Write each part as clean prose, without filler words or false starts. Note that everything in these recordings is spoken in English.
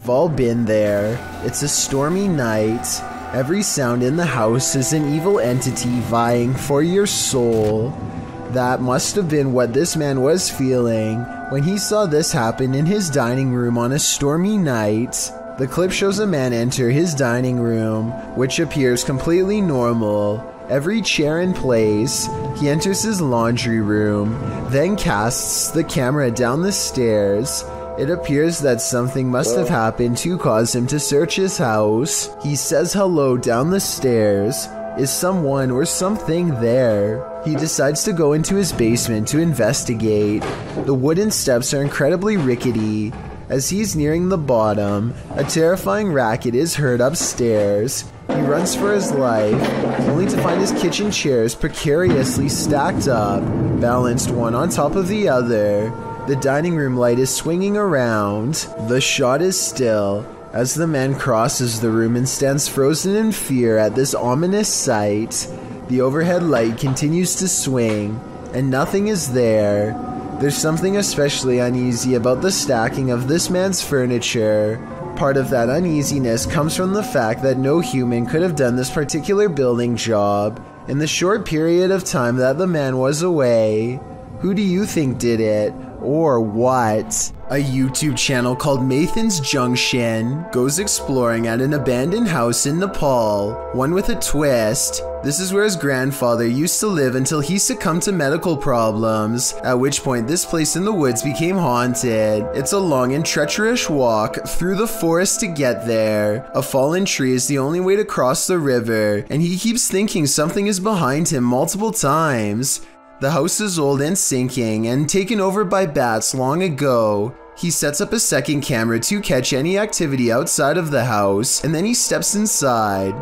We've all been there. It's a stormy night. Every sound in the house is an evil entity vying for your soul. That must have been what this man was feeling when he saw this happen in his dining room on a stormy night. The clip shows a man enter his dining room, which appears completely normal. Every chair in place. He enters his laundry room, then casts the camera down the stairs. It appears that something must have happened to cause him to search his house. He says hello down the stairs. Is someone or something there? He decides to go into his basement to investigate. The wooden steps are incredibly rickety. As he's nearing the bottom, a terrifying racket is heard upstairs. He runs for his life, only to find his kitchen chairs precariously stacked up, balanced one on top of the other. The dining room light is swinging around. The shot is still as the man crosses the room and stands frozen in fear at this ominous sight. The overhead light continues to swing, and nothing is there. There's something especially uneasy about the stacking of this man's furniture. Part of that uneasiness comes from the fact that no human could have done this particular building job in the short period of time that the man was away. Who do you think did it? Or what? A YouTube channel called Mathan's Junction goes exploring at an abandoned house in Nepal, one with a twist. This is where his grandfather used to live until he succumbed to medical problems, at which point this place in the woods became haunted. It's a long and treacherous walk through the forest to get there. A fallen tree is the only way to cross the river, and he keeps thinking something is behind him multiple times. The house is old and sinking and taken over by bats long ago. He sets up a second camera to catch any activity outside of the house, and then he steps inside.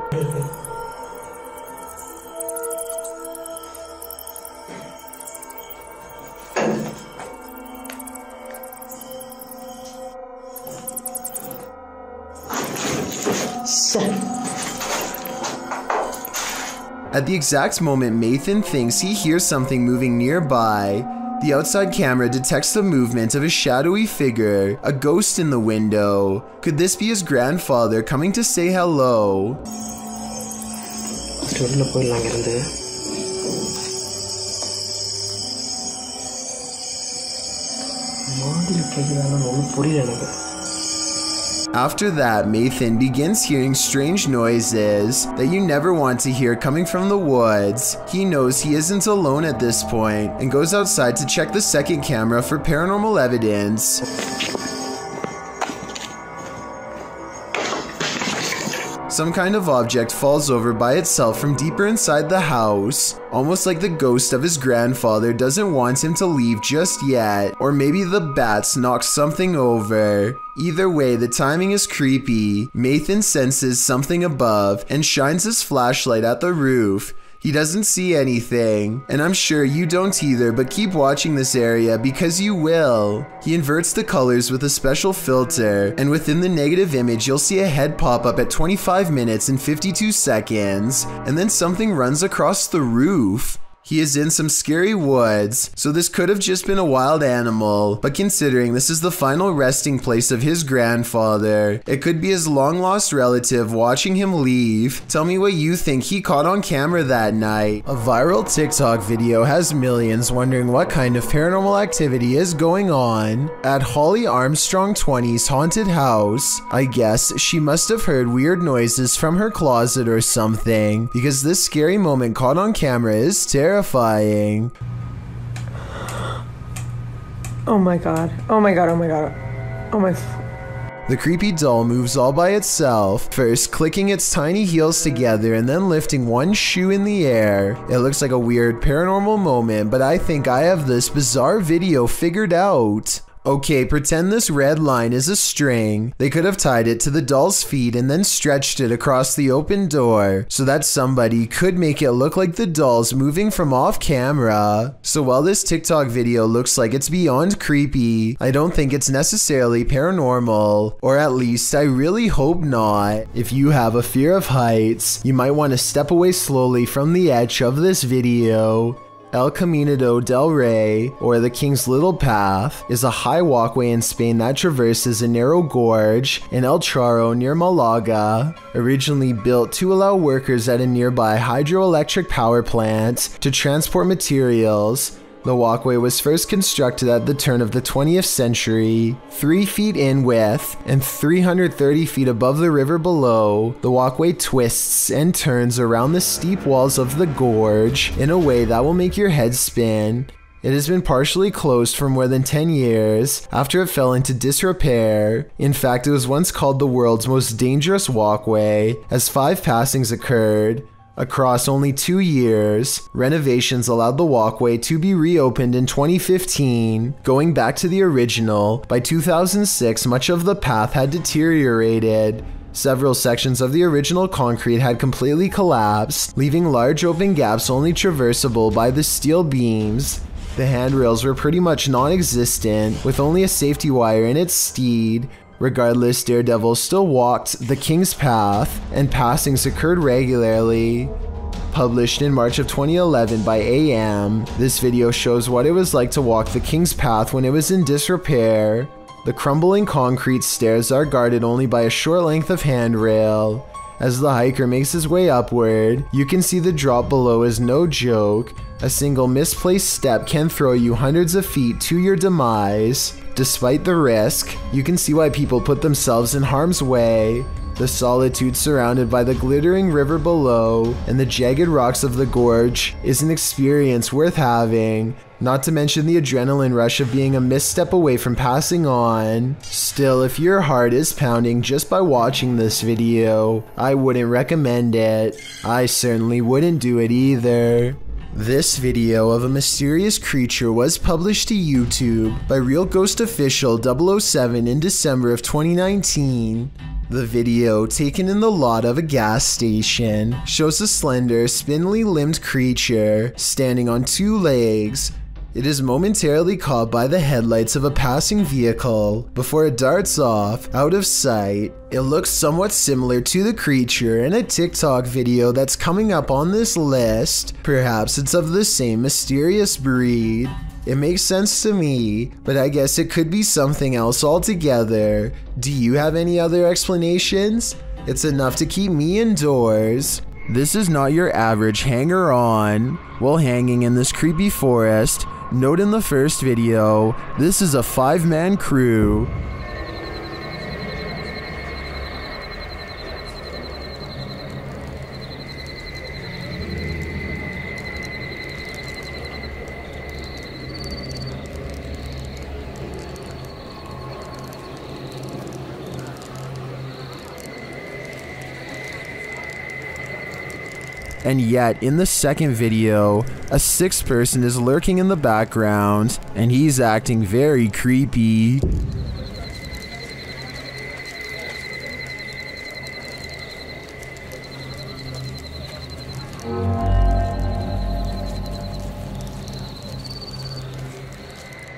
At the exact moment Mathan thinks he hears something moving nearby, the outside camera detects the movement of a shadowy figure, a ghost in the window. Could this be his grandfather coming to say hello? After that, Mathan begins hearing strange noises that you never want to hear coming from the woods. He knows he isn't alone at this point and goes outside to check the second camera for paranormal evidence. Some kind of object falls over by itself from deeper inside the house, almost like the ghost of his grandfather doesn't want him to leave just yet, or maybe the bats knocked something over. Either way, the timing is creepy. Mathan senses something above and shines his flashlight at the roof. He doesn't see anything, and I'm sure you don't either, but keep watching this area because you will. He inverts the colors with a special filter, and within the negative image you'll see a head pop up at 25 minutes and 52 seconds, and then something runs across the roof. He is in some scary woods, so this could have just been a wild animal, but considering this is the final resting place of his grandfather, it could be his long-lost relative watching him leave. Tell me what you think he caught on camera that night. A viral TikTok video has millions wondering what kind of paranormal activity is going on at Holly Armstrong 20's haunted house. I guess she must have heard weird noises from her closet or something, because this scary moment caught on camera is terrifying. Oh my god. Oh my god. Oh my god. Oh my. The creepy doll moves all by itself, first clicking its tiny heels together and then lifting one shoe in the air. It looks like a weird paranormal moment, but I think I have this bizarre video figured out. Okay, pretend this red line is a string. They could have tied it to the doll's feet and then stretched it across the open door so that somebody could make it look like the doll's moving from off camera. So while this TikTok video looks like it's beyond creepy, I don't think it's necessarily paranormal, or at least I really hope not. If you have a fear of heights, you might want to step away slowly from the edge of this video. El Camino del Rey, or the King's Little Path, is a high walkway in Spain that traverses a narrow gorge in El Charro near Malaga. Originally built to allow workers at a nearby hydroelectric power plant to transport materials, the walkway was first constructed at the turn of the 20th century. 3 feet in width and 330 feet above the river below, the walkway twists and turns around the steep walls of the gorge in a way that will make your head spin. It has been partially closed for more than 10 years after it fell into disrepair. In fact, it was once called the world's most dangerous walkway, as 5 passings occurred. Across only 2 years, renovations allowed the walkway to be reopened in 2015. Going back to the original, by 2006 much of the path had deteriorated. Several sections of the original concrete had completely collapsed, leaving large open gaps only traversable by the steel beams. The handrails were pretty much non-existent, with only a safety wire in its stead. Regardless, Daredevil still walked the King's Path, and passings occurred regularly. Published in March of 2011 by AM, this video shows what it was like to walk the King's Path when it was in disrepair. The crumbling concrete stairs are guarded only by a short length of handrail. As the hiker makes his way upward, you can see the drop below is no joke. A single misplaced step can throw you hundreds of feet to your demise. Despite the risk, you can see why people put themselves in harm's way. The solitude surrounded by the glittering river below and the jagged rocks of the gorge is an experience worth having, not to mention the adrenaline rush of being a misstep away from passing on. Still, if your heart is pounding just by watching this video, I wouldn't recommend it. I certainly wouldn't do it either. This video of a mysterious creature was published to YouTube by Real Ghost Official 007 in December of 2019. The video, taken in the lot of a gas station, shows a slender, spindly limbed creature standing on 2 legs. It is momentarily caught by the headlights of a passing vehicle before it darts off, out of sight. It looks somewhat similar to the creature in a TikTok video that's coming up on this list. Perhaps it's of the same mysterious breed. It makes sense to me, but I guess it could be something else altogether. Do you have any other explanations? It's enough to keep me indoors. This is not your average hanger-on. While hanging in this creepy forest, note in the first video, this is a 5-man crew. And yet, in the second video, a 6th person is lurking in the background, and he's acting very creepy.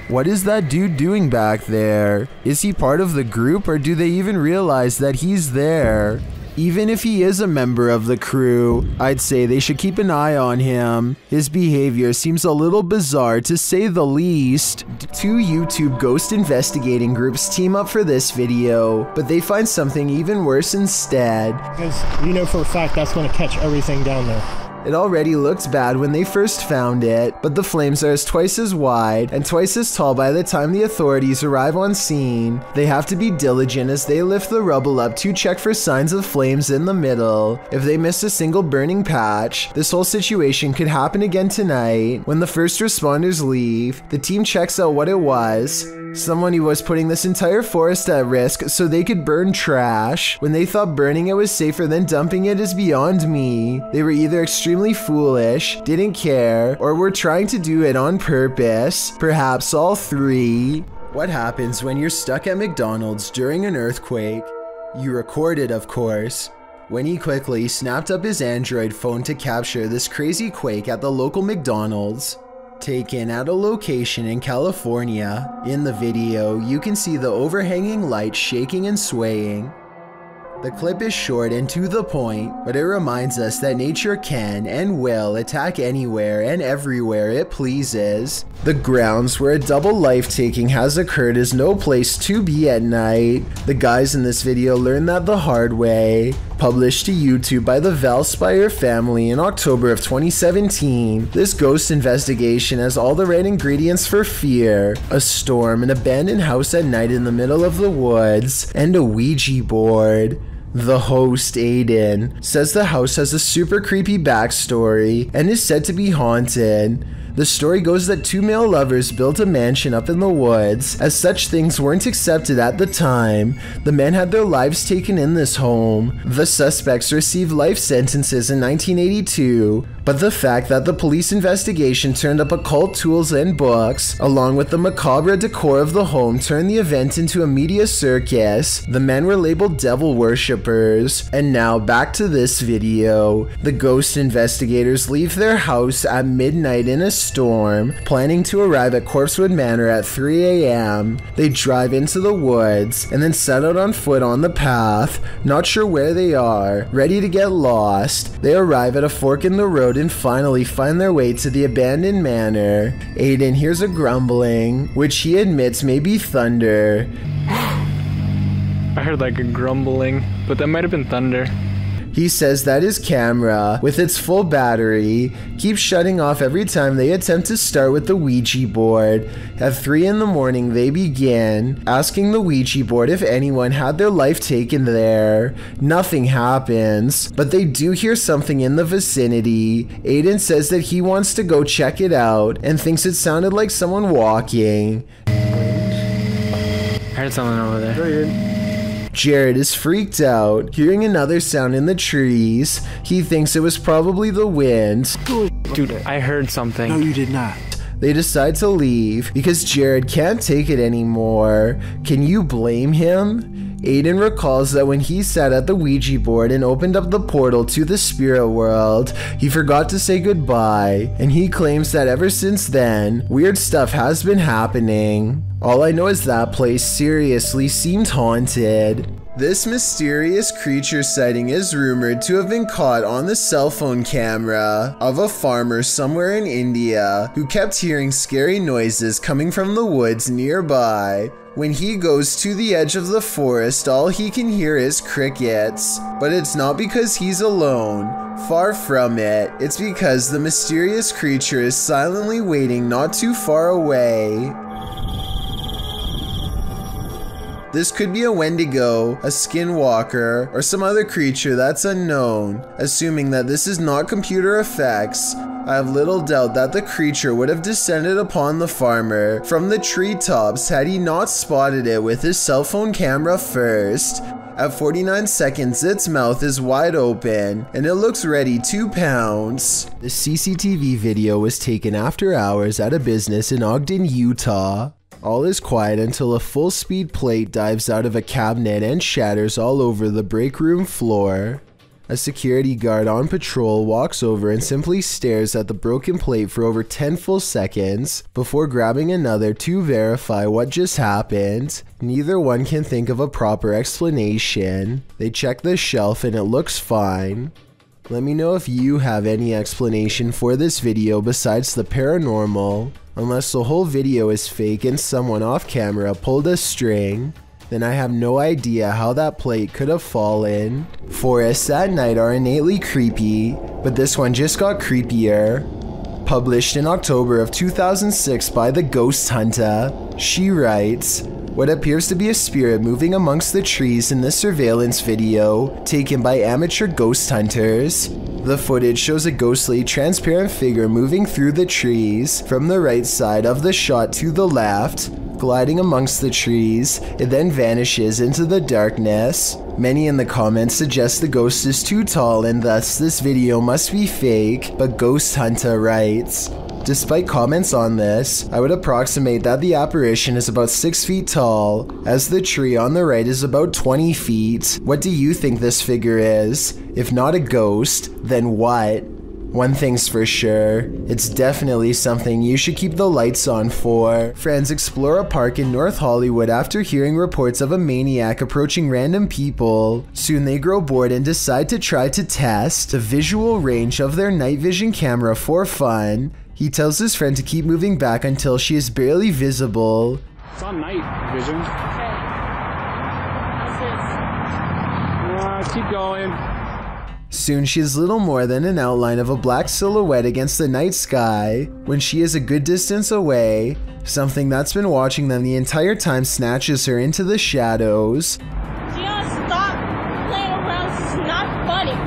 What is that dude doing back there? Is he part of the group, or do they even realize that he's there? Even if he is a member of the crew, I'd say they should keep an eye on him. His behavior seems a little bizarre to say the least. 2 YouTube ghost investigating groups team up for this video, but they find something even worse instead. Because you know for a fact that's going to catch everything down there. It already looked bad when they first found it, but the flames are twice as wide and twice as tall by the time the authorities arrive on scene. They have to be diligent as they lift the rubble up to check for signs of flames in the middle. If they miss a single burning patch, this whole situation could happen again tonight. When the first responders leave, the team checks out what it was. Someone who was putting this entire forest at risk so they could burn trash. When they thought burning it was safer than dumping it is beyond me. They were either extremely foolish, didn't care, or were trying to do it on purpose. Perhaps all 3. What happens when you're stuck at McDonald's during an earthquake? You record it, of course. Winnie quickly snapped up his Android phone to capture this crazy quake at the local McDonald's. Taken at a location in California. In the video, you can see the overhanging light shaking and swaying. The clip is short and to the point, but it reminds us that nature can and will attack anywhere and everywhere it pleases. The grounds where a double life-taking has occurred is no place to be at night. The guys in this video learned that the hard way. Published to YouTube by the Valspire family in October of 2017, this ghost investigation has all the right ingredients for fear: a storm, an abandoned house at night in the middle of the woods, and a Ouija board. The host, Aiden, says the house has a super creepy backstory and is said to be haunted. The story goes that two male lovers built a mansion up in the woods. As such things weren't accepted at the time, the men had their lives taken in this home. The suspects received life sentences in 1982, but the fact that the police investigation turned up occult tools and books, along with the macabre decor of the home, turned the event into a media circus. The men were labeled devil worshippers. And now back to this video. The ghost investigators leave their house at midnight in a storm, planning to arrive at Corpsewood Manor at 3 a.m. They drive into the woods and then set out on foot on the path, not sure where they are, ready to get lost. They arrive at a fork in the road and finally find their way to the abandoned manor. Aiden hears a grumbling, which he admits may be thunder. I heard like a grumbling, but that might have been thunder. He says that his camera, with its full battery, keeps shutting off every time they attempt to start with the Ouija board. At 3 in the morning, they begin asking the Ouija board if anyone had their life taken there. Nothing happens, but they do hear something in the vicinity. Aiden says that he wants to go check it out and thinks it sounded like someone walking. I heard someone over there. Jared is freaked out, hearing another sound in the trees. He thinks it was probably the wind. Dude, I heard something. No, you did not. They decide to leave because Jared can't take it anymore. Can you blame him? Aiden recalls that when he sat at the Ouija board and opened up the portal to the spirit world, he forgot to say goodbye, and he claims that ever since then, weird stuff has been happening. All I know is that place seriously seemed haunted. This mysterious creature sighting is rumored to have been caught on the cell phone camera of a farmer somewhere in India who kept hearing scary noises coming from the woods nearby. When he goes to the edge of the forest, all he can hear is crickets. But it's not because he's alone. Far from it. It's because the mysterious creature is silently waiting not too far away. This could be a Wendigo, a skinwalker, or some other creature that's unknown. Assuming that this is not computer effects, I have little doubt that the creature would have descended upon the farmer from the treetops had he not spotted it with his cell phone camera first. At 49 seconds, its mouth is wide open, and it looks ready to pounce. The CCTV video was taken after hours at a business in Ogden, Utah. All is quiet until a full-speed plate dives out of a cabinet and shatters all over the break room floor. A security guard on patrol walks over and simply stares at the broken plate for over 10 full seconds before grabbing another to verify what just happened. Neither one can think of a proper explanation. They check the shelf and it looks fine. Let me know if you have any explanation for this video besides the paranormal. Unless the whole video is fake and someone off camera pulled a string, then I have no idea how that plate could have fallen. Forests at night are innately creepy, but this one just got creepier. Published in October of 2006 by the Ghost Hunter, she writes, "What appears to be a spirit moving amongst the trees in this surveillance video, taken by amateur ghost hunters. The footage shows a ghostly, transparent figure moving through the trees from the right side of the shot to the left, gliding amongst the trees. It then vanishes into the darkness. Many in the comments suggest the ghost is too tall and thus this video must be fake, but Ghost Hunter writes, despite comments on this, I would approximate that the apparition is about 6 feet tall, as the tree on the right is about 20 feet. What do you think this figure is? If not a ghost, then what?" One thing's for sure, it's definitely something you should keep the lights on for. Friends explore a park in North Hollywood after hearing reports of a maniac approaching random people. Soon they grow bored and decide to try to test the visual range of their night vision camera for fun. He tells his friend to keep moving back until she is barely visible. It's on night vision. Okay. Keep going. Soon she is little more than an outline of a black silhouette against the night sky. When she is a good distance away, something that's been watching them the entire time snatches her into the shadows. Just stop playing around. This is not funny.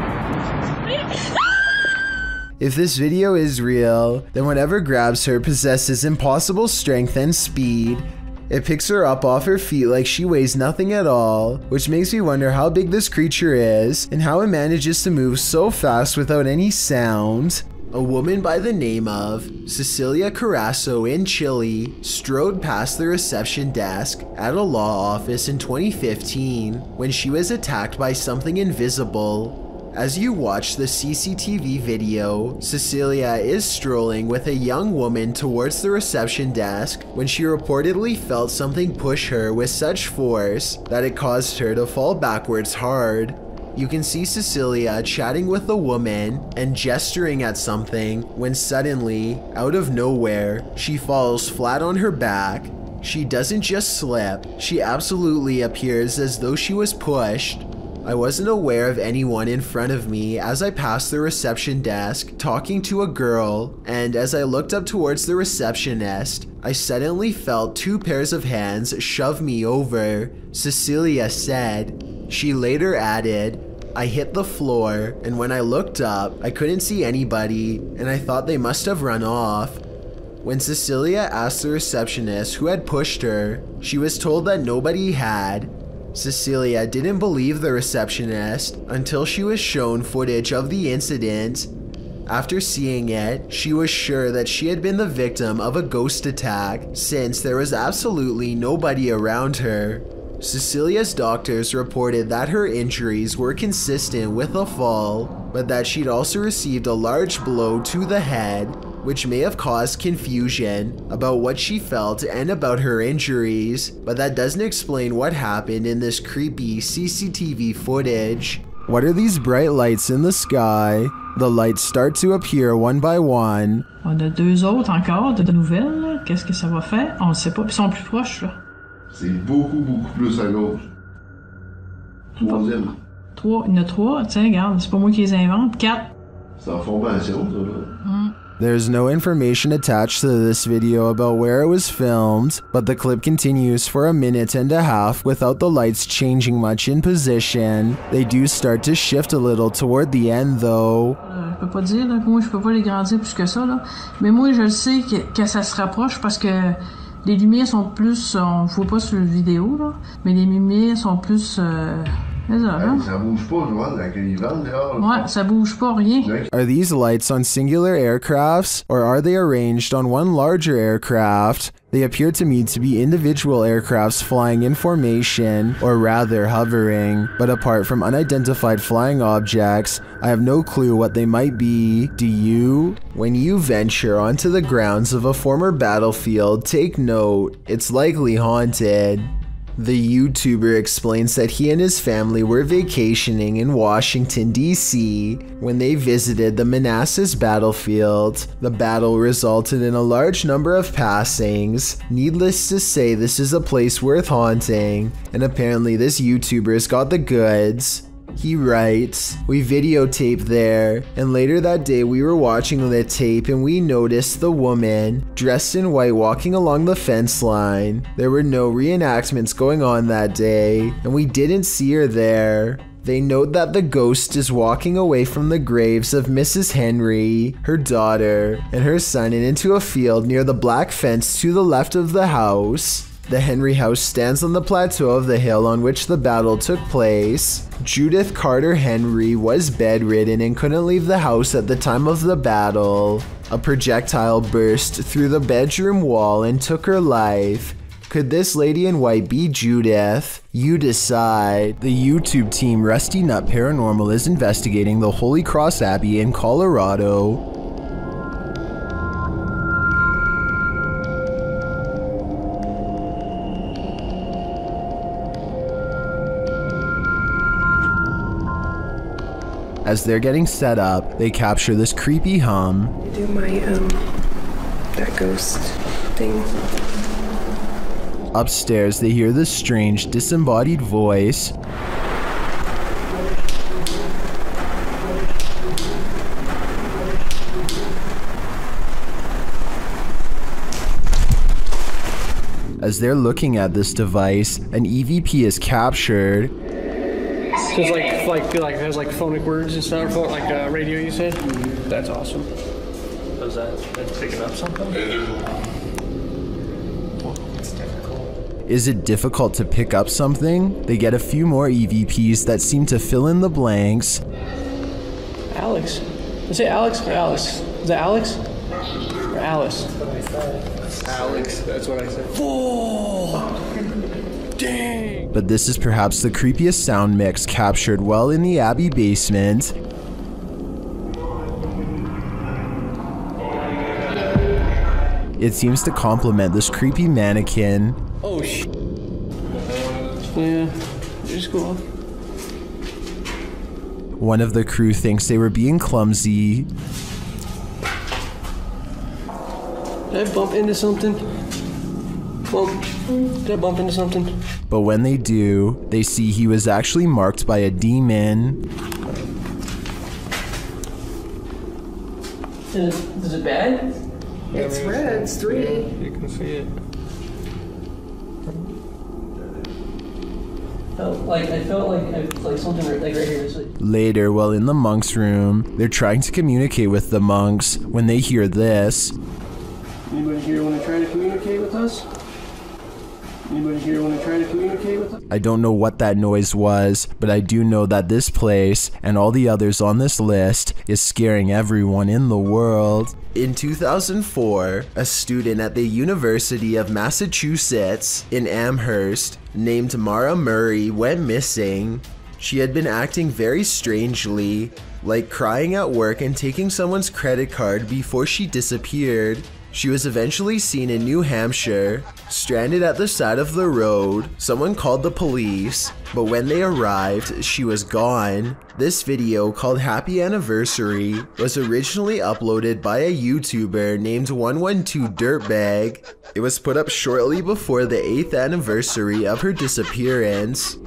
If this video is real, then whatever grabs her possesses impossible strength and speed. It picks her up off her feet like she weighs nothing at all, which makes me wonder how big this creature is and how it manages to move so fast without any sound. A woman by the name of Cecilia Carasso in Chile strode past the reception desk at a law office in 2015 when she was attacked by something invisible. As you watch the CCTV video, Cecilia is strolling with a young woman towards the reception desk when she reportedly felt something push her with such force that it caused her to fall backwards hard. You can see Cecilia chatting with the woman and gesturing at something when suddenly, out of nowhere, she falls flat on her back. She doesn't just slip, she absolutely appears as though she was pushed. I wasn't aware of anyone in front of me as I passed the reception desk talking to a girl, and as I looked up towards the receptionist, I suddenly felt 2 pairs of hands shove me over, Cecilia said. She later added, I hit the floor, and when I looked up, I couldn't see anybody, and I thought they must have run off. When Cecilia asked the receptionist who had pushed her, she was told that nobody had. Cecilia didn't believe the receptionist until she was shown footage of the incident. After seeing it, she was sure that she had been the victim of a ghost attack since there was absolutely nobody around her. Cecilia's doctors reported that her injuries were consistent with a fall, but that she'd also received a large blow to the head, which may have caused confusion about what she felt and about her injuries, but that doesn't explain what happened in this creepy CCTV footage. What are these bright lights in the sky? The lights start to appear one by one. On a 2 autres encore de nouvelles, là. Qu'est-ce que ça va faire? On ne sait pas, ils sont plus proches, là. C'est beaucoup plus à gauche. 3e. 3, il y en a 3, tiens, regarde, c'est pas moi qui les invente. 4. C'est en formation, ça, là. There's no information attached to this video about where it was filmed, but the clip continues for 1.5 minutes without the lights changing much in position. They do start to shift a little toward the end though. Je peux pas dire, là, moi je peux pas les grandir plus que ça, là. Mais moi je le sais que ça se rapproche parce que les lumières sont plus, on voit pas sur la vidéo, là, mais les lumières sont plus... Ça bouge pas, je vois, avec les vents dehors. Ouais, ça bouge pas, rien. Are these lights on singular aircrafts, or are they arranged on one larger aircraft? They appear to me to be individual aircrafts flying in formation, or rather hovering, but apart from unidentified flying objects, I have no clue what they might be. Do you? When you venture onto the grounds of a former battlefield, take note, it's likely haunted. The YouTuber explains that he and his family were vacationing in Washington, D.C. when they visited the Manassas battlefield. The battle resulted in a large number of passings. Needless to say, this is a place worth haunting, and apparently this YouTuber's got the goods. He writes, we videotaped there, and later that day we were watching the tape and we noticed the woman, dressed in white, walking along the fence line. There were no reenactments going on that day, and we didn't see her there. They note that the ghost is walking away from the graves of Mrs. Henry, her daughter, and her son and into a field near the black fence to the left of the house. The Henry house stands on the plateau of the hill on which the battle took place. Judith Carter Henry was bedridden and couldn't leave the house at the time of the battle. A projectile burst through the bedroom wall and took her life. Could this lady in white be Judith? You decide. The YouTube team Rusty Nut Paranormal is investigating the Holy Cross Abbey in Colorado. As they're getting set up, they capture this creepy hum. Do my, that ghost thing. Upstairs, they hear this strange, disembodied voice. As they're looking at this device, an EVP is captured. So it's like it has like phonic words and stuff, like radio you said? That's awesome. Is that's picking up something? Is it difficult to pick up something? They get a few more EVPs that seem to fill in the blanks. Alex. Let's say Alex or Alice. Is that Alex? Or Alice? Alex, that's what I said. Oh, dang! But this is perhaps the creepiest sound mix captured well in the Abbey basement. It seems to complement this creepy mannequin. Oh, yeah, just go off. One of the crew thinks they were being clumsy. Did I bump into something? Well, did I bump into something? But when they do, they see he was actually marked by a demon. Is it bad? It's red, it's 3. You can see it. I felt like something like right here. Later, while in the monks' room, they're trying to communicate with the monks when they hear this. Anybody here want to try to communicate with us? Anybody here want to try to communicate with us? I don't know what that noise was, but I do know that this place, and all the others on this list, is scaring everyone in the world. In 2004, a student at the University of Massachusetts in Amherst named Mara Murray went missing. She had been acting very strangely, like crying at work and taking someone's credit card before she disappeared. She was eventually seen in New Hampshire, stranded at the side of the road. Someone called the police, but when they arrived, she was gone. This video, called Happy Anniversary, was originally uploaded by a YouTuber named 112 Dirtbag. It was put up shortly before the 8th anniversary of her disappearance.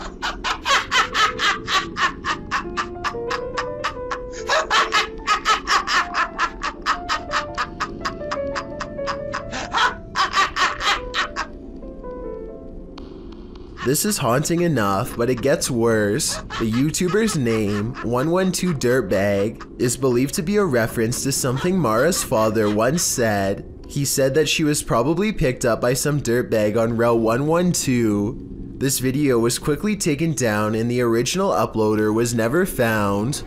This is haunting enough, but it gets worse. The YouTuber's name, 112 Dirtbag, is believed to be a reference to something Mara's father once said. He said that she was probably picked up by some dirtbag on Route 112. This video was quickly taken down and the original uploader was never found.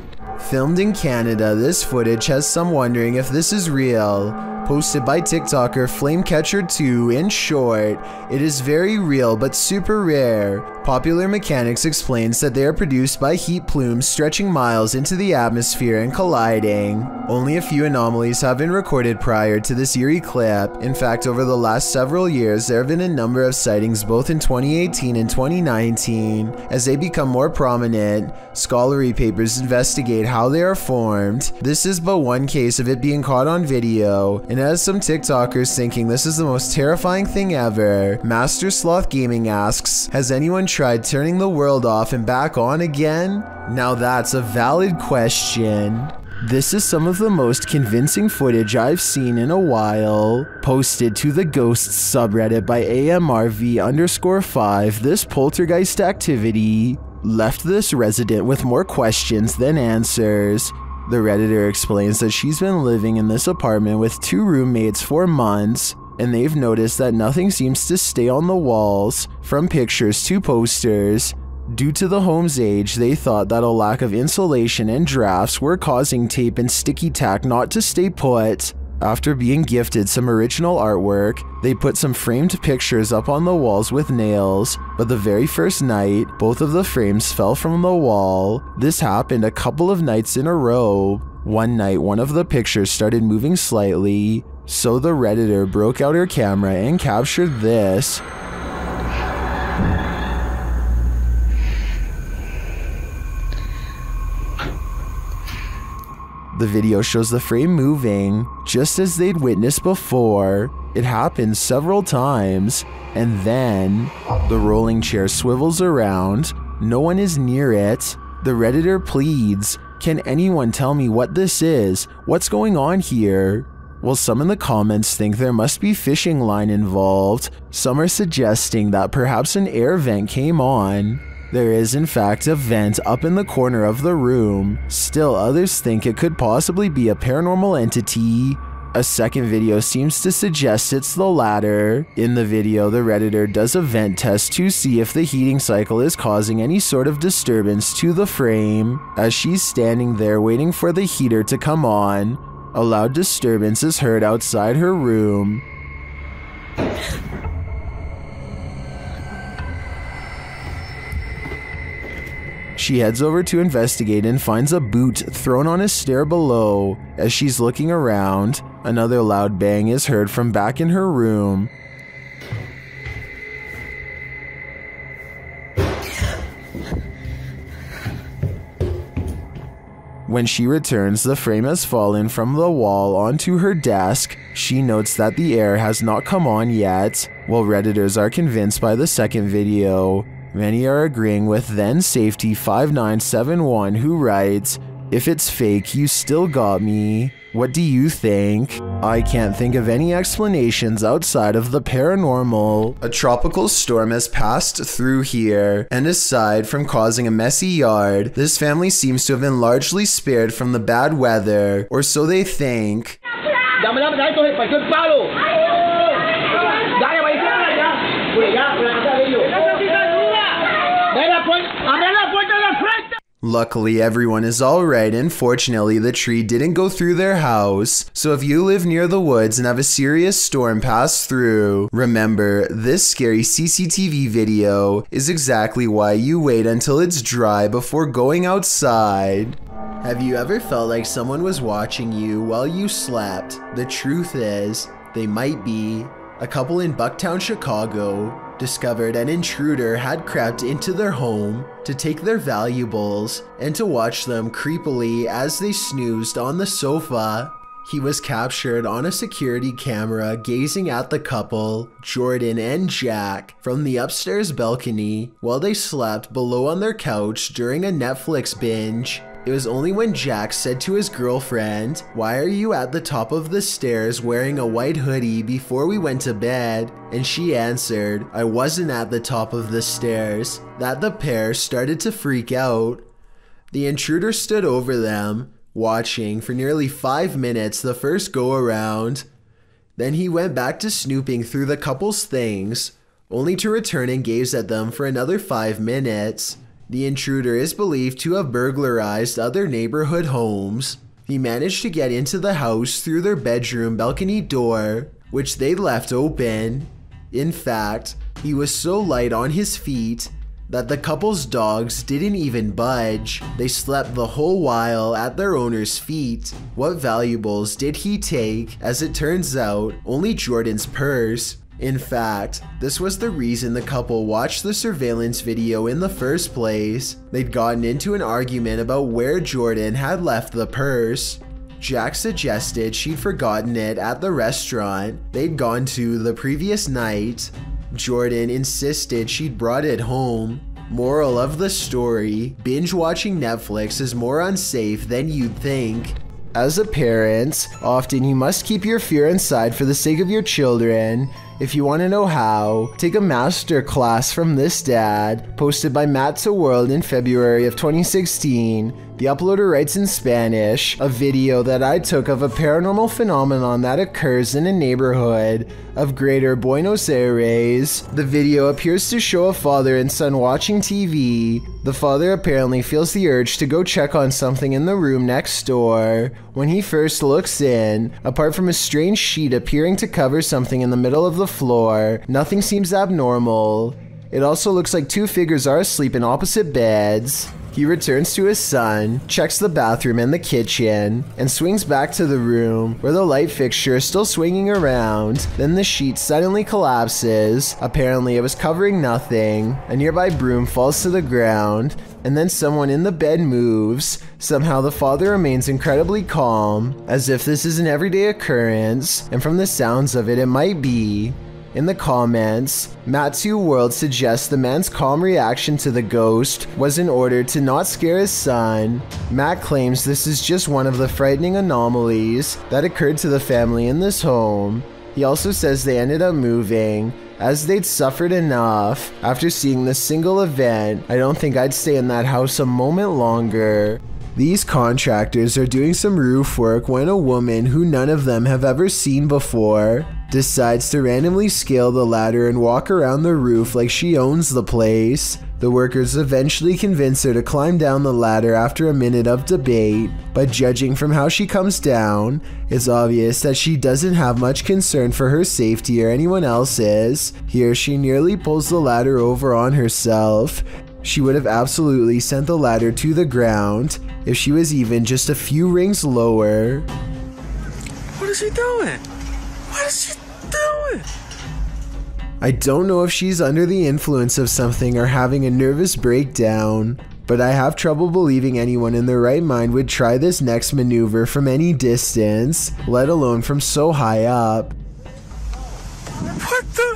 Filmed in Canada, this footage has some wondering if this is real. Posted by TikToker Flamecatcher2, in short, it is very real but super rare. Popular Mechanics explains that they are produced by heat plumes stretching miles into the atmosphere and colliding. Only a few anomalies have been recorded prior to this eerie clip. In fact, over the last several years, there have been a number of sightings both in 2018 and 2019. As they become more prominent, scholarly papers investigate how they are formed. This is but one case of it being caught on video, and as some TikTokers thinking this is the most terrifying thing ever, Master Sloth Gaming asks, has anyone tried turning the world off and back on again? Now that's a valid question. This is some of the most convincing footage I've seen in a while. Posted to the Ghosts subreddit by AMRV_5, this poltergeist activity left this resident with more questions than answers. The Redditor explains that she's been living in this apartment with 2 roommates for months, and they've noticed that nothing seems to stay on the walls, from pictures to posters. Due to the home's age, they thought that a lack of insulation and drafts were causing tape and sticky tack not to stay put. After being gifted some original artwork, they put some framed pictures up on the walls with nails, but the very first night, both of the frames fell from the wall. This happened a couple of nights in a row. One night, one of the pictures started moving slightly, so the Redditor broke out her camera and captured this. The video shows the frame moving, just as they'd witnessed before. It happens several times, and then the rolling chair swivels around. No one is near it. The Redditor pleads, "Can anyone tell me what this is? What's going on here?" Well, some in the comments think there must be fishing line involved. Some are suggesting that perhaps an air vent came on. There is in fact a vent up in the corner of the room. Still, others think it could possibly be a paranormal entity. A second video seems to suggest it's the latter. In the video, the Redditor does a vent test to see if the heating cycle is causing any sort of disturbance to the frame. As she's standing there waiting for the heater to come on, a loud disturbance is heard outside her room. She heads over to investigate and finds a boot thrown on a stair below. As she's looking around, another loud bang is heard from back in her room. When she returns, the frame has fallen from the wall onto her desk. She notes that the air has not come on yet, while Redditors are convinced by the second video. Many are agreeing with then Safety 5971, who writes, "If it's fake, you still got me. What do you think? I can't think of any explanations outside of the paranormal." A tropical storm has passed through here, and aside from causing a messy yard, this family seems to have been largely spared from the bad weather, or so they think. Luckily, everyone is alright, and fortunately the tree didn't go through their house. So if you live near the woods and have a serious storm pass through, remember, this scary CCTV video is exactly why you wait until it's dry before going outside. Have you ever felt like someone was watching you while you slept? The truth is, they might be. A couple in Bucktown, Chicago, discovered an intruder had crept into their home to take their valuables and to watch them creepily as they snoozed on the sofa. He was captured on a security camera gazing at the couple, Jordan and Jack, from the upstairs balcony while they slept below on their couch during a Netflix binge. It was only when Jack said to his girlfriend, "Why are you at the top of the stairs wearing a white hoodie before we went to bed?" and she answered, "I wasn't at the top of the stairs," that the pair started to freak out. The intruder stood over them, watching for nearly 5 minutes the first go around. Then he went back to snooping through the couple's things, only to return and gaze at them for another 5 minutes. The intruder is believed to have burglarized other neighborhood homes. He managed to get into the house through their bedroom balcony door, which they left open. In fact, he was so light on his feet that the couple's dogs didn't even budge. They slept the whole while at their owner's feet. What valuables did he take? As it turns out, only Jordan's purse. In fact, this was the reason the couple watched the surveillance video in the first place. They'd gotten into an argument about where Jordan had left the purse. Jack suggested she'd forgotten it at the restaurant they'd gone to the previous night. Jordan insisted she'd brought it home. Moral of the story, binge watching Netflix is more unsafe than you'd think. As a parent, often you must keep your fear inside for the sake of your children. If you want to know how, take a master class from this dad, posted by Matt to World in February of 2016. The uploader writes in Spanish, a video that I took of a paranormal phenomenon that occurs in a neighborhood of Greater Buenos Aires. The video appears to show a father and son watching TV. The father apparently feels the urge to go check on something in the room next door. When he first looks in, apart from a strange sheet appearing to cover something in the middle of the floor, nothing seems abnormal. It also looks like two figures are asleep in opposite beds. He returns to his son, checks the bathroom and the kitchen, and swings back to the room where the light fixture is still swinging around. Then the sheet suddenly collapses. Apparently it was covering nothing. A nearby broom falls to the ground, and then someone in the bed moves. Somehow the father remains incredibly calm, as if this is an everyday occurrence, and from the sounds of it, it might be. In the comments, Matt2World suggests the man's calm reaction to the ghost was in order to not scare his son. Matt claims this is just one of the frightening anomalies that occurred to the family in this home. He also says they ended up moving, as they'd suffered enough. After seeing this single event, I don't think I'd stay in that house a moment longer. These contractors are doing some roof work when a woman who none of them have ever seen before decides to randomly scale the ladder and walk around the roof like she owns the place. The workers eventually convince her to climb down the ladder after a minute of debate, but judging from how she comes down, it's obvious that she doesn't have much concern for her safety or anyone else's. Here she nearly pulls the ladder over on herself. She would have absolutely sent the ladder to the ground if she was even just a few rings lower. What is she doing? What is she doing? I don't know if she's under the influence of something or having a nervous breakdown, but I have trouble believing anyone in their right mind would try this next maneuver from any distance, let alone from so high up. What the?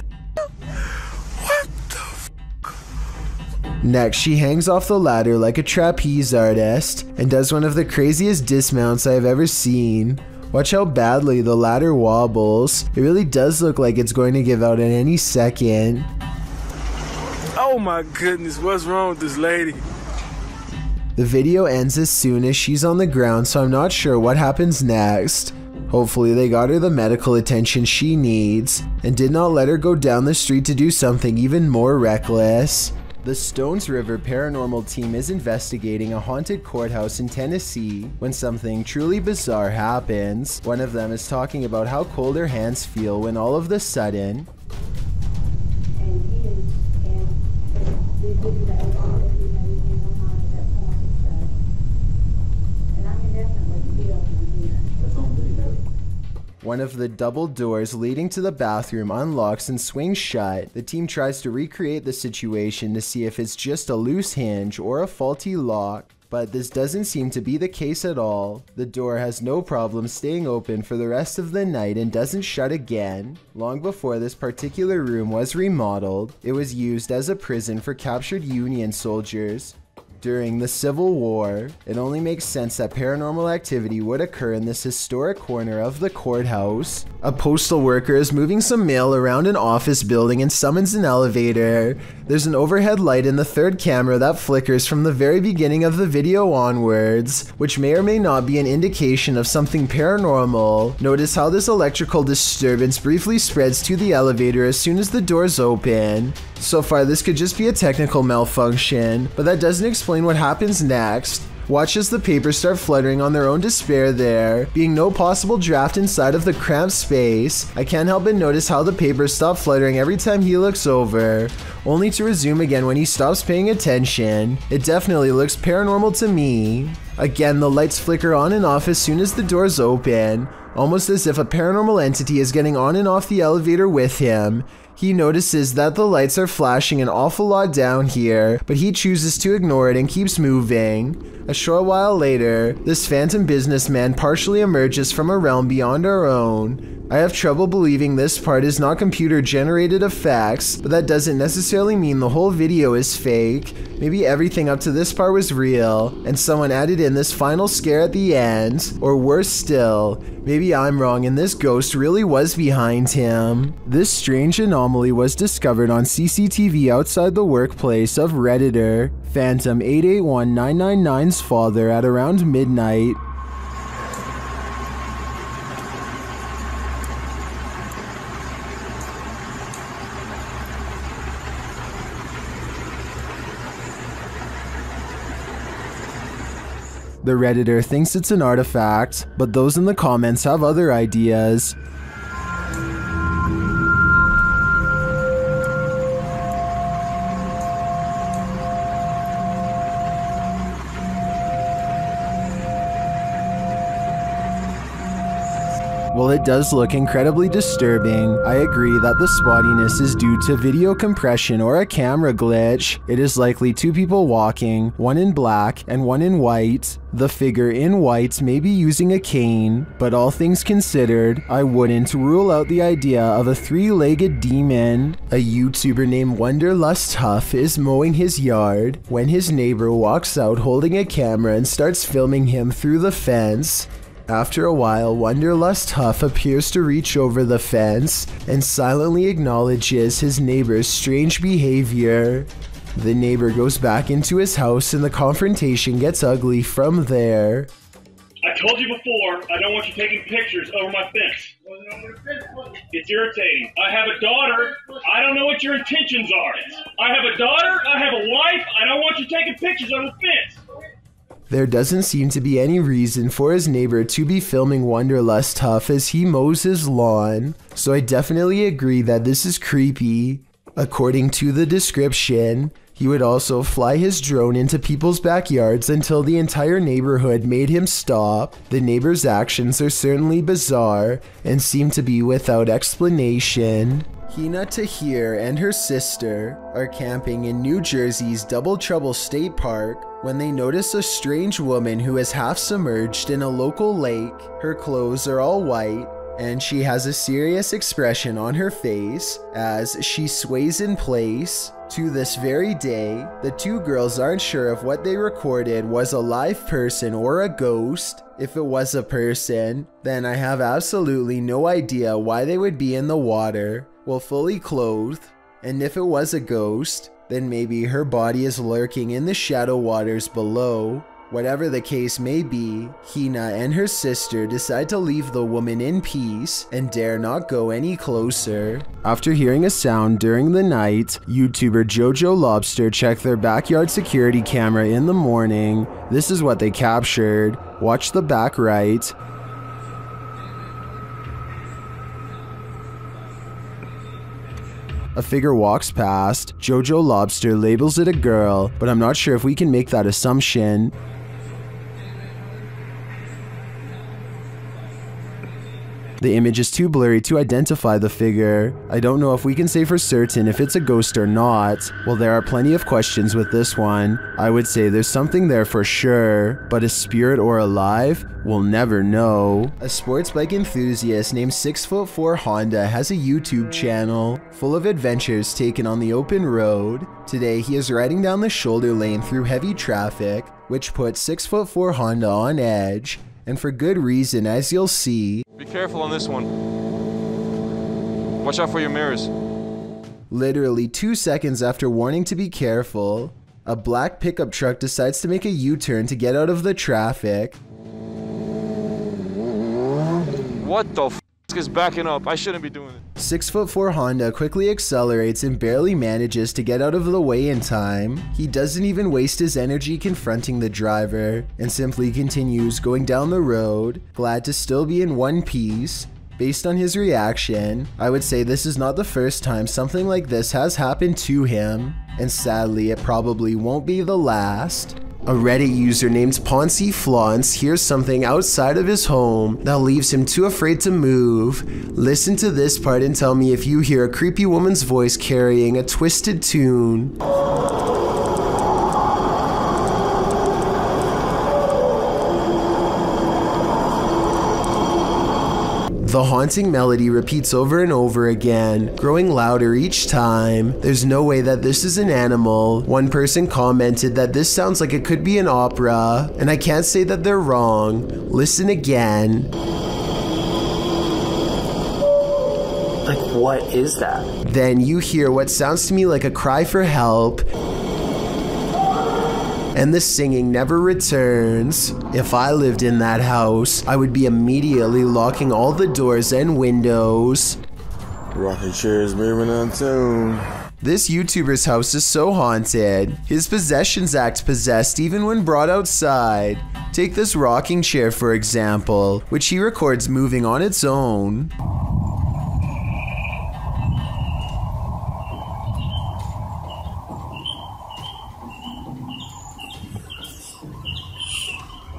Next, she hangs off the ladder like a trapeze artist and does one of the craziest dismounts I have ever seen. Watch how badly the ladder wobbles. It really does look like it's going to give out at any second. Oh my goodness, what's wrong with this lady? The video ends as soon as she's on the ground, so I'm not sure what happens next. Hopefully they got her the medical attention she needs and did not let her go down the street to do something even more reckless. The Stones River paranormal team is investigating a haunted courthouse in Tennessee when something truly bizarre happens. One of them is talking about how cold her hands feel when all of a sudden one of the double doors leading to the bathroom unlocks and swings shut. The team tries to recreate the situation to see if it's just a loose hinge or a faulty lock, but this doesn't seem to be the case at all. The door has no problem staying open for the rest of the night and doesn't shut again. Long before this particular room was remodeled, it was used as a prison for captured Union soldiers during the Civil War. It only makes sense that paranormal activity would occur in this historic corner of the courthouse. A postal worker is moving some mail around an office building and summons an elevator. There's an overhead light in the third camera that flickers from the very beginning of the video onwards, which may or may not be an indication of something paranormal. Notice how this electrical disturbance briefly spreads to the elevator as soon as the doors open. So far this could just be a technical malfunction, but that doesn't explain what happens next. Watch as the papers start fluttering on their own despair there, being no possible draft inside of the cramped space. I can't help but notice how the papers stop fluttering every time he looks over, only to resume again when he stops paying attention. It definitely looks paranormal to me. Again, the lights flicker on and off as soon as the doors open, almost as if a paranormal entity is getting on and off the elevator with him. He notices that the lights are flashing an awful lot down here, but he chooses to ignore it and keeps moving. A short while later, this phantom businessman partially emerges from a realm beyond our own. I have trouble believing this part is not computer-generated effects, but that doesn't necessarily mean the whole video is fake. Maybe everything up to this part was real, and someone added in this final scare at the end. Or worse still, maybe I'm wrong and this ghost really was behind him. This strange anomaly was discovered on CCTV outside the workplace of Redditor Phantom 881999's father at around midnight. The Redditor thinks it's an artifact, but those in the comments have other ideas. While it does look incredibly disturbing, I agree that the spottiness is due to video compression or a camera glitch. It is likely two people walking, one in black and one in white. The figure in white may be using a cane, but all things considered, I wouldn't rule out the idea of a three-legged demon. A YouTuber named Wonderlust Huff is mowing his yard when his neighbor walks out holding a camera and starts filming him through the fence. After a while, Wonderlust Huff appears to reach over the fence and silently acknowledges his neighbor's strange behavior. The neighbor goes back into his house and the confrontation gets ugly from there. I told you before, I don't want you taking pictures over my fence. It's irritating. I have a daughter. I don't know what your intentions are. I have a daughter. I have a wife. I don't want you taking pictures over the fence. There doesn't seem to be any reason for his neighbor to be filming Wonderlust Huff as he mows his lawn, so I definitely agree that this is creepy. According to the description, he would also fly his drone into people's backyards until the entire neighborhood made him stop. The neighbor's actions are certainly bizarre and seem to be without explanation. Hina Tahir and her sister are camping in New Jersey's Double Trouble State Park when they notice a strange woman who is half submerged in a local lake. Her clothes are all white, and she has a serious expression on her face as she sways in place. To this very day, the two girls aren't sure if what they recorded was a live person or a ghost. If it was a person, then I have absolutely no idea why they would be in the water, well, fully clothed. And if it was a ghost, then maybe her body is lurking in the shadow waters below. Whatever the case may be, Hina and her sister decide to leave the woman in peace and dare not go any closer. After hearing a sound during the night, YouTuber Jojo Lobster checked their backyard security camera in the morning. This is what they captured. Watch the back right. A figure walks past. Jojo Lobster labels it a girl, but I'm not sure if we can make that assumption. The image is too blurry to identify the figure. I don't know if we can say for certain if it's a ghost or not. Well, there are plenty of questions with this one. I would say there's something there for sure, but a spirit or alive? We'll never know. A sports bike enthusiast named 6'4" Honda has a YouTube channel full of adventures taken on the open road. Today, he is riding down the shoulder lane through heavy traffic, which puts 6'4" Honda on edge. And for good reason, as you'll see. Be careful on this one. Watch out for your mirrors. Literally 2 seconds after warning to be careful, a black pickup truck decides to make a U-turn to get out of the traffic. What the f is backing up? I shouldn't be doing it. 6'4" Honda quickly accelerates and barely manages to get out of the way in time. He doesn't even waste his energy confronting the driver and simply continues going down the road, glad to still be in one piece. Based on his reaction, I would say this is not the first time something like this has happened to him, and sadly it probably won't be the last. A Reddit user named Poncy Flauns hears something outside of his home that leaves him too afraid to move. Listen to this part and tell me if you hear a creepy woman's voice carrying a twisted tune. The haunting melody repeats over and over again, growing louder each time. There's no way that this is an animal. One person commented that this sounds like it could be an opera, and I can't say that they're wrong. Listen again. Like, what is that? Then you hear what sounds to me like a cry for help. and the singing never returns. If I lived in that house, I would be immediately locking all the doors and windows. Rocking chairs moving on tune. This YouTuber's house is so haunted. His possessions act possessed even when brought outside. Take this rocking chair for example, which he records moving on its own.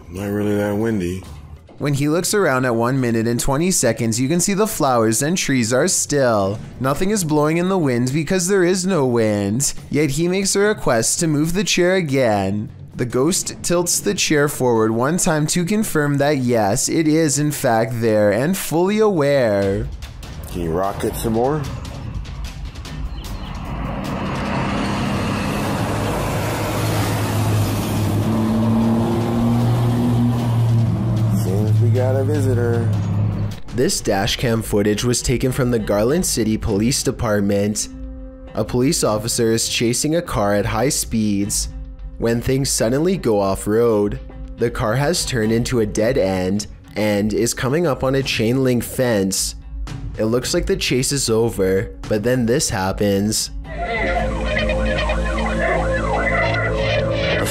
Not really that windy. When he looks around at 1 minute and 20 seconds, you can see the flowers and trees are still. Nothing is blowing in the wind because there is no wind. Yet he makes a request to move the chair again. The ghost tilts the chair forward one time to confirm that yes, it is in fact there and fully aware. Can you rock it some more? We got a visitor. This dashcam footage was taken from the Garland City Police Department. A police officer is chasing a car at high speeds when things suddenly go off-road. The car has turned into a dead end and is coming up on a chain link fence. It looks like the chase is over, but then this happens. A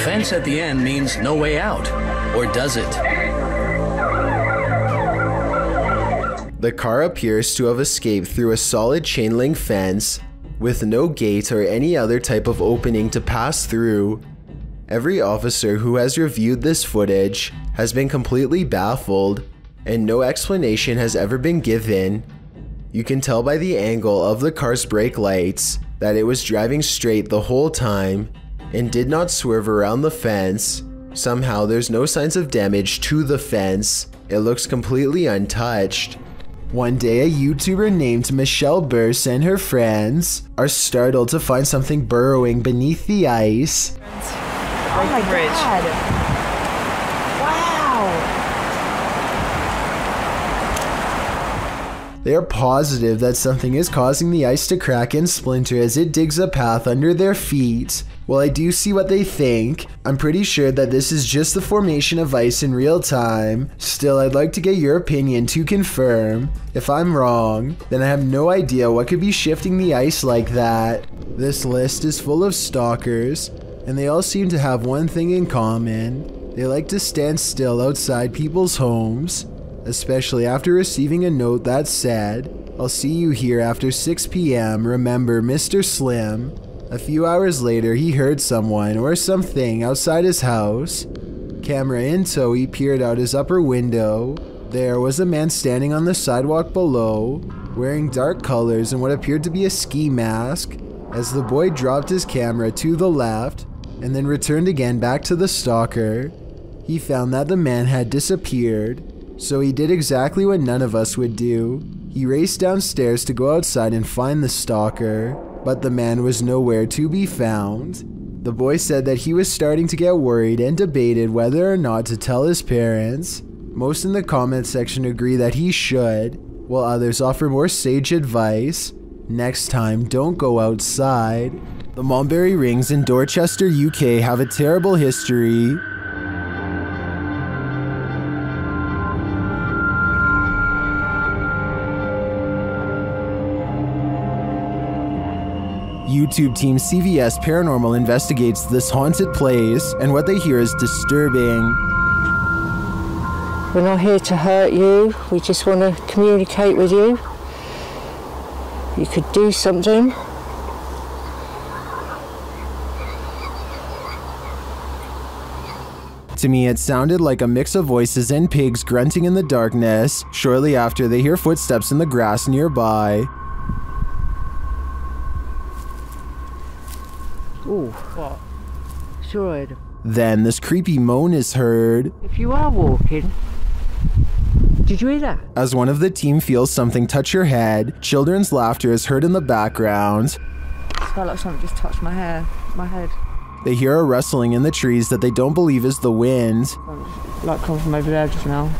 fence at the end means no way out, or does it? The car appears to have escaped through a solid chain link fence with no gate or any other type of opening to pass through. Every officer who has reviewed this footage has been completely baffled, and no explanation has ever been given. You can tell by the angle of the car's brake lights that it was driving straight the whole time and did not swerve around the fence. Somehow there's no signs of damage to the fence. It looks completely untouched. One day, a YouTuber named Michelle Burse and her friends are startled to find something burrowing beneath the ice. Oh my God. Wow. They are positive that something is causing the ice to crack and splinter as it digs a path under their feet. While I do see what they think, I'm pretty sure that this is just the formation of ice in real time. Still, I'd like to get your opinion to confirm. If I'm wrong, then I have no idea what could be shifting the ice like that. This list is full of stalkers, and they all seem to have one thing in common. They like to stand still outside people's homes, especially after receiving a note that said, "I'll see you here after 6 p.m. Remember, Mr. Slim." A few hours later, he heard someone or something outside his house. Camera in tow, he peered out his upper window. There was a man standing on the sidewalk below, wearing dark colors and what appeared to be a ski mask. As the boy dropped his camera to the left and then returned again back to the stalker, he found that the man had disappeared. So he did exactly what none of us would do. He raced downstairs to go outside and find the stalker, but the man was nowhere to be found. The boy said that he was starting to get worried and debated whether or not to tell his parents. Most in the comment section agree that he should, while others offer more sage advice. Next time, don't go outside. The Mulberry Rings in Dorchester, UK have a terrible history. YouTube team CVS Paranormal investigates this haunted place, and what they hear is disturbing. We're not here to hurt you, we just want to communicate with you. You could do something. To me, it sounded like a mix of voices and pigs grunting in the darkness. Shortly after, they hear footsteps in the grass nearby. Oh, what? Sure. Then this creepy moan is heard. If you are walking, did you hear that? As one of the team feels something touch her head, children's laughter is heard in the background. It felt like something just touched my head. They hear a rustling in the trees that they don't believe is the wind. Like come from over there just now.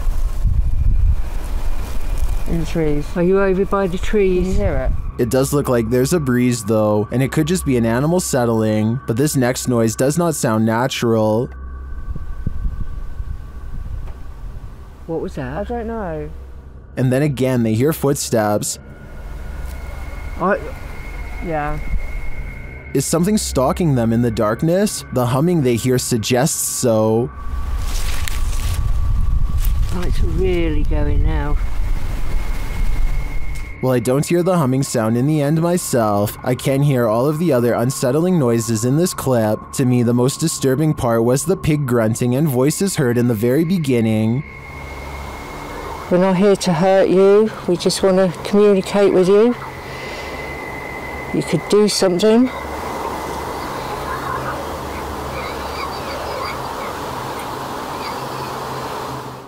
In the trees. Are you over by the trees? Can you hear it? It does look like there's a breeze though, and it could just be an animal settling, but this next noise does not sound natural. What was that? I don't know. And then again, they hear footsteps. Yeah. Is something stalking them in the darkness? The humming they hear suggests so. Oh, it's really going now. While I don't hear the humming sound in the end myself, I can hear all of the other unsettling noises in this clip. To me, the most disturbing part was the pig grunting and voices heard in the very beginning. We're not here to hurt you, we just want to communicate with you. You could do something.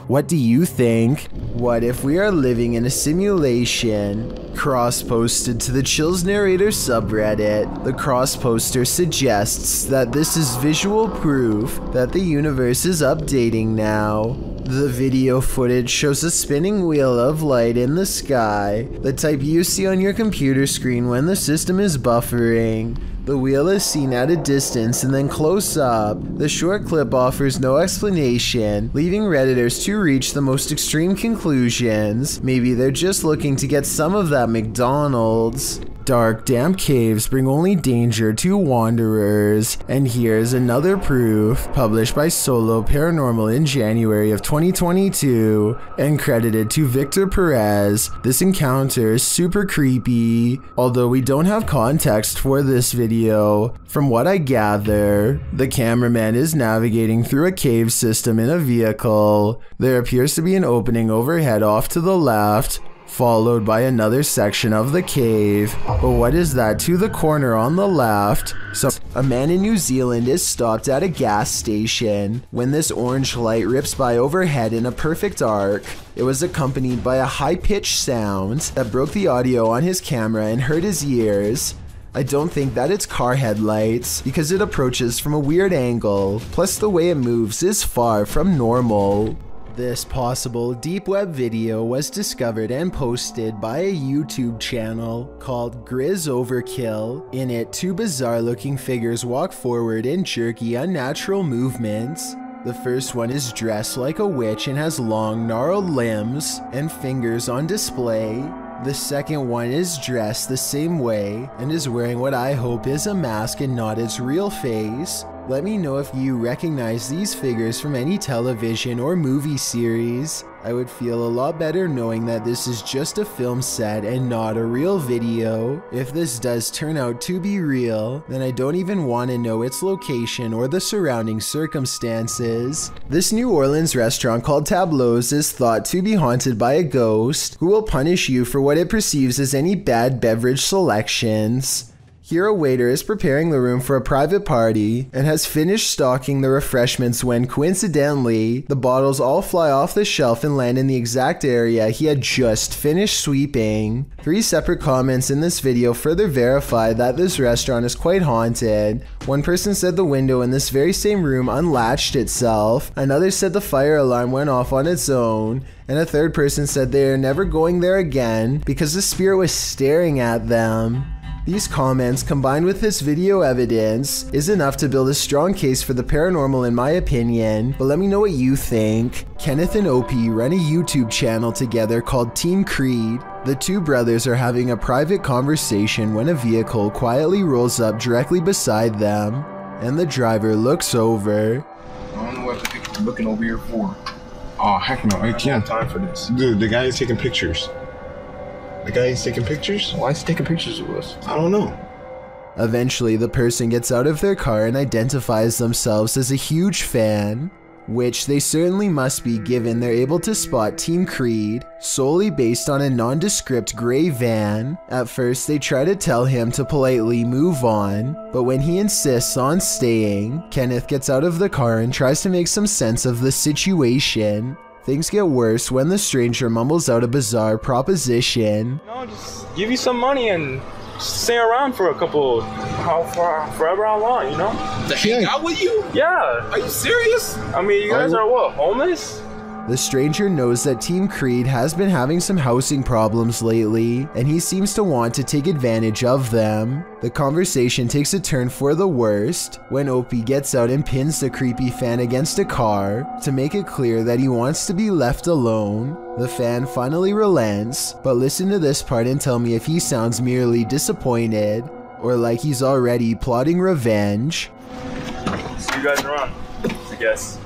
What do you think? What if we are living in a simulation? Cross-posted to the Chills Narrator subreddit, the cross-poster suggests that this is visual proof that the universe is updating now. The video footage shows a spinning wheel of light in the sky, the type you see on your computer screen when the system is buffering. The wheel is seen at a distance and then close up. The short clip offers no explanation, leaving Redditors to reach the most extreme conclusions. Maybe they're just looking to get some of that McDonald's. Dark, damp caves bring only danger to wanderers, and here's another proof, published by Solo Paranormal in January of 2022, and credited to Victor Perez. This encounter is super creepy, although we don't have context for this video. From what I gather, the cameraman is navigating through a cave system in a vehicle. There appears to be an opening overhead off to the left, followed by another section of the cave. But what is that to the corner on the left? So, a man in New Zealand is stopped at a gas station when this orange light rips by overhead in a perfect arc. It was accompanied by a high-pitched sound that broke the audio on his camera and hurt his ears. I don't think that it's car headlights, because it approaches from a weird angle, plus the way it moves is far from normal. This possible deep web video was discovered and posted by a YouTube channel called Grizz Overkill. In it, two bizarre looking figures walk forward in jerky, unnatural movements. The first one is dressed like a witch and has long, gnarled limbs and fingers on display. The second one is dressed the same way and is wearing what I hope is a mask and not its real face. Let me know if you recognize these figures from any television or movie series. I would feel a lot better knowing that this is just a film set and not a real video. If this does turn out to be real, then I don't even want to know its location or the surrounding circumstances. This New Orleans restaurant called Tableau's is thought to be haunted by a ghost who will punish you for what it perceives as any bad beverage selections. Here a waiter is preparing the room for a private party and has finished stocking the refreshments when coincidentally, the bottles all fly off the shelf and land in the exact area he had just finished sweeping. 3 separate comments in this video further verify that this restaurant is quite haunted. One person said the window in this very same room unlatched itself, another said the fire alarm went off on its own, and a third person said they are never going there again because the spirit was staring at them. These comments, combined with this video evidence, is enough to build a strong case for the paranormal in my opinion, but let me know what you think. Kenneth and Opie run a YouTube channel together called Team Creed. The two brothers are having a private conversation when a vehicle quietly rolls up directly beside them, and the driver looks over. I don't know what you're looking over here for. Oh, heck no, I can't. Time for this. Dude, the guy is taking pictures. The guy is taking pictures? Why is he taking pictures of us? I don't know. Eventually, the person gets out of their car and identifies themselves as a huge fan, which they certainly must be given they're able to spot Team Creed solely based on a nondescript gray van. At first, they try to tell him to politely move on, but when he insists on staying, Kenneth gets out of the car and tries to make some sense of the situation. Things get worse when the stranger mumbles out a bizarre proposition. No, just give you some money and stay around for forever how long, you know? To hang out with you? Yeah. Are you serious? I mean, you guys are what, homeless? The stranger knows that Team Creed has been having some housing problems lately, and he seems to want to take advantage of them. The conversation takes a turn for the worst when Opie gets out and pins the creepy fan against a car to make it clear that he wants to be left alone. The fan finally relents, but listen to this part and tell me if he sounds merely disappointed or like he's already plotting revenge. See you guys around, I guess.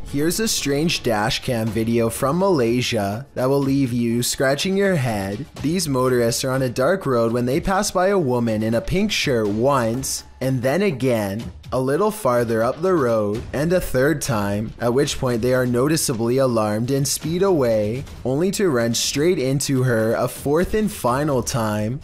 Here's a strange dashcam video from Malaysia that will leave you scratching your head. These motorists are on a dark road when they pass by a woman in a pink shirt once, and then again, a little farther up the road, and a third time, at which point they are noticeably alarmed and speed away, only to run straight into her a fourth and final time.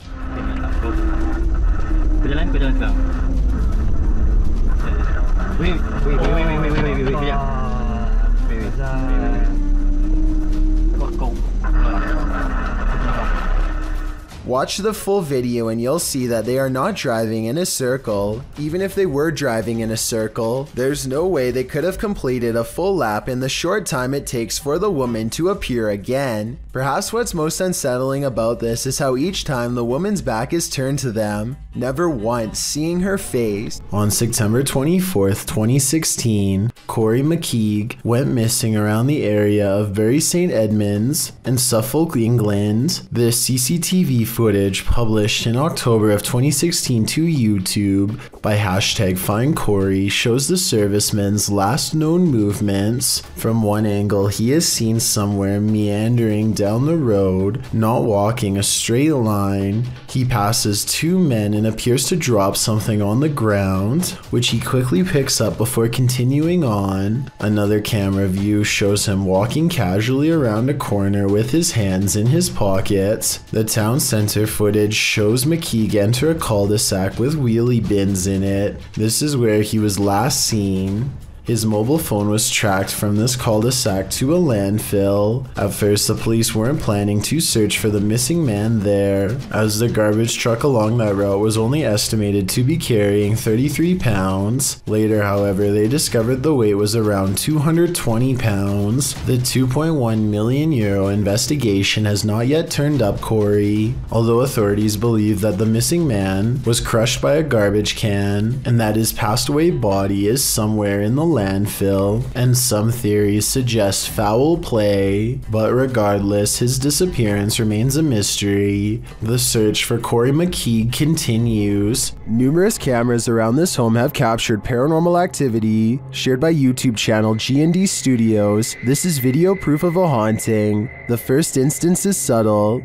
Watch the full video and you'll see that they are not driving in a circle. Even if they were driving in a circle, there's no way they could have completed a full lap in the short time it takes for the woman to appear again. Perhaps what's most unsettling about this is how each time the woman's back is turned to them, never once seeing her face. On September 24th, 2016, Corey McKeague went missing around the area of Bury St. Edmunds in Suffolk, England. The CCTV footage published in October of 2016 to YouTube by #FindCorey shows the serviceman's last known movements. From one angle, he is seen somewhere meandering down the road, not walking a straight line. He passes two men and appears to drop something on the ground, which he quickly picks up before continuing on. Another camera view shows him walking casually around a corner with his hands in his pockets. The town center footage shows McKeague enter a cul-de-sac with wheelie bins in it. This is where he was last seen. His mobile phone was tracked from this cul-de-sac to a landfill. At first, the police weren't planning to search for the missing man there, as the garbage truck along that route was only estimated to be carrying 33 pounds. Later, however, they discovered the weight was around 220 pounds. The €2.1 million investigation has not yet turned up Corey, although authorities believe that the missing man was crushed by a garbage can and that his passed away body is somewhere in the landfill, and some theories suggest foul play, but regardless, his disappearance remains a mystery. The search for Corey McKeague continues. Numerous cameras around this home have captured paranormal activity, shared by YouTube channel G&D Studios. This is video proof of a haunting. The first instance is subtle.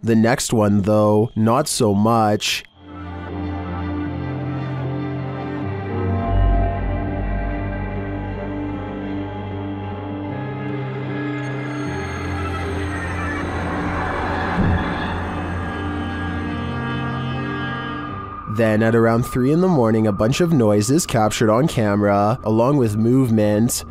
The next one, though, not so much. Then at around 3 in the morning, a bunch of noise is captured on camera, along with movement.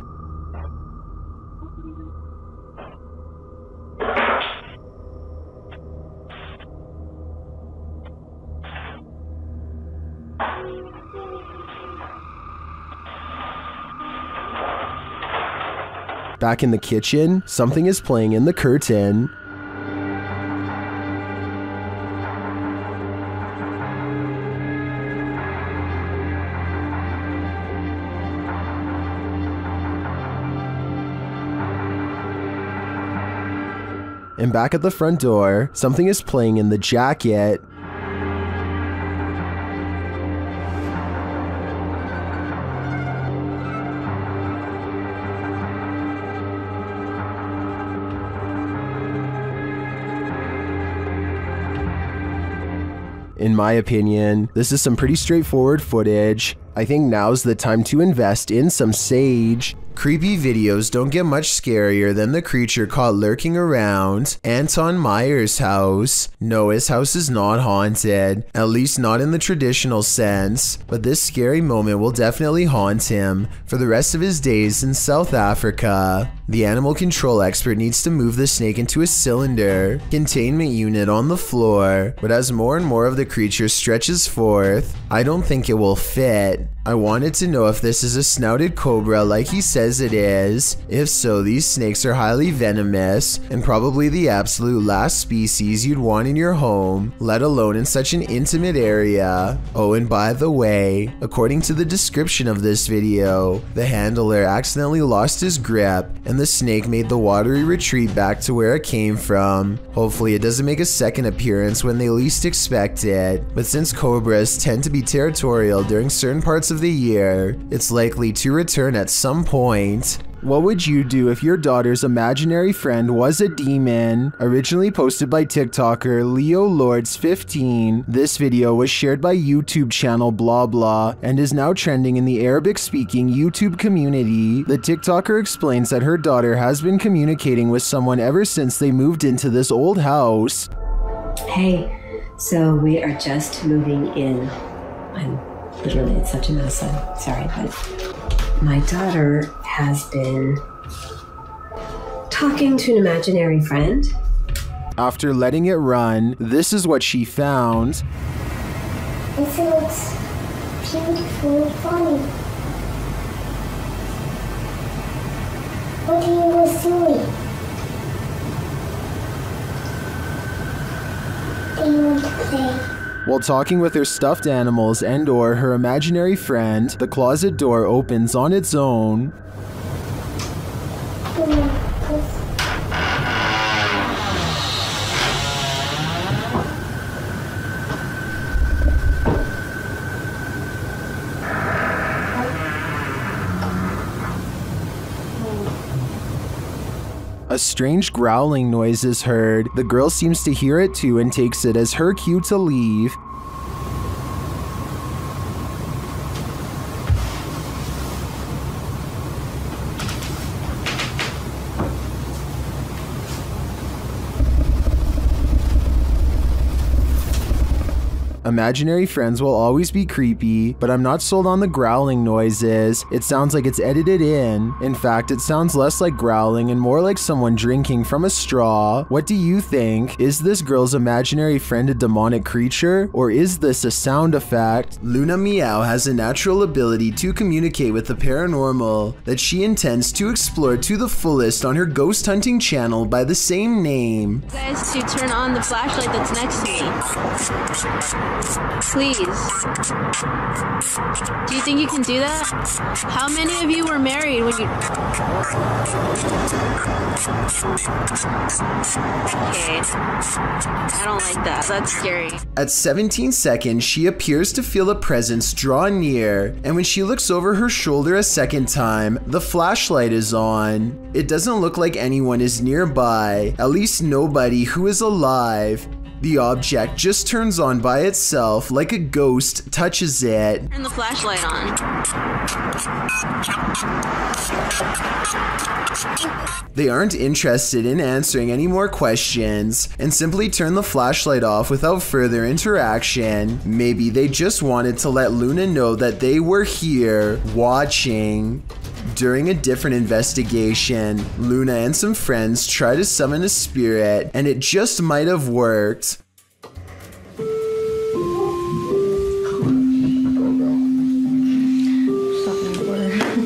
Back in the kitchen, something is playing in the curtain. And back at the front door, something is playing in the jacket. In my opinion, this is some pretty straightforward footage. I think now's the time to invest in some sage. Creepy videos don't get much scarier than the creature caught lurking around Anton Meyer's house. No, his house is not haunted, at least not in the traditional sense, but this scary moment will definitely haunt him for the rest of his days in South Africa. The animal control expert needs to move the snake into a cylinder containment unit on the floor, but as more and more of the creature stretches forth, I don't think it will fit. I wanted to know if this is a snouted cobra like he says it is. If so, these snakes are highly venomous and probably the absolute last species you'd want in your home, let alone in such an intimate area. Oh, and by the way, according to the description of this video, the handler accidentally lost his grip and the snake made the watery retreat back to where it came from. Hopefully it doesn't make a second appearance when they least expect it, but since cobras tend to be territorial during certain parts of the year, it's likely to return at some point. What would you do if your daughter's imaginary friend was a demon? Originally posted by TikToker Leo Lords 15, this video was shared by YouTube channel blah blah and is now trending in the Arabic-speaking YouTube community. The TikToker explains that her daughter has been communicating with someone ever since they moved into this old house. Hey, so we are just moving in. Literally, it's such a mess. I'm sorry, but my daughter has been talking to an imaginary friend. After letting it run, this is what she found. It looks beautiful and funny. What are you guys doing? Do you want to play? While talking with her stuffed animals and/or her imaginary friend, the closet door opens on its own. A strange growling noise is heard. The girl seems to hear it too and takes it as her cue to leave. Imaginary friends will always be creepy, but I'm not sold on the growling noises. It sounds like it's edited in. In fact, it sounds less like growling and more like someone drinking from a straw. What do you think? Is this girl's imaginary friend a demonic creature, or is this a sound effect? Luna Meow has a natural ability to communicate with the paranormal that she intends to explore to the fullest on her ghost hunting channel by the same name. Guys, to turn on the flashlight that's next to me. Please. Do you think you can do that? How many of you were married when you... Okay. I don't like that. That's scary. At 17 seconds, she appears to feel a presence draw near, and when she looks over her shoulder a second time, the flashlight is on. It doesn't look like anyone is nearby, at least nobody who is alive. The object just turns on by itself like a ghost touches it. Turn the flashlight on. They aren't interested in answering any more questions and simply turn the flashlight off without further interaction. Maybe they just wanted to let Luna know that they were here, watching. During a different investigation, Luna and some friends try to summon a spirit, and it just might have worked.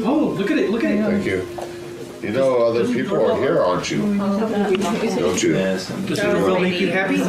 Oh, look at it, look at it. Thank you. You know other people are here, aren't you? Don't you? Does the girl make you happy?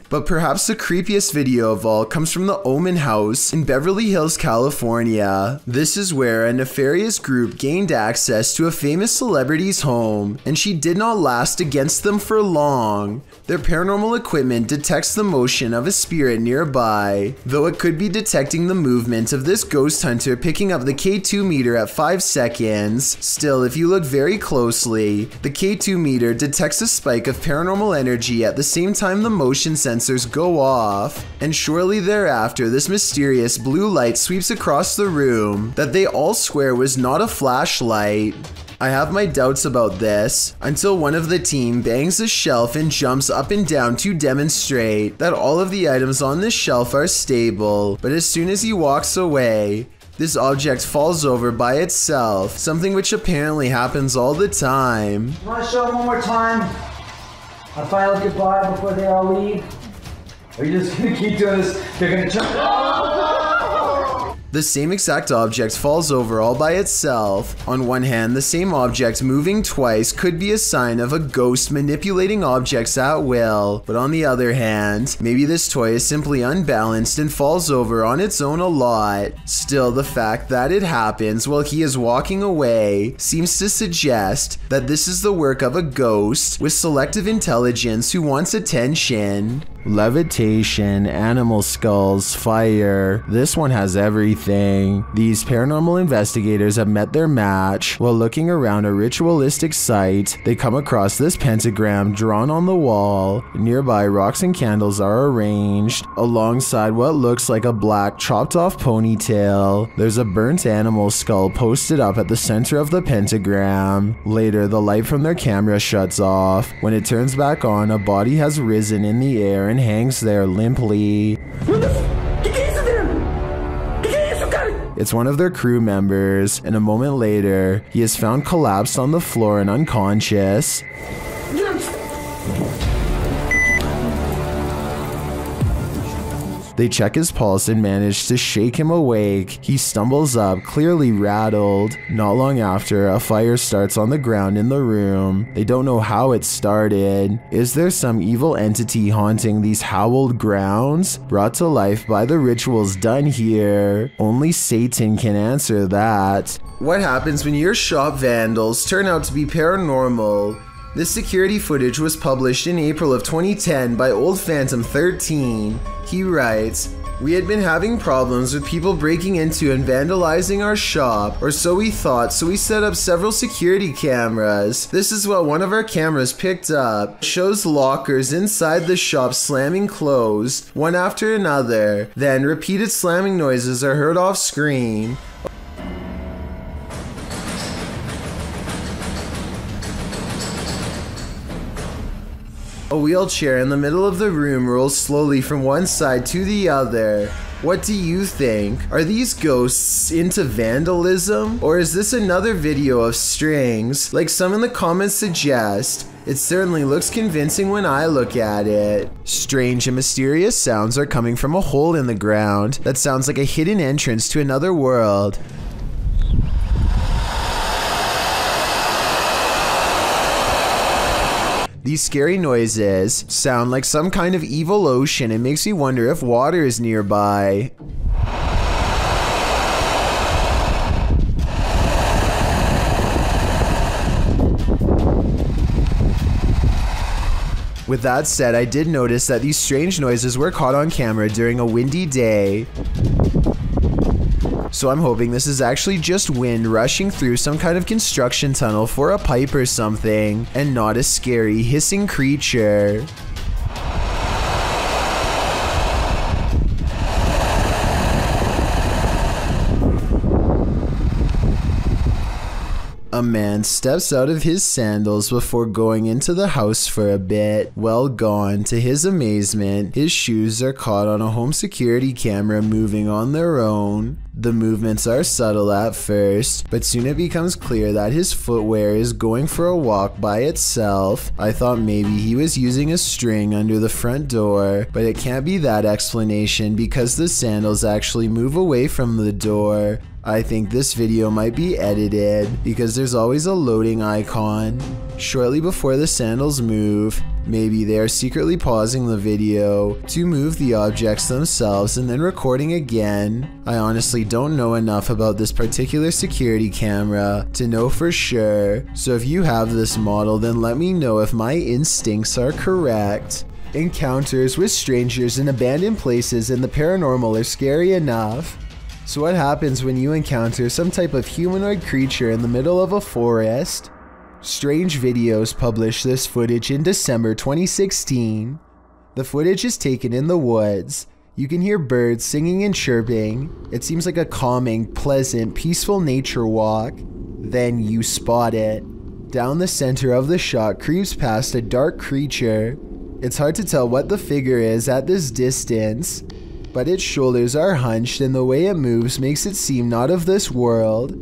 But perhaps the creepiest video of all comes from the Omen House in Beverly Hills, California. This is where a nefarious group gained access to a famous celebrity's home, and she did not last against them for long. Their paranormal equipment detects the motion of a spirit nearby, though it could be detecting the movement of this ghost hunter picking up the K2 meter at 5 seconds. Still, if you look very closely, the K2 meter detects a spike of paranormal energy at the same time the motion sensors go off, and shortly thereafter this mysterious blue light sweeps across the room that they all swear was not a flashlight. I have my doubts about this until one of the team bangs a shelf and jumps up and down to demonstrate that all of the items on this shelf are stable, but as soon as he walks away, this object falls over by itself, something which apparently happens all the time. You want to show them one more time? A final goodbye before they all leave? Or are you just gonna keep doing this? They're gonna jump. The same exact object falls over all by itself. On one hand, the same object moving twice could be a sign of a ghost manipulating objects at will, but on the other hand, maybe this toy is simply unbalanced and falls over on its own a lot. Still, the fact that it happens while he is walking away seems to suggest that this is the work of a ghost with selective intelligence who wants attention. Levitation, animal skulls, fire. This one has everything. These paranormal investigators have met their match. While looking around a ritualistic site, they come across this pentagram drawn on the wall. Nearby, rocks and candles are arranged alongside what looks like a black chopped off ponytail. There's a burnt animal skull posted up at the center of the pentagram. Later, the light from their camera shuts off. When it turns back on, a body has risen in the air and hangs there limply. It's one of their crew members, and a moment later, he is found collapsed on the floor and unconscious. They check his pulse and manage to shake him awake. He stumbles up, clearly rattled. Not long after, a fire starts on the ground in the room. They don't know how it started. Is there some evil entity haunting these hallowed grounds, brought to life by the rituals done here? Only Satan can answer that. What happens when your shop vandals turn out to be paranormal? This security footage was published in April of 2010 by Old Phantom 13. He writes, "We had been having problems with people breaking into and vandalizing our shop, or so we thought, so we set up several security cameras. This is what one of our cameras picked up. It shows lockers inside the shop slamming closed, one after another. Then repeated slamming noises are heard off screen. A wheelchair in the middle of the room rolls slowly from one side to the other. What do you think? Are these ghosts into vandalism? Or is this another video of strings, like some in the comments suggest? It certainly looks convincing when I look at it. Strange and mysterious sounds are coming from a hole in the ground that sounds like a hidden entrance to another world. These scary noises sound like some kind of evil ocean. It makes me wonder if water is nearby. With that said, I did notice that these strange noises were caught on camera during a windy day. So I'm hoping this is actually just wind rushing through some kind of construction tunnel for a pipe or something, and not a scary hissing creature. A man steps out of his sandals before going into the house for a bit. Well gone. To his amazement, his shoes are caught on a home security camera moving on their own. The movements are subtle at first, but soon it becomes clear that his footwear is going for a walk by itself. I thought maybe he was using a string under the front door, but it can't be that explanation because the sandals actually move away from the door. I think this video might be edited because there's always a loading icon. Shortly before the sandals move, maybe they are secretly pausing the video to move the objects themselves and then recording again. I honestly don't know enough about this particular security camera to know for sure, so if you have this model, then let me know if my instincts are correct. Encounters with strangers in abandoned places and the paranormal are scary enough. So what happens when you encounter some type of humanoid creature in the middle of a forest? Strange Videos published this footage in December 2016. The footage is taken in the woods. You can hear birds singing and chirping. It seems like a calming, pleasant, peaceful nature walk. Then you spot it. Down the center of the shot creeps past a dark creature. It's hard to tell what the figure is at this distance. but its shoulders are hunched and the way it moves makes it seem not of this world.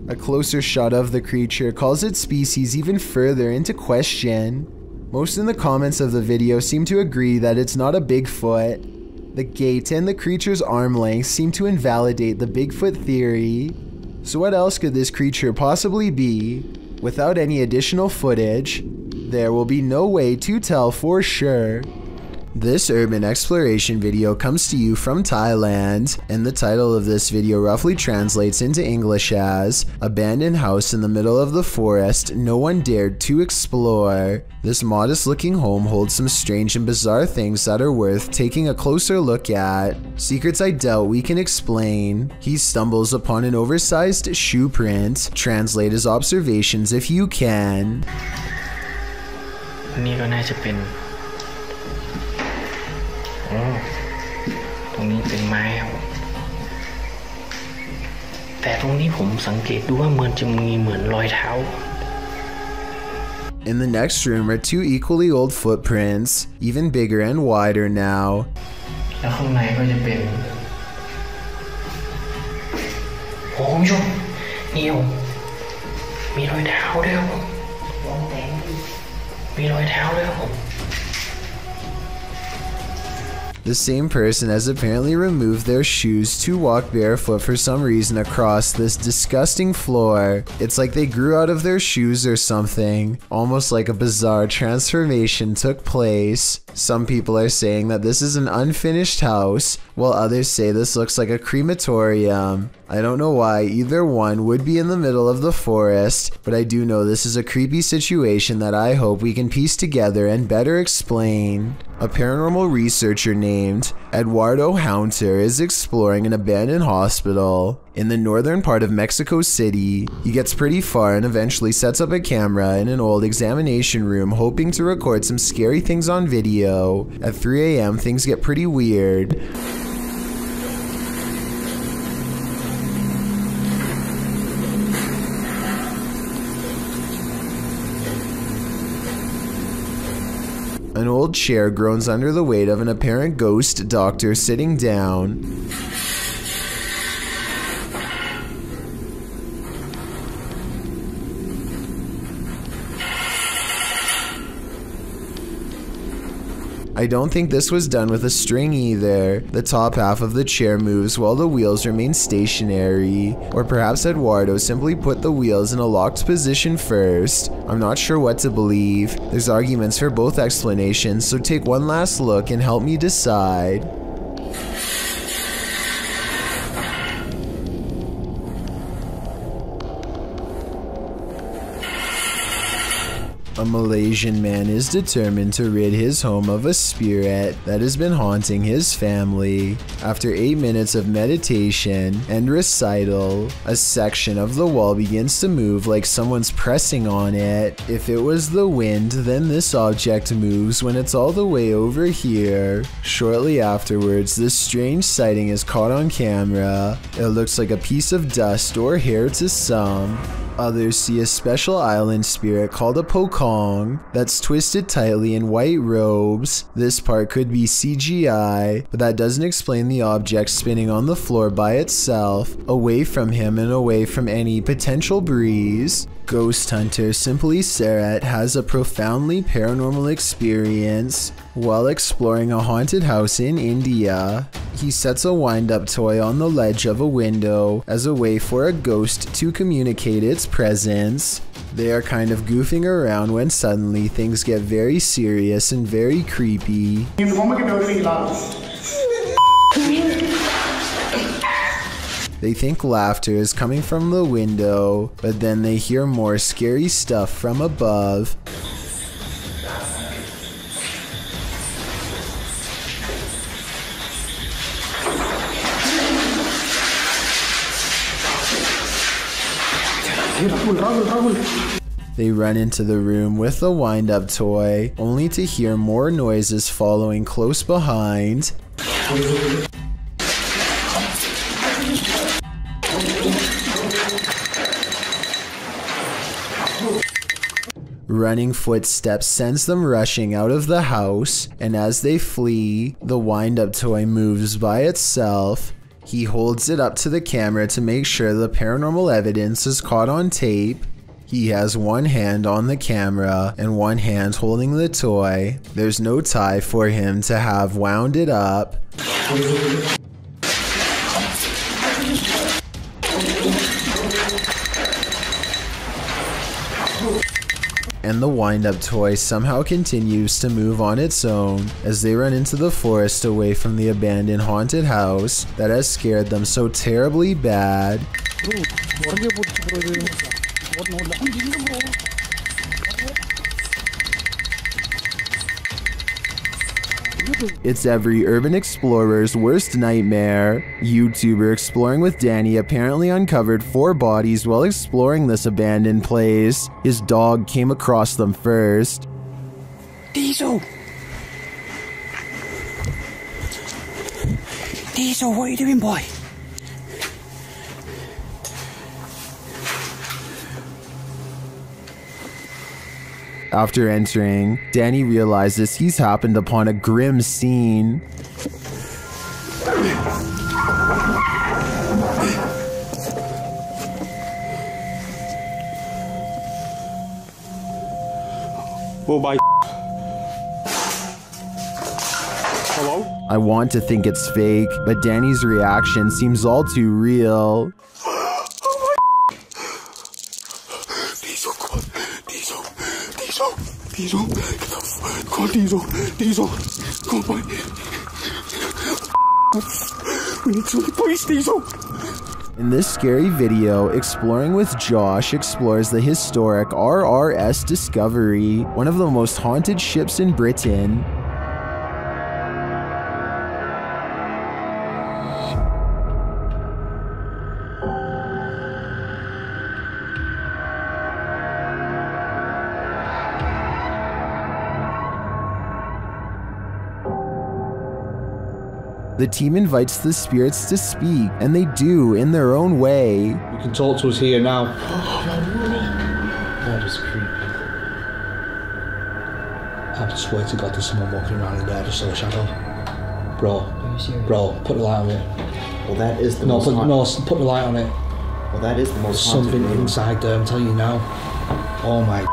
A closer shot of the creature calls its species even further into question. Most in the comments of the video seem to agree that it's not a Bigfoot. The gait and the creature's arm length seem to invalidate the Bigfoot theory. So what else could this creature possibly be? Without any additional footage, there will be no way to tell for sure. This urban exploration video comes to you from Thailand, and the title of this video roughly translates into English as "Abandoned House in the Middle of the Forest No One Dared to Explore." This modest looking home holds some strange and bizarre things that are worth taking a closer look at. Secrets I doubt we can explain. He stumbles upon an oversized shoe print. Translate his observations if you can. นี่ก็น่าจะเป็นตรงนี้เป็นไม้ครับแต่ตรงนี้ผมสังเกตดูว่าเหมือนจะมีเหมือนรอยเท้า In the next room are two equally old footprints, even bigger and wider now. แล้วข้างในก็จะเป็นโอ้คุณผู้ชมนี่ผมมีรอยเท้าด้วยครับผมมีรอยเท้าด้วยครับผม The same person has apparently removed their shoes to walk barefoot for some reason across this disgusting floor. It's like they grew out of their shoes or something, almost like a bizarre transformation took place. Some people are saying that this is an unfinished house, while others say this looks like a crematorium. I don't know why either one would be in the middle of the forest, but I do know this is a creepy situation that I hope we can piece together and better explain. A paranormal researcher named Eduardo Haunter is exploring an abandoned hospital in the northern part of Mexico City. He gets pretty far and eventually sets up a camera in an old examination room, hoping to record some scary things on video. At 3 a.m. things get pretty weird. An old chair groans under the weight of an apparent ghost doctor sitting down. I don't think this was done with a string either. The top half of the chair moves while the wheels remain stationary. Or perhaps Eduardo simply put the wheels in a locked position first. I'm not sure what to believe. There's arguments for both explanations, so take one last look and help me decide. A Malaysian man is determined to rid his home of a spirit that has been haunting his family. After 8 minutes of meditation and recital, a section of the wall begins to move like someone's pressing on it. If it was the wind, then this object moves when it's all the way over here. Shortly afterwards, this strange sighting is caught on camera. It looks like a piece of dust or hair to some. Others see a special island spirit called a pokong that's twisted tightly in white robes. This part could be CGI, but that doesn't explain the object spinning on the floor by itself, away from him and away from any potential breeze. Ghost hunter Simply Seret has a profoundly paranormal experience while exploring a haunted house in India. He sets a wind-up toy on the ledge of a window as a way for a ghost to communicate its presence. They are kind of goofing around when suddenly things get very serious and very creepy. They think laughter is coming from the window, but then they hear more scary stuff from above. They run into the room with the wind-up toy, only to hear more noises following close behind. Running footsteps sends them rushing out of the house, and as they flee, the wind-up toy moves by itself. He holds it up to the camera to make sure the paranormal evidence is caught on tape. He has one hand on the camera and one hand holding the toy. There's no tie for him to have wound it up. And the wind-up toy somehow continues to move on its own as they run into the forest away from the abandoned haunted house that has scared them so terribly bad. It's every urban explorer's worst nightmare. YouTuber Exploring with Danny apparently uncovered 4 bodies while exploring this abandoned place. His dog came across them first. Diesel! Diesel, what are you doing, boy? After entering, Danny realizes he's happened upon a grim scene. Oh my. Hello? I want to think it's fake, but Danny's reaction seems all too real. Diesel, get the come on, Diesel, come on, we need to the police, Diesel. In this scary video, Exploring with Josh explores the historic RRS Discovery, one of the most haunted ships in Britain. The team invites the spirits to speak, and they do in their own way. You can talk to us here now. That is creepy. I swear to God, there's someone walking around in there. I just saw a shadow. Bro, put the light on it. Well, that is the put the light on it. Well, that is the most something haunted room. inside there. I'm telling you now. Oh my.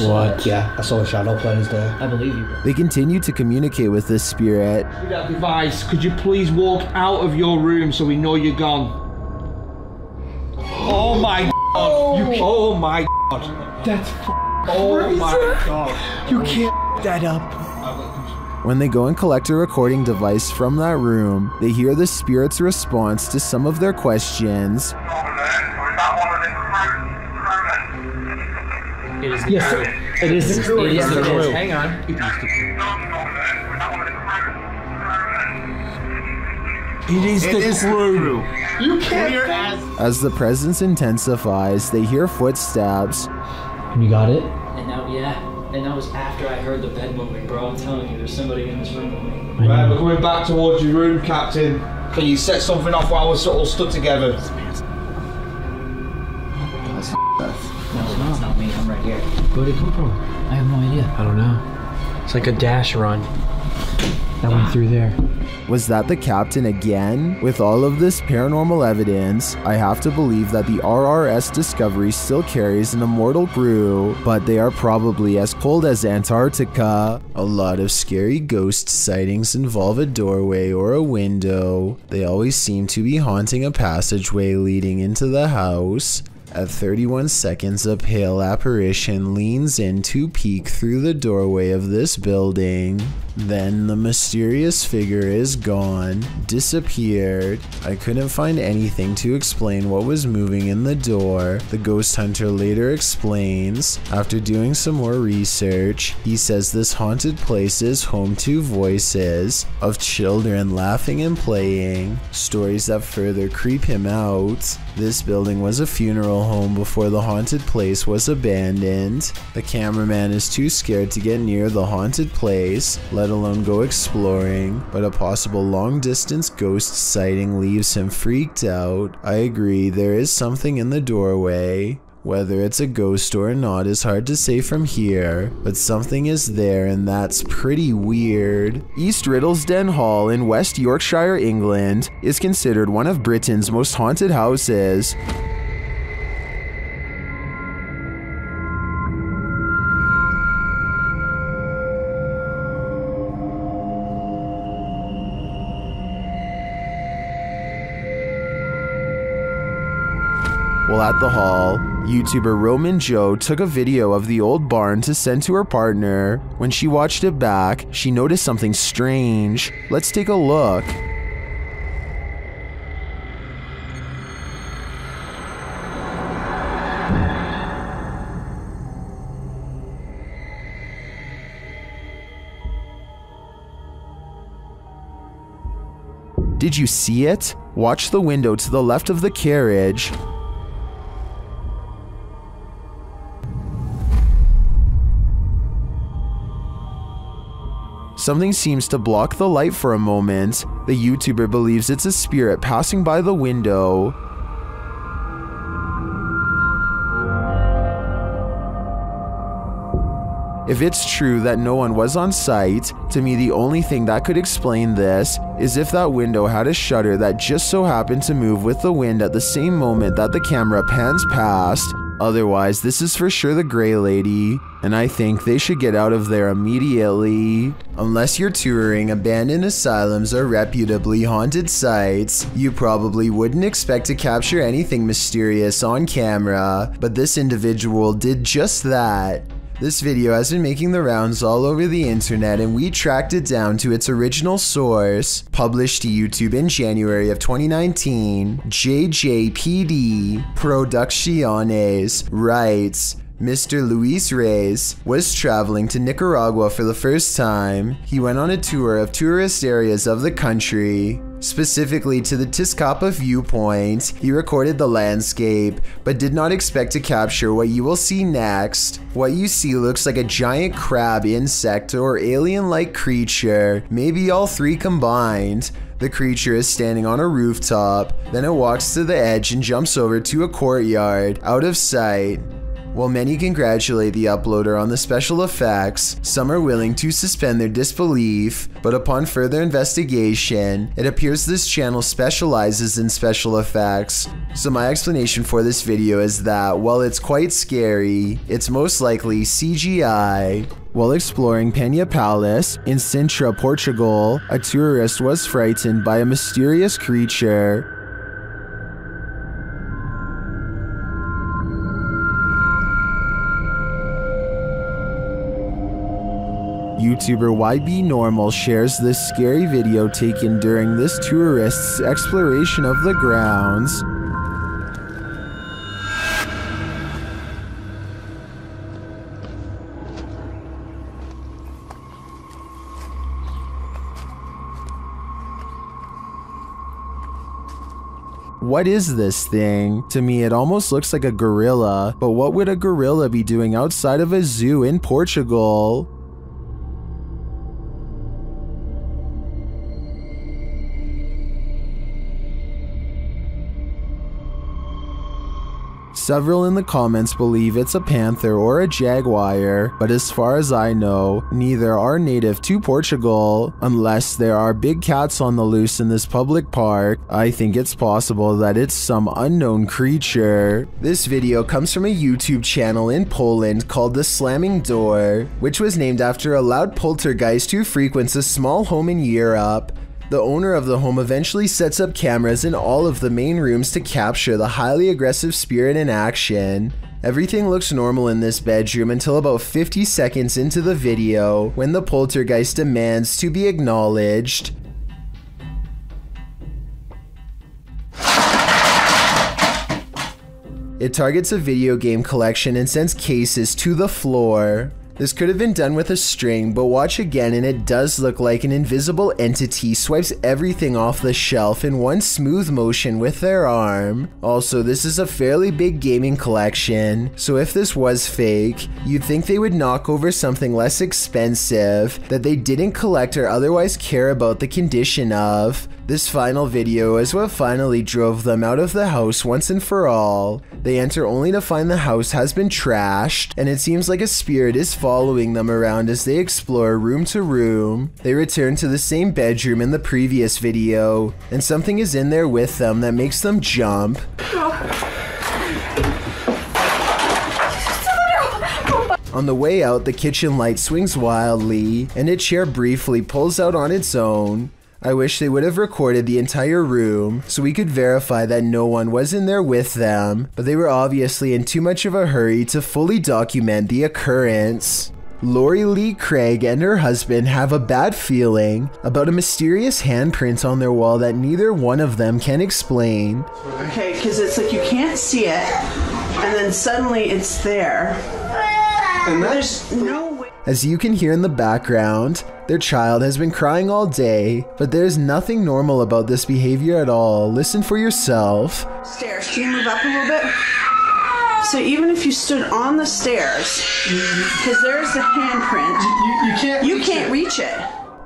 What? Yeah, I saw a shadow planes there. I believe you. They continue to communicate with this spirit. With that device, could you please walk out of your room so we know you're gone? Oh my God! Oh my God! That's oh my God! You can't that up. When they go and collect a recording device from that room, they hear the spirit's response to some of their questions. It is the crew. It is the crew. It is the crew. Hang on. It is the crew. You can't. As the presence intensifies, they hear footsteps. You got it? And that was after I heard the bed moving, bro. I'm telling you, there's somebody in this room with me. Right, we're coming back towards your room, Captain. Can you set something off while we're all stood together? No, it's not me. I'm right here. Where did it come from? I have no idea. I don't know. It's like a dash run. That went through there. Was that the captain again? With all of this paranormal evidence, I have to believe that the RRS Discovery still carries an immortal crew, but they are probably as cold as Antarctica. A lot of scary ghost sightings involve a doorway or a window. They always seem to be haunting a passageway leading into the house. At 31 seconds, a pale apparition leans in to peek through the doorway of this building. Then the mysterious figure is gone, disappeared. I couldn't find anything to explain what was moving in the door. The ghost hunter later explains. After doing some more research, he says this haunted place is home to voices of children laughing and playing, stories that further creep him out. This building was a funeral home before the haunted place was abandoned. The cameraman is too scared to get near the haunted place, let alone go exploring, but a possible long-distance ghost sighting leaves him freaked out. I agree, there is something in the doorway. Whether it's a ghost or not is hard to say from here, but something is there and that's pretty weird. East Riddlesden Hall in West Yorkshire, England is considered one of Britain's most haunted houses. While at the hall, YouTuber Roman Joe took a video of the old barn to send to her partner. When she watched it back, she noticed something strange. Let's take a look. Did you see it? Watch the window to the left of the carriage. Something seems to block the light for a moment. The YouTuber believes it's a spirit passing by the window. If it's true that no one was on site, to me the only thing that could explain this is if that window had a shutter that just so happened to move with the wind at the same moment that the camera pans past. Otherwise, this is for sure the Grey Lady, and I think they should get out of there immediately. Unless you're touring abandoned asylums or reputably haunted sites, you probably wouldn't expect to capture anything mysterious on camera, but this individual did just that. This video has been making the rounds all over the internet and we tracked it down to its original source. Published to YouTube in January of 2019, JJPD Producciones writes, Mr. Luis Reyes was traveling to Nicaragua for the first time. He went on a tour of tourist areas of the country, specifically to the Tizcapa viewpoint. He recorded the landscape, but did not expect to capture what you will see next. What you see looks like a giant crab insect or alien-like creature, maybe all three combined. The creature is standing on a rooftop, then it walks to the edge and jumps over to a courtyard, out of sight. While many congratulate the uploader on the special effects, some are willing to suspend their disbelief, but upon further investigation, it appears this channel specializes in special effects. So my explanation for this video is that while it's quite scary, it's most likely CGI. While exploring Penha Palace in Sintra, Portugal, a tourist was frightened by a mysterious creature. YouTuber YB Normal shares this scary video taken during this tourist's exploration of the grounds. What is this thing? To me, it almost looks like a gorilla, but what would a gorilla be doing outside of a zoo in Portugal? Several in the comments believe it's a panther or a jaguar, but as far as I know, neither are native to Portugal. Unless there are big cats on the loose in this public park, I think it's possible that it's some unknown creature. This video comes from a YouTube channel in Poland called The Slamming Door, which was named after a loud poltergeist who frequents a small home in Europe. The owner of the home eventually sets up cameras in all of the main rooms to capture the highly aggressive spirit in action. Everything looks normal in this bedroom until about 50 seconds into the video, when the poltergeist demands to be acknowledged. It targets a video game collection and sends cases to the floor. This could have been done with a string, but watch again and it does look like an invisible entity swipes everything off the shelf in one smooth motion with their arm. Also, this is a fairly big gaming collection, so if this was fake, you'd think they would knock over something less expensive that they didn't collect or otherwise care about the condition of. This final video is what finally drove them out of the house once and for all. They enter only to find the house has been trashed, and it seems like a spirit is following them around as they explore room to room. They return to the same bedroom in the previous video, and something is in there with them that makes them jump. On the way out, the kitchen light swings wildly, and a chair briefly pulls out on its own. I wish they would have recorded the entire room so we could verify that no one was in there with them, but they were obviously in too much of a hurry to fully document the occurrence. Lori Lee Craig and her husband have a bad feeling about a mysterious handprint on their wall that neither one of them can explain. Okay, because it's like you can't see it, and then suddenly it's there. And there's no way. As you can hear in the background, their child has been crying all day, but there's nothing normal about this behavior at all. Listen for yourself. Stairs, can you move up a little bit? So even if you stood on the stairs, because there's the handprint, you can't reach it.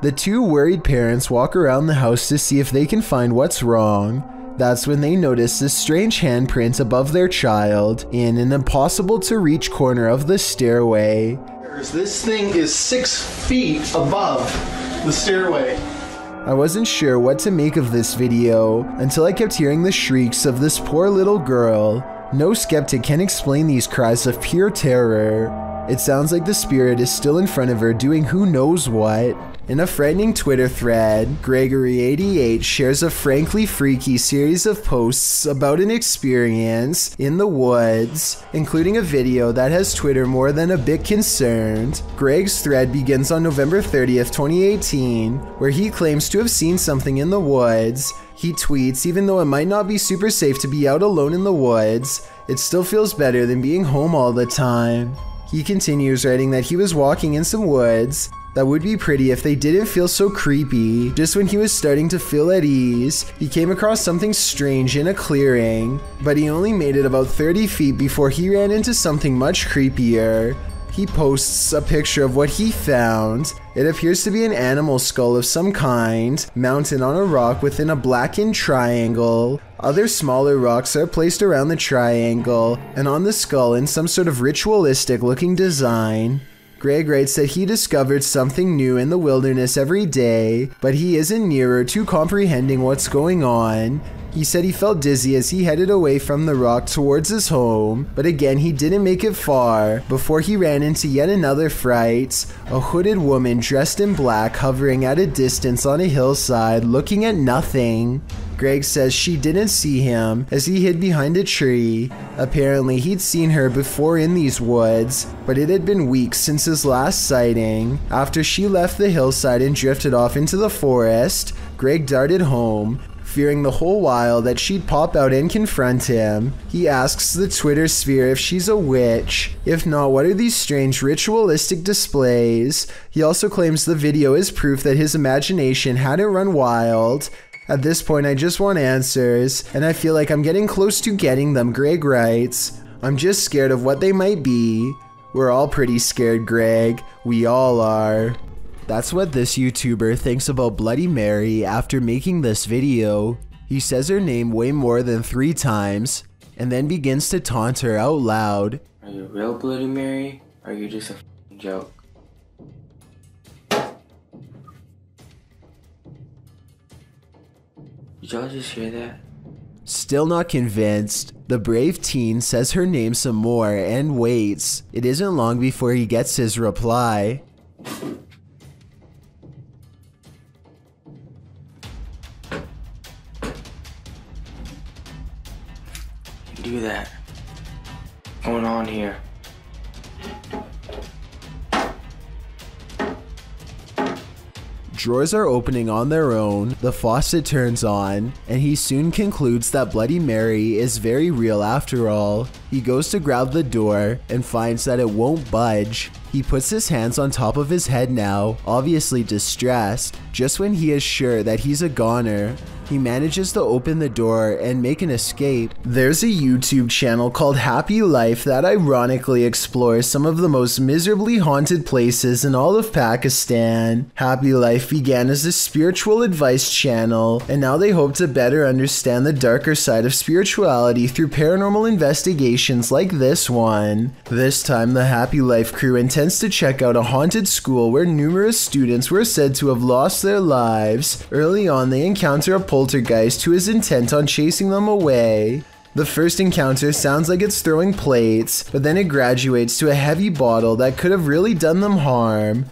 The two worried parents walk around the house to see if they can find what's wrong. That's when they notice this strange handprint above their child in an impossible to reach corner of the stairway. This thing is 6 feet above the stairway. I wasn't sure what to make of this video until I kept hearing the shrieks of this poor little girl. No skeptic can explain these cries of pure terror. It sounds like the spirit is still in front of her doing who knows what. In a frightening Twitter thread, Gregory88 shares a frankly freaky series of posts about an experience in the woods, including a video that has Twitter more than a bit concerned. Greg's thread begins on November 30th, 2018, where he claims to have seen something in the woods. He tweets, even though it might not be super safe to be out alone in the woods, it still feels better than being home all the time. He continues writing that he was walking in some woods that would be pretty if they didn't feel so creepy. Just when he was starting to feel at ease, he came across something strange in a clearing, but he only made it about 30 feet before he ran into something much creepier. He posts a picture of what he found. It appears to be an animal skull of some kind, mounted on a rock within a blackened triangle. Other smaller rocks are placed around the triangle, and on the skull in some sort of ritualistic looking design. Greg writes that he discovered something new in the wilderness every day, but he isn't nearer to comprehending what's going on. He said he felt dizzy as he headed away from the rock towards his home, but again he didn't make it far before he ran into yet another fright, a hooded woman dressed in black hovering at a distance on a hillside looking at nothing. Greg says she didn't see him as he hid behind a tree. Apparently he'd seen her before in these woods, but it had been weeks since his last sighting. After she left the hillside and drifted off into the forest, Greg darted home, fearing the whole while that she'd pop out and confront him. He asks the Twitter sphere if she's a witch. If not, what are these strange ritualistic displays? He also claims the video is proof that his imagination hadn't run wild. At this point, I just want answers, and I feel like I'm getting close to getting them, Greg writes. I'm just scared of what they might be. We're all pretty scared, Greg. We all are. That's what this YouTuber thinks about Bloody Mary after making this video. He says her name way more than 3 times, and then begins to taunt her out loud. Are you a real Bloody Mary, or are you just a f***ing joke? Did y'all just hear that? Still not convinced, the brave teen says her name some more and waits. It isn't long before he gets his reply. Do that. What's going on here? Drawers are opening on their own, the faucet turns on, and he soon concludes that Bloody Mary is very real after all. He goes to grab the door and finds that it won't budge. He puts his hands on top of his head now, obviously distressed, just when he is sure that he's a goner. he manages to open the door and make an escape. There's a YouTube channel called Happy Life that ironically explores some of the most miserably haunted places in all of Pakistan. Happy Life began as a spiritual advice channel, and now they hope to better understand the darker side of spirituality through paranormal investigations like this one. This time, the Happy Life crew intends to check out a haunted school where numerous students were said to have lost their lives. Early on, they encounter a poltergeist who is intent on chasing them away. The first encounter sounds like it's throwing plates, but then it graduates to a heavy bottle that could have really done them harm.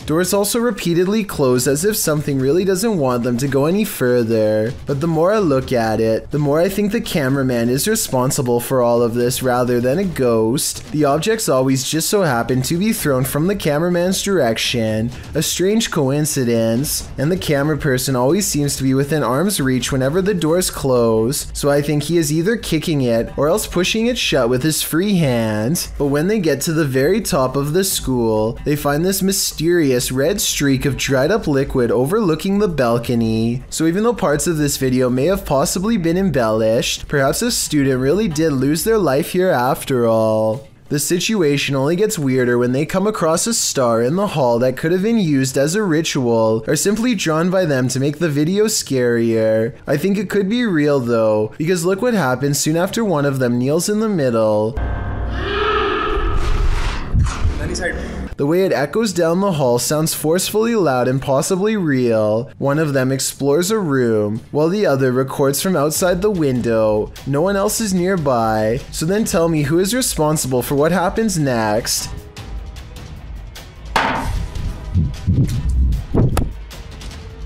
Doors also repeatedly close as if something really doesn't want them to go any further. But the more I look at it, the more I think the cameraman is responsible for all of this rather than a ghost. The objects always just so happen to be thrown from the cameraman's direction, a strange coincidence, and the camera person always seems to be within arm's reach whenever the doors close, so I think he is either kicking it or else pushing it shut with his free hand. But when they get to the very top of the school, they find this mysterious red streak of dried up liquid overlooking the balcony. So even though parts of this video may have possibly been embellished, perhaps a student really did lose their life here after all. The situation only gets weirder when they come across a star in the hall that could have been used as a ritual or simply drawn by them to make the video scarier. I think it could be real though, because look what happens soon after one of them kneels in the middle. The way it echoes down the hall sounds forcefully loud and possibly real. One of them explores a room, while the other records from outside the window. No one else is nearby, so then tell me who is responsible for what happens next.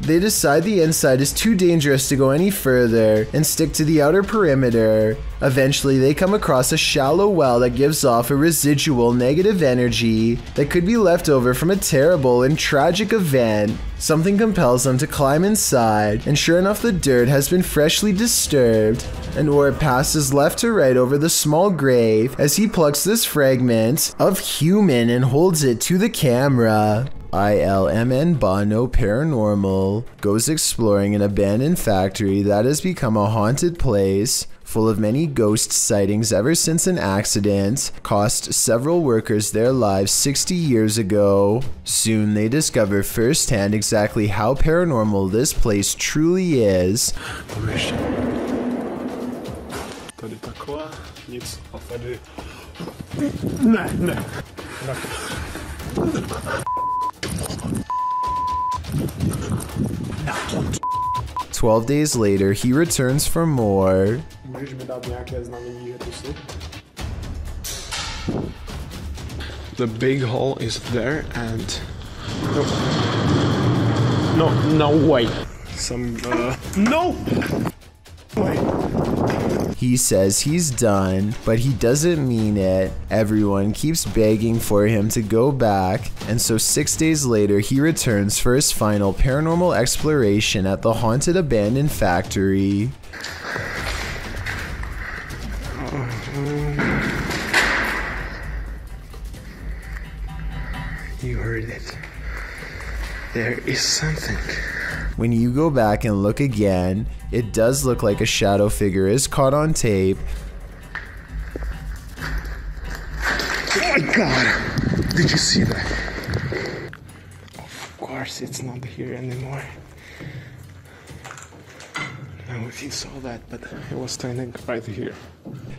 They decide the inside is too dangerous to go any further and stick to the outer perimeter. Eventually, they come across a shallow well that gives off a residual negative energy that could be left over from a terrible and tragic event. Something compels them to climb inside, and sure enough, the dirt has been freshly disturbed. An orb passes left to right over the small grave as he plucks this fragment of human and holds it to the camera. ILMN Bono Paranormal goes exploring an abandoned factory that has become a haunted place, full of many ghost sightings ever since an accident cost several workers their lives 60 years ago. Soon they discover firsthand exactly how paranormal this place truly is. Ne. 12 days later, he returns for more. The big hole is there and... No way. No! He says he's done, but he doesn't mean it. Everyone keeps begging for him to go back, and so 6 days later he returns for his final paranormal exploration at the haunted abandoned factory. You heard it. There is something. When you go back and look again, it does look like a shadow figure is caught on tape. Oh my god! Did you see that? Of course it's not here anymore. I don't know if you saw that, but it was standing right here.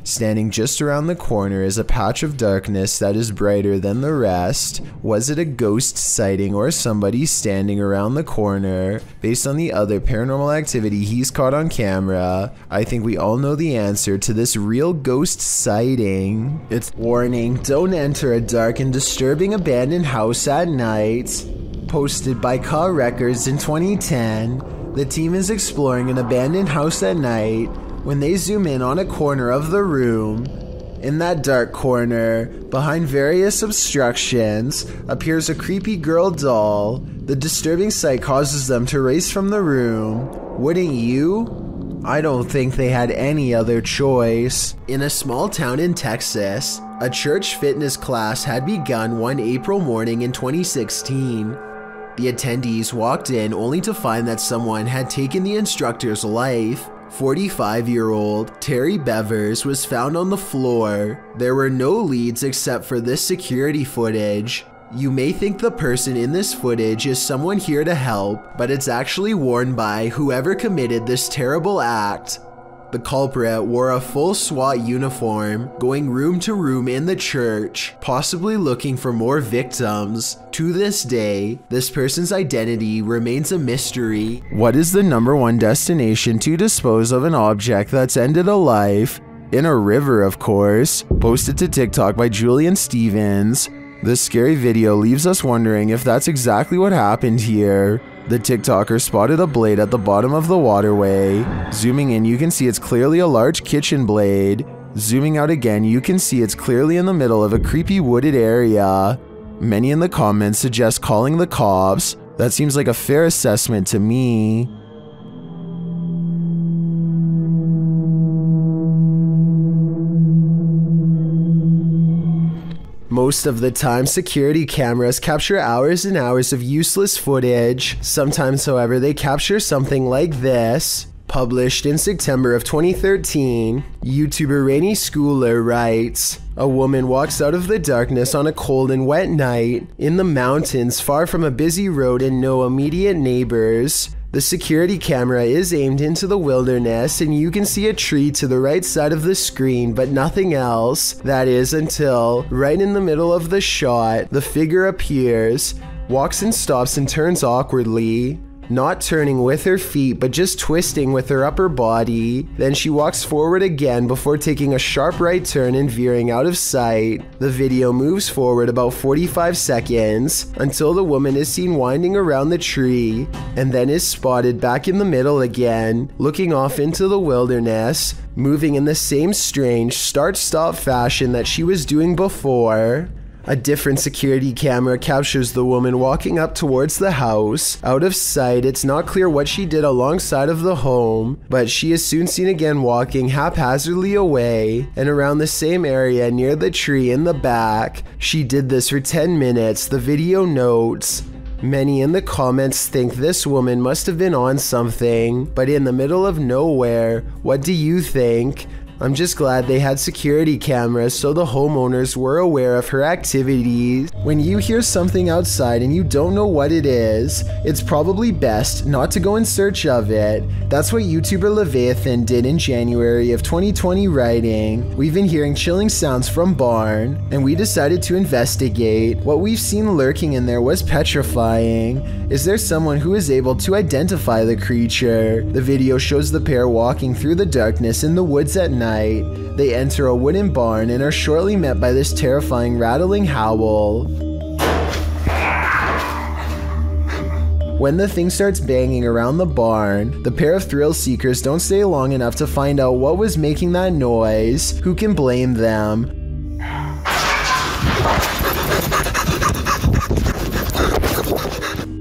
Standing just around the corner is a patch of darkness that is brighter than the rest. Was it a ghost sighting or somebody standing around the corner? Based on the other paranormal activity he's caught on camera, I think we all know the answer to this real ghost sighting. It's warning, don't enter a dark and disturbing abandoned house at night. Posted by Ka Records in 2010. The team is exploring an abandoned house at night when they zoom in on a corner of the room. In that dark corner, behind various obstructions, appears a creepy girl doll. The disturbing sight causes them to race from the room. Wouldn't you? I don't think they had any other choice. In a small town in Texas, a church fitness class had begun one April morning in 2016. The attendees walked in only to find that someone had taken the instructor's life. 45-year-old Terry Bevers was found on the floor. There were no leads except for this security footage. You may think the person in this footage is someone here to help, but it's actually worn by whoever committed this terrible act. The culprit wore a full SWAT uniform, going room to room in the church, possibly looking for more victims. To this day, this person's identity remains a mystery. What is the #1 destination to dispose of an object that's ended a life? In a river, of course. Posted to TikTok by Julian Stevens. This scary video leaves us wondering if that's exactly what happened here. The TikToker spotted a blade at the bottom of the waterway. Zooming in, you can see it's clearly a large kitchen blade. Zooming out again, you can see it's clearly in the middle of a creepy wooded area. Many in the comments suggest calling the cops. That seems like a fair assessment to me. Most of the time, security cameras capture hours and hours of useless footage. Sometimes, however, they capture something like this. Published in September of 2013, YouTuber Rainy Schooler writes, "A woman walks out of the darkness on a cold and wet night in the mountains far from a busy road and no immediate neighbors. The security camera is aimed into the wilderness and you can see a tree to the right side of the screen but nothing else. That is until, right in the middle of the shot, the figure appears, walks and stops and turns awkwardly. Not turning with her feet but just twisting with her upper body. Then she walks forward again before taking a sharp right turn and veering out of sight. The video moves forward about 45 seconds until the woman is seen winding around the tree and then is spotted back in the middle again, looking off into the wilderness, moving in the same strange start-stop fashion that she was doing before." A different security camera captures the woman walking up towards the house. Out of sight, it's not clear what she did alongside of the home, but she is soon seen again walking haphazardly away and around the same area near the tree in the back. She did this for 10 minutes, the video notes. Many in the comments think this woman must have been on something, but in the middle of nowhere. What do you think? I'm just glad they had security cameras so the homeowners were aware of her activities. When you hear something outside and you don't know what it is, it's probably best not to go in search of it. That's what YouTuber Leviathan did in January of 2020, writing, "We've been hearing chilling sounds from barn, and we decided to investigate. What we've seen lurking in there was petrifying. Is there someone who is able to identify the creature?" The video shows the pair walking through the darkness in the woods at night. They enter a wooden barn and are shortly met by this terrifying rattling howl. When the thing starts banging around the barn, the pair of thrill seekers don't stay long enough to find out what was making that noise. Who can blame them?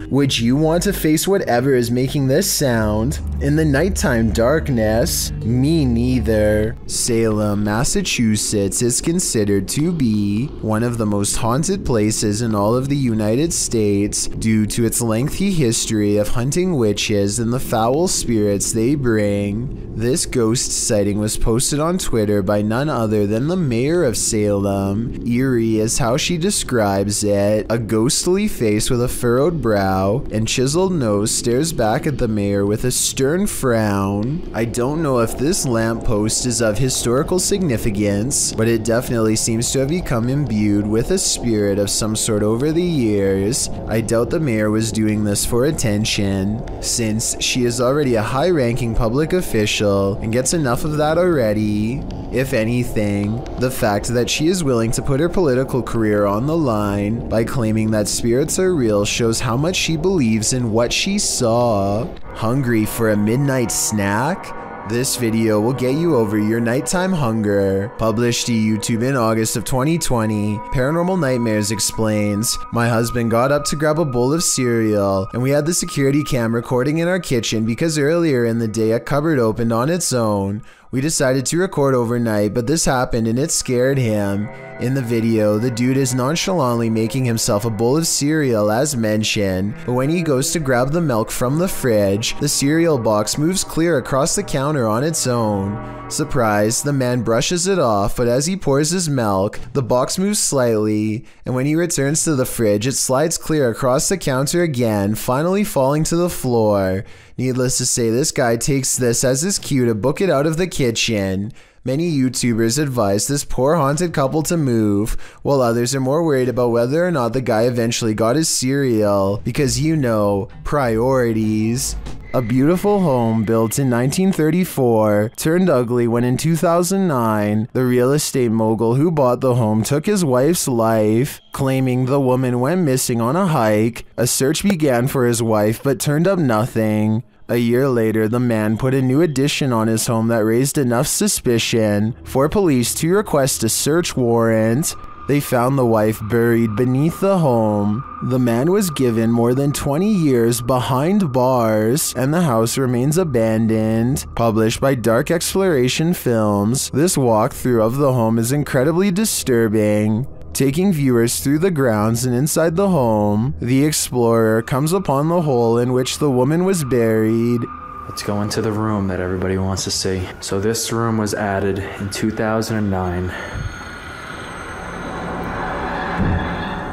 Would you want to face whatever is making this sound? In the nighttime darkness? Me neither. Salem, Massachusetts is considered to be one of the most haunted places in all of the United States due to its lengthy history of hunting witches and the foul spirits they bring. This ghost sighting was posted on Twitter by none other than the mayor of Salem. Eerie is how she describes it. A ghostly face with a furrowed brow and chiseled nose stares back at the mayor with a stern frown. I don't know if this lamppost is of historical significance, but it definitely seems to have become imbued with a spirit of some sort over the years. I doubt the mayor was doing this for attention, since she is already a high-ranking public official and gets enough of that already. If anything, the fact that she is willing to put her political career on the line by claiming that spirits are real shows how much she believes in what she saw. Hungry for a midnight snack? This video will get you over your nighttime hunger. Published to YouTube in August of 2020, Paranormal Nightmares explains, my husband got up to grab a bowl of cereal, and we had the security cam recording in our kitchen because earlier in the day a cupboard opened on its own. We decided to record overnight, but this happened and it scared him. In the video, the dude is nonchalantly making himself a bowl of cereal as mentioned, but when he goes to grab the milk from the fridge, the cereal box moves clear across the counter on its own. Surprised, the man brushes it off, but as he pours his milk, the box moves slightly, and when he returns to the fridge, it slides clear across the counter again, finally falling to the floor. Needless to say, this guy takes this as his cue to book it out of the kitchen. Many YouTubers advise this poor haunted couple to move, while others are more worried about whether or not the guy eventually got his cereal, because you know, priorities. A beautiful home built in 1934 turned ugly when in 2009, the real estate mogul who bought the home took his wife's life, claiming the woman went missing on a hike. A search began for his wife but turned up nothing. A year later, the man put a new addition on his home that raised enough suspicion for police to request a search warrant. They found the wife buried beneath the home. The man was given more than 20 years behind bars, and the house remains abandoned. Published by Dark Exploration Films, this walkthrough of the home is incredibly disturbing. Taking viewers through the grounds and inside the home, the explorer comes upon the hole in which the woman was buried. Let's go into the room that everybody wants to see. So this room was added in 2009.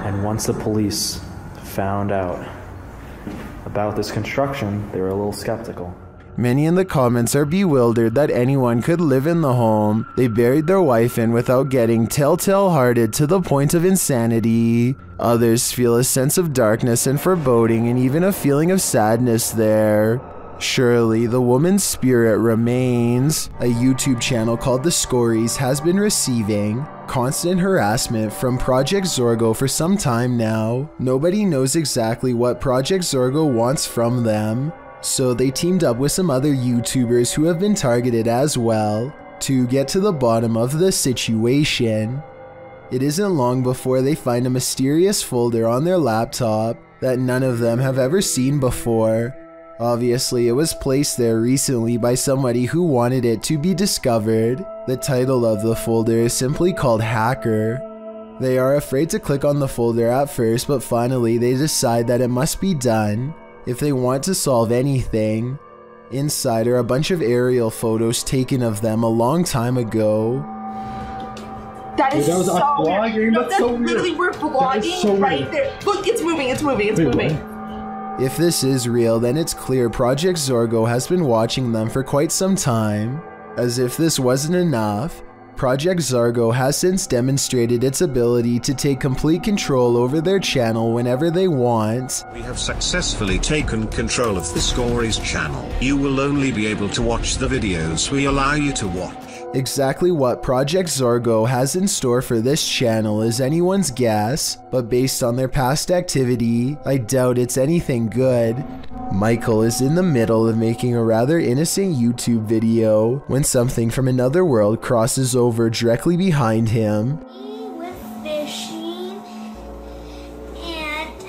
And once the police found out about this construction, they were a little skeptical. Many in the comments are bewildered that anyone could live in the home they buried their wife in without getting telltale-hearted to the point of insanity. Others feel a sense of darkness and foreboding and even a feeling of sadness there. Surely the woman's spirit remains. A YouTube channel called The Scories has been receiving constant harassment from Project Zorgo for some time now. Nobody knows exactly what Project Zorgo wants from them, so they teamed up with some other YouTubers who have been targeted as well to get to the bottom of the situation. It isn't long before they find a mysterious folder on their laptop that none of them have ever seen before. Obviously, it was placed there recently by somebody who wanted it to be discovered. The title of the folder is simply called Hacker. They are afraid to click on the folder at first, but finally they decide that it must be done if they want to solve anything. Inside are a bunch of aerial photos taken of them a long time ago. That is was us so vlogging? weird. No, That's that's so weird. literally we're vlogging so right weird. there. Look, it's moving, it's moving, it's Wait, moving. what? If this is real, then it's clear Project Zorgo has been watching them for quite some time. As if this wasn't enough, Project Zorgo has since demonstrated its ability to take complete control over their channel whenever they want. We have successfully taken control of the Scories channel. You will only be able to watch the videos we allow you to watch. Exactly what Project Zorgo has in store for this channel is anyone's guess, but based on their past activity, I doubt it's anything good. Michael is in the middle of making a rather innocent YouTube video when something from another world crosses over directly behind him. With fishing, and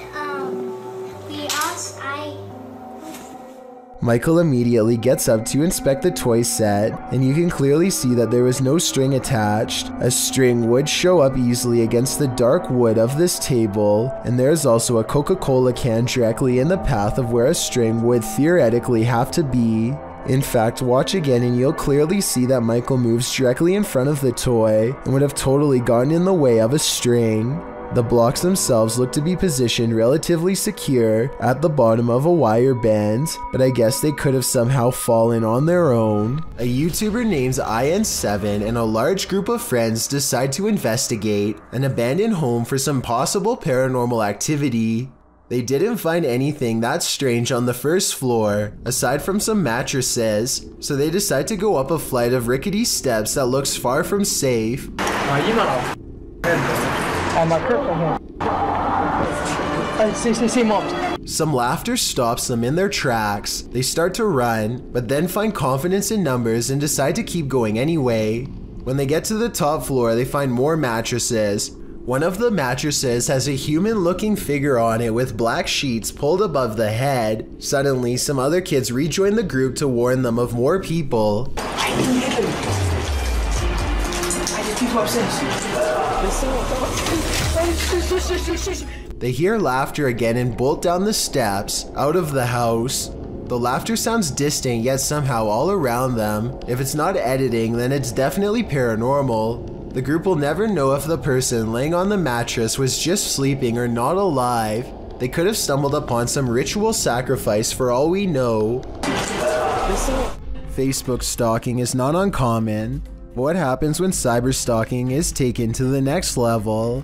Michael immediately gets up to inspect the toy set, and you can clearly see that there was no string attached. A string would show up easily against the dark wood of this table, and there's also a Coca-Cola can directly in the path of where a string would theoretically have to be. In fact, watch again and you'll clearly see that Michael moves directly in front of the toy and would have totally gotten in the way of a string. The blocks themselves look to be positioned relatively secure at the bottom of a wire band, but I guess they could have somehow fallen on their own. A YouTuber named IN7 and a large group of friends decide to investigate an abandoned home for some possible paranormal activity. They didn't find anything that strange on the first floor, aside from some mattresses, so they decide to go up a flight of rickety steps that looks far from safe. You know. On my purple one. See, mom. Some laughter stops them in their tracks. They start to run, but then find confidence in numbers and decide to keep going anyway. When they get to the top floor, they find more mattresses. One of the mattresses has a human-looking figure on it with black sheets pulled above the head. Suddenly, some other kids rejoin the group to warn them of more people. I just keep upstairs. They hear laughter again and bolt down the steps, out of the house. The laughter sounds distant, yet somehow all around them. If it's not editing, then it's definitely paranormal. The group will never know if the person laying on the mattress was just sleeping or not alive. They could have stumbled upon some ritual sacrifice for all we know. Facebook stalking is not uncommon. What happens when cyber stalking is taken to the next level?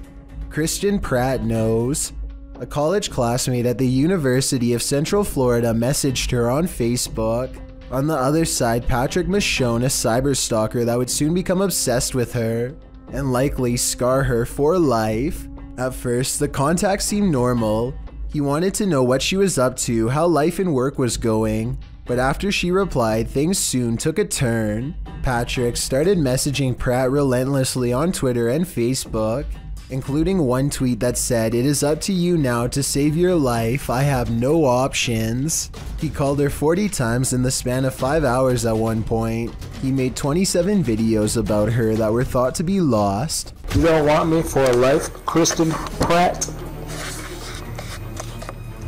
Christian Pratt knows. A college classmate at the University of Central Florida messaged her on Facebook. On the other side, Patrick must shown a cyberstalker that would soon become obsessed with her and likely scar her for life. At first, the contact seemed normal. He wanted to know what she was up to, how life and work was going. But after she replied, things soon took a turn. Patrick started messaging Pratt relentlessly on Twitter and Facebook, including one tweet that said, "It is up to you now to save your life. I have no options." He called her 40 times in the span of 5 hours at one point. He made 27 videos about her that were thought to be lost. You don't want me for life, Christian Pratt?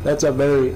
That's a very,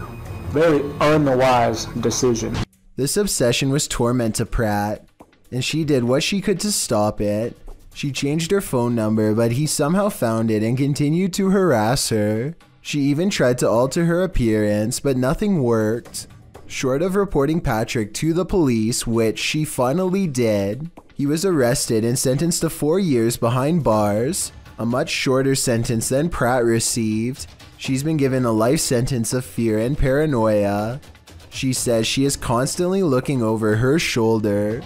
very unwise decision. This obsession was torment to Pratt, and she did what she could to stop it. She changed her phone number, but he somehow found it and continued to harass her. She even tried to alter her appearance, but nothing worked. Short of reporting Patrick to the police, which she finally did, he was arrested and sentenced to 4 years behind bars, a much shorter sentence than Pratt received. She's been given a life sentence of fear and paranoia. She says she is constantly looking over her shoulder.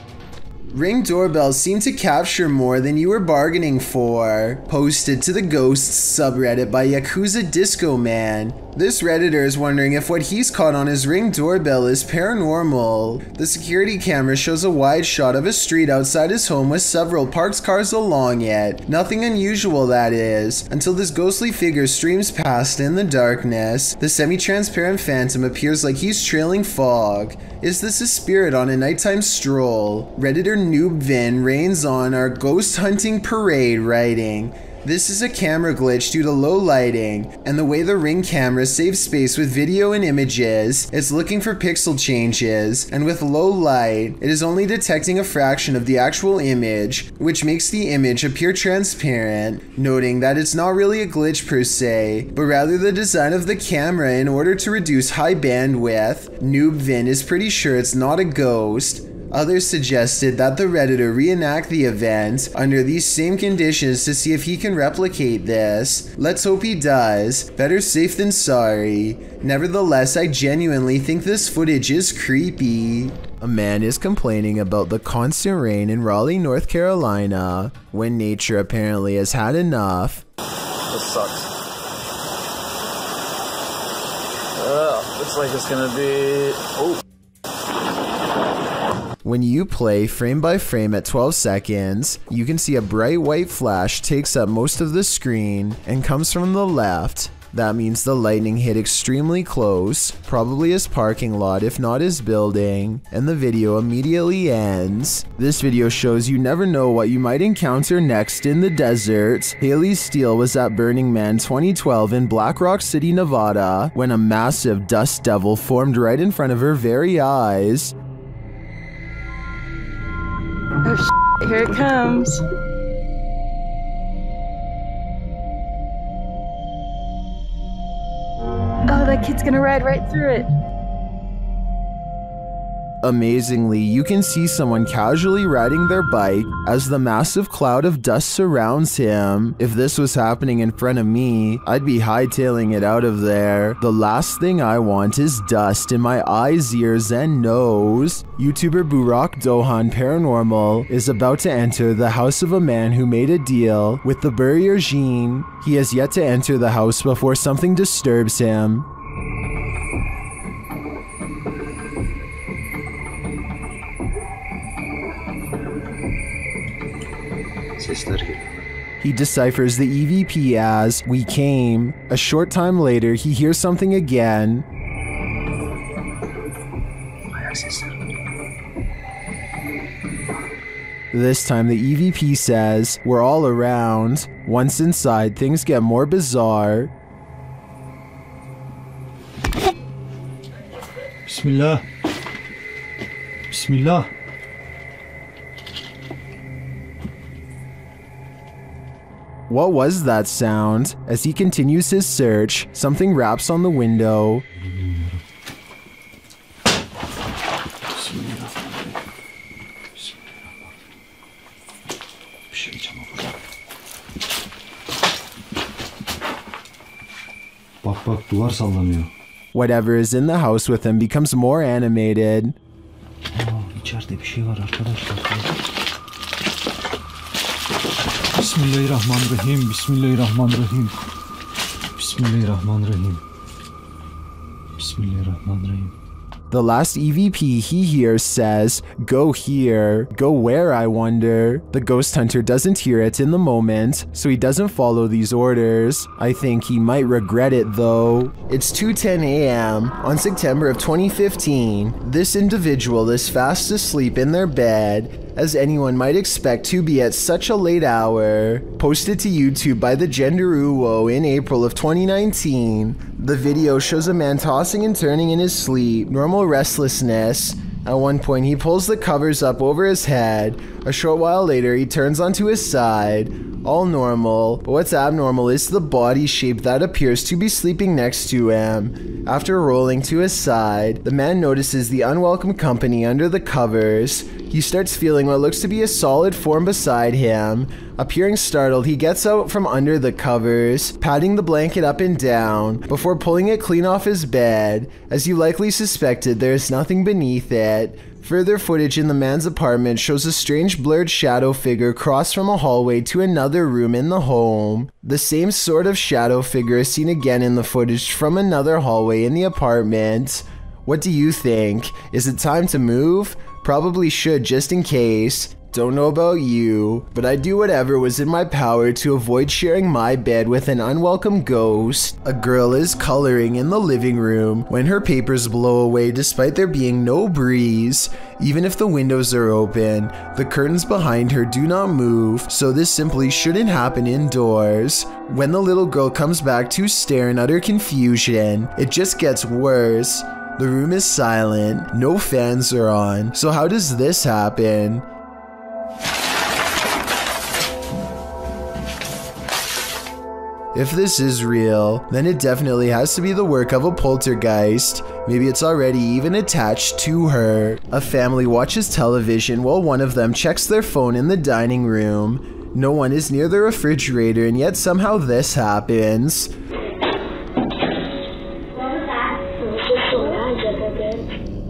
Ring doorbells seem to capture more than you were bargaining for. Posted to the Ghosts subreddit by Yakuza Disco Man. This Redditor is wondering if what he's caught on his Ring doorbell is paranormal. The security camera shows a wide shot of a street outside his home with several parked cars along it. Nothing unusual, that is, until this ghostly figure streams past in the darkness. The semi-transparent phantom appears like he's trailing fog. Is this a spirit on a nighttime stroll? Redditor Noob Vin rains on our ghost hunting parade, writing, "This is a camera glitch due to low lighting, and the way the Ring camera saves space with video and images, it's looking for pixel changes, and with low light, it is only detecting a fraction of the actual image, which makes the image appear transparent," noting that it's not really a glitch per se, but rather the design of the camera in order to reduce high bandwidth. Noob Vin is pretty sure it's not a ghost. Others suggested that the Redditor reenact the event under these same conditions to see if he can replicate this. Let's hope he does. Better safe than sorry. Nevertheless, I genuinely think this footage is creepy. A man is complaining about the constant rain in Raleigh, North Carolina, when nature apparently has had enough. This sucks. Looks like it's gonna be... Oh. When you play frame by frame at 12 seconds, you can see a bright white flash takes up most of the screen and comes from the left. That means the lightning hit extremely close, probably his parking lot if not his building, and the video immediately ends. This video shows you never know what you might encounter next in the desert. Haley Steele was at Burning Man 2012 in Black Rock City, Nevada, when a massive dust devil formed right in front of her very eyes. Oh shit, here it comes. Oh, that kid's gonna ride right through it. Amazingly, you can see someone casually riding their bike as the massive cloud of dust surrounds him. If this was happening in front of me, I'd be hightailing it out of there. The last thing I want is dust in my eyes, ears, and nose. YouTuber Burak Dohan Paranormal is about to enter the house of a man who made a deal with the Burrier Jean. He has yet to enter the house before something disturbs him. He deciphers the EVP as "we came." A short time later, he hears something again. This time the EVP says, "We're all around." Once inside, things get more bizarre. Bismillah. Bismillah. What was that sound? As he continues his search, something raps on the window. Bak duvar sallanıyor. Whatever is in the house with him becomes more animated. İçeride bir şey var arkadaşlar. Bismillahirrahmanirrahim. Bismillahirrahmanirrahim. Bismillahirrahmanirrahim. Bismillahirrahmanirrahim. The last EVP he hears says, "Go here." Go where, I wonder? The ghost hunter doesn't hear it in the moment, so he doesn't follow these orders. I think he might regret it though. It's 2:10 a.m. on September of 2015. This individual is fast asleep in their bed, as anyone might expect to be at such a late hour. Posted to YouTube by the Genderuwo in April of 2019. The video shows a man tossing and turning in his sleep, normal restlessness. At one point he pulls the covers up over his head. A short while later he turns onto his side. All normal, but what's abnormal is the body shape that appears to be sleeping next to him. After rolling to his side, the man notices the unwelcome company under the covers. He starts feeling what looks to be a solid form beside him. Appearing startled, he gets out from under the covers, patting the blanket up and down, before pulling it clean off his bed. As you likely suspected, there is nothing beneath it. Further footage in the man's apartment shows a strange blurred shadow figure cross from a hallway to another room in the home. The same sort of shadow figure is seen again in the footage from another hallway in the apartment. What do you think? Is it time to move? Probably should, just in case. Don't know about you, but I'd do whatever was in my power to avoid sharing my bed with an unwelcome ghost. A girl is coloring in the living room when her papers blow away despite there being no breeze. Even if the windows are open, the curtains behind her do not move, so this simply shouldn't happen indoors. When the little girl comes back to stare in utter confusion, it just gets worse. The room is silent, no fans are on, so how does this happen? If this is real, then it definitely has to be the work of a poltergeist. Maybe it's already even attached to her. A family watches television while one of them checks their phone in the dining room. No one is near the refrigerator, and yet somehow this happens.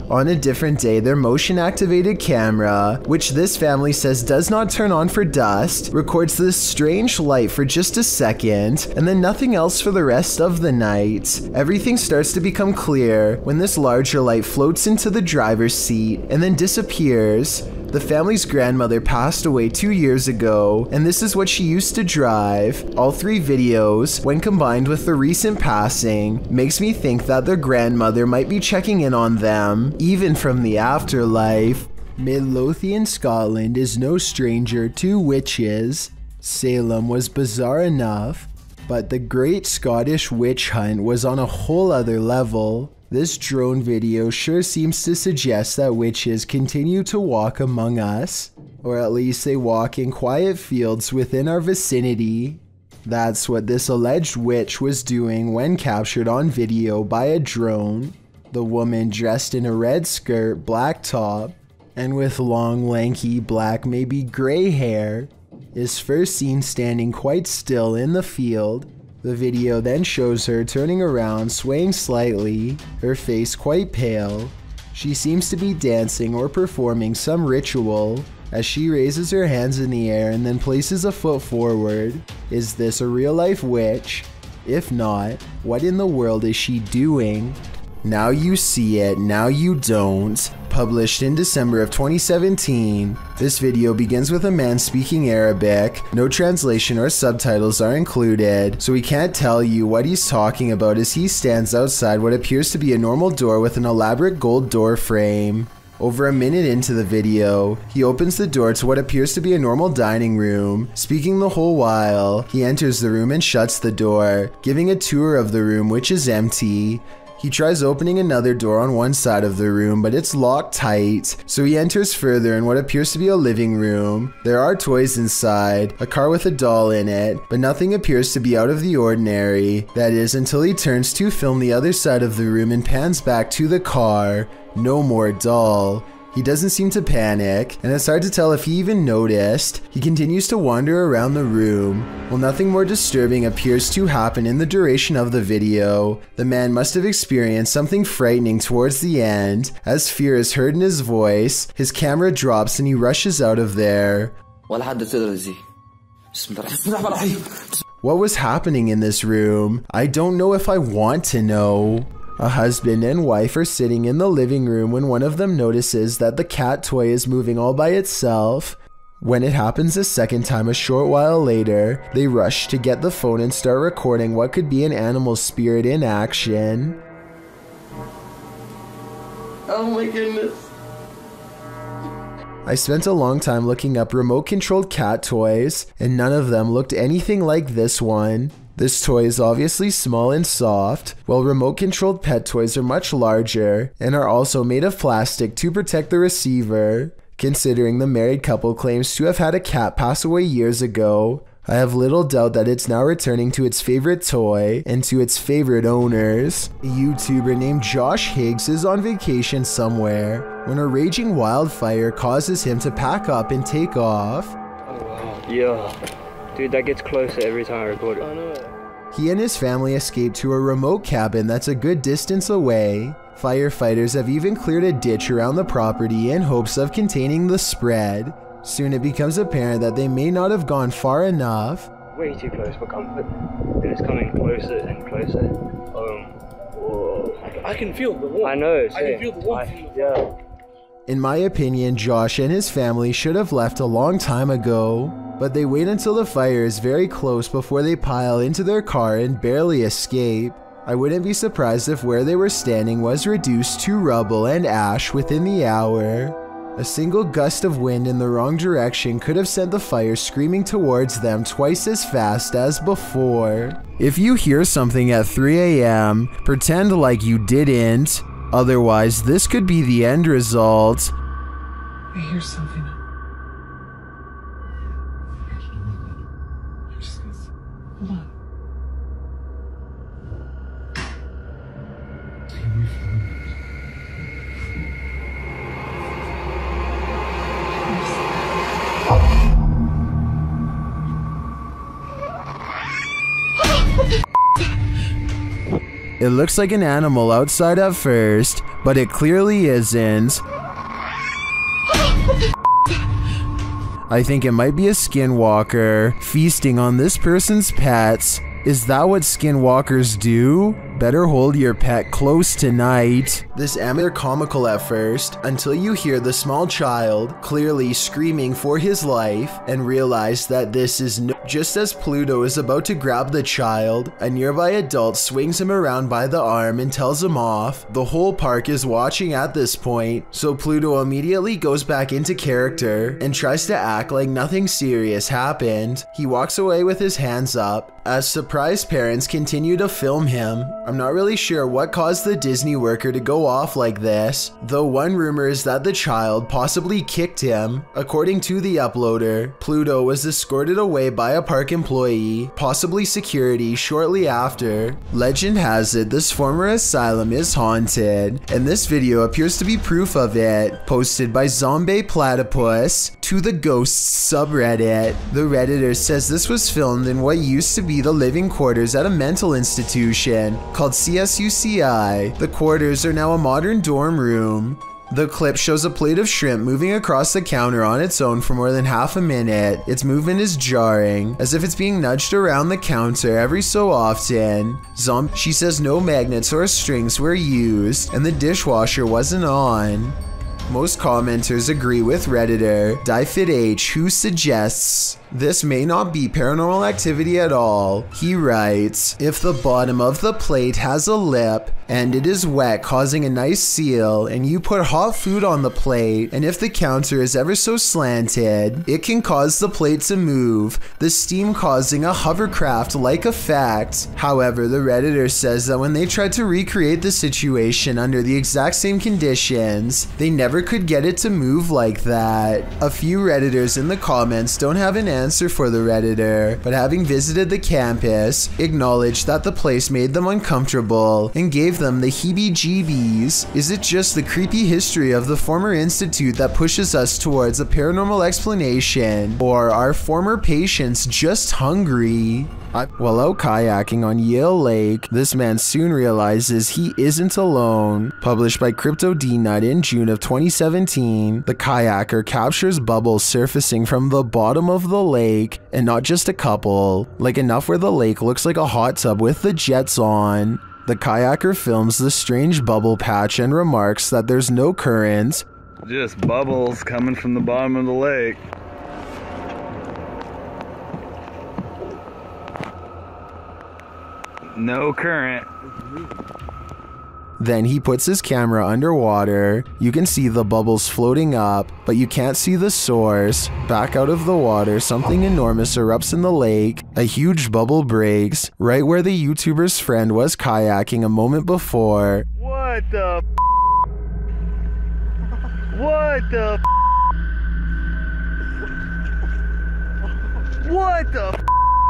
On a different day, their motion-activated camera, which this family says does not turn on for dust, records this strange light for just a second, and then nothing else for the rest of the night. Everything starts to become clear when this larger light floats into the driver's seat and then disappears. The family's grandmother passed away 2 years ago, and this is what she used to drive. All three videos, when combined with the recent passing, makes me think that their grandmother might be checking in on them, even from the afterlife. Midlothian, Scotland is no stranger to witches. Salem was bizarre enough, but the Great Scottish Witch Hunt was on a whole other level. This drone video sure seems to suggest that witches continue to walk among us, or at least they walk in quiet fields within our vicinity. That's what this alleged witch was doing when captured on video by a drone. The woman, dressed in a red skirt, black top, and with long, lanky, black, maybe gray hair, is first seen standing quite still in the field. The video then shows her turning around, swaying slightly, her face quite pale. She seems to be dancing or performing some ritual as she raises her hands in the air and then places a foot forward. Is this a real-life witch? If not, what in the world is she doing? Now you see it, now you don't. published in December of 2017. This video begins with a man speaking Arabic. No translation or subtitles are included, so we can't tell you what he's talking about as he stands outside what appears to be a normal door with an elaborate gold door frame. Over a minute into the video, he opens the door to what appears to be a normal dining room. Speaking the whole while, he enters the room and shuts the door, giving a tour of the room, which is empty. He tries opening another door on one side of the room, but it's locked tight, so he enters further in what appears to be a living room. There are toys inside, a car with a doll in it, but nothing appears to be out of the ordinary. That is, until he turns to film the other side of the room and pans back to the car. No more doll. He doesn't seem to panic, and it's hard to tell if he even noticed. He continues to wander around the room. While nothing more disturbing appears to happen in the duration of the video, the man must have experienced something frightening towards the end. As fear is heard in his voice, his camera drops and he rushes out of there. What was happening in this room? I don't know if I want to know. A husband and wife are sitting in the living room when one of them notices that the cat toy is moving all by itself. When it happens a second time a short while later, they rush to get the phone and start recording what could be an animal spirit in action. Oh my goodness. I spent a long time looking up remote-controlled cat toys, and none of them looked anything like this one. This toy is obviously small and soft, while remote-controlled pet toys are much larger and are also made of plastic to protect the receiver. Considering the married couple claims to have had a cat pass away years ago, I have little doubt that it's now returning to its favorite toy and to its favorite owners. A YouTuber named Josh Higgs is on vacation somewhere when a raging wildfire causes him to pack up and take off. Oh wow. Yeah. Dude, that gets closer every time I record it. I know. He and his family escaped to a remote cabin that's a good distance away. Firefighters have even cleared a ditch around the property in hopes of containing the spread. Soon it becomes apparent that they may not have gone far enough. Way too close for comfort. And it's coming closer and closer. Whoa. I can feel the warmth. I know, I can feel the warmth. Yeah. In my opinion, Josh and his family should have left a long time ago, but they wait until the fire is very close before they pile into their car and barely escape. I wouldn't be surprised if where they were standing was reduced to rubble and ash within the hour. A single gust of wind in the wrong direction could have sent the fire screaming towards them twice as fast as before. If you hear something at 3 a.m., pretend like you didn't. Otherwise, this could be the end result. I hear something. Hold on. It looks like an animal outside at first, but it clearly isn't. I think it might be a skinwalker feasting on this person's pets. Is that what skinwalkers do? Better hold your pet close tonight. This amateur comical at first, until you hear the small child clearly screaming for his life and realize that this is no. Just as Pluto is about to grab the child, a nearby adult swings him around by the arm and tells him off. The whole park is watching at this point, so Pluto immediately goes back into character and tries to act like nothing serious happened. He walks away with his hands up as surprised parents continue to film him. I'm not really sure what caused the Disney worker to go off like this, though one rumor is that the child possibly kicked him. According to the uploader, Pluto was escorted away by a park employee, possibly security, shortly after. Legend has it this former asylum is haunted, and this video appears to be proof of it, posted by Zombie Platypus to the Ghosts subreddit. The Redditor says this was filmed in what used to be the living quarters at a mental institution called CSUCI. The quarters are now a modern dorm room. The clip shows a plate of shrimp moving across the counter on its own for more than half a minute. Its movement is jarring, as if it's being nudged around the counter every so often. She says no magnets or strings were used, and the dishwasher wasn't on. Most commenters agree with Redditor DieFitH, who suggests this may not be paranormal activity at all. He writes, if the bottom of the plate has a lip and it is wet, causing a nice seal, and you put hot food on the plate, and if the counter is ever so slanted, it can cause the plate to move, the steam causing a hovercraft-like effect. However, the Redditor says that when they tried to recreate the situation under the exact same conditions, they never could get it to move like that. A few Redditors in the comments don't have an answer for the Redditor, but having visited the campus, acknowledged that the place made them uncomfortable and gave them the heebie-jeebies. Is it just the creepy history of the former institute that pushes us towards a paranormal explanation, or are former patients just hungry? While out kayaking on Yale Lake, this man soon realizes he isn't alone. Published by Crypto D-Nut in June of 2017, the kayaker captures bubbles surfacing from the bottom of the lake, and not just a couple, like enough where the lake looks like a hot tub with the jets on. The kayaker films the strange bubble patch and remarks that there's no current. Just bubbles coming from the bottom of the lake. No current. Then he puts his camera underwater. You can see the bubbles floating up, but you can't see the source. Back out of the water, something enormous erupts in the lake. A huge bubble breaks, right where the YouTuber's friend was kayaking a moment before. What the What the What the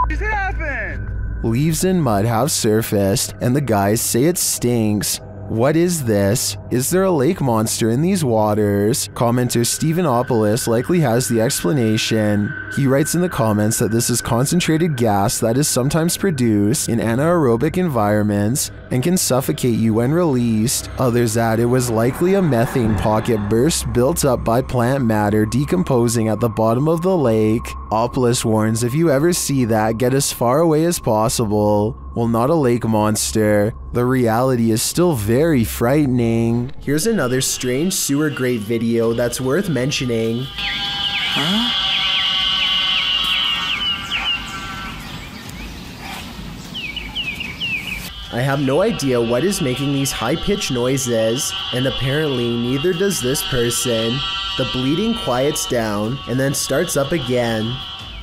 just happened? Leaves and mud have surfaced, and the guys say it stinks. What is this? Is there a lake monster in these waters? Commenter Stephenopoulos likely has the explanation. He writes in the comments that this is concentrated gas that is sometimes produced in anaerobic environments and can suffocate you when released. Others add it was likely a methane pocket burst built up by plant matter decomposing at the bottom of the lake. Opoulos warns if you ever see that, get as far away as possible. Well, not a lake monster. The reality is still very frightening. Here's another strange sewer grate video that's worth mentioning. Huh? I have no idea what is making these high-pitched noises, and apparently neither does this person. The bleeding quiets down and then starts up again.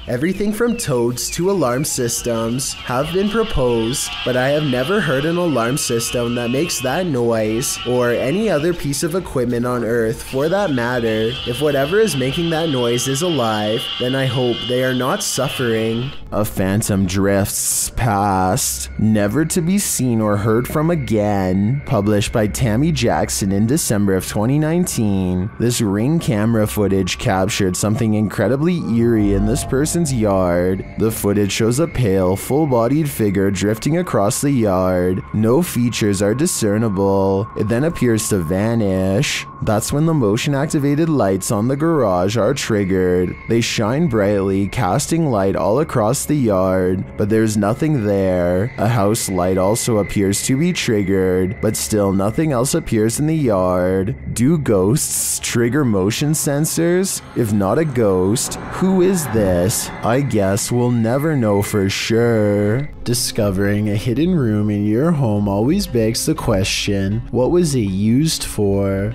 Everything from toads to alarm systems have been proposed, but I have never heard an alarm system that makes that noise, or any other piece of equipment on Earth for that matter. If whatever is making that noise is alive, then I hope they are not suffering. A phantom drifts past, never to be seen or heard from again. Published by Tammy Jackson in December of 2019. This Ring camera footage captured something incredibly eerie in this person's yard. The footage shows a pale, full-bodied figure drifting across the yard. No features are discernible. It then appears to vanish. That's when the motion-activated lights on the garage are triggered. They shine brightly, casting light all across the yard, but there's nothing there. A house light also appears to be triggered, but still nothing else appears in the yard. Do ghosts trigger motion sensors? If not a ghost, who is this? I guess we'll never know for sure. Discovering a hidden room in your home always begs the question, what was it used for?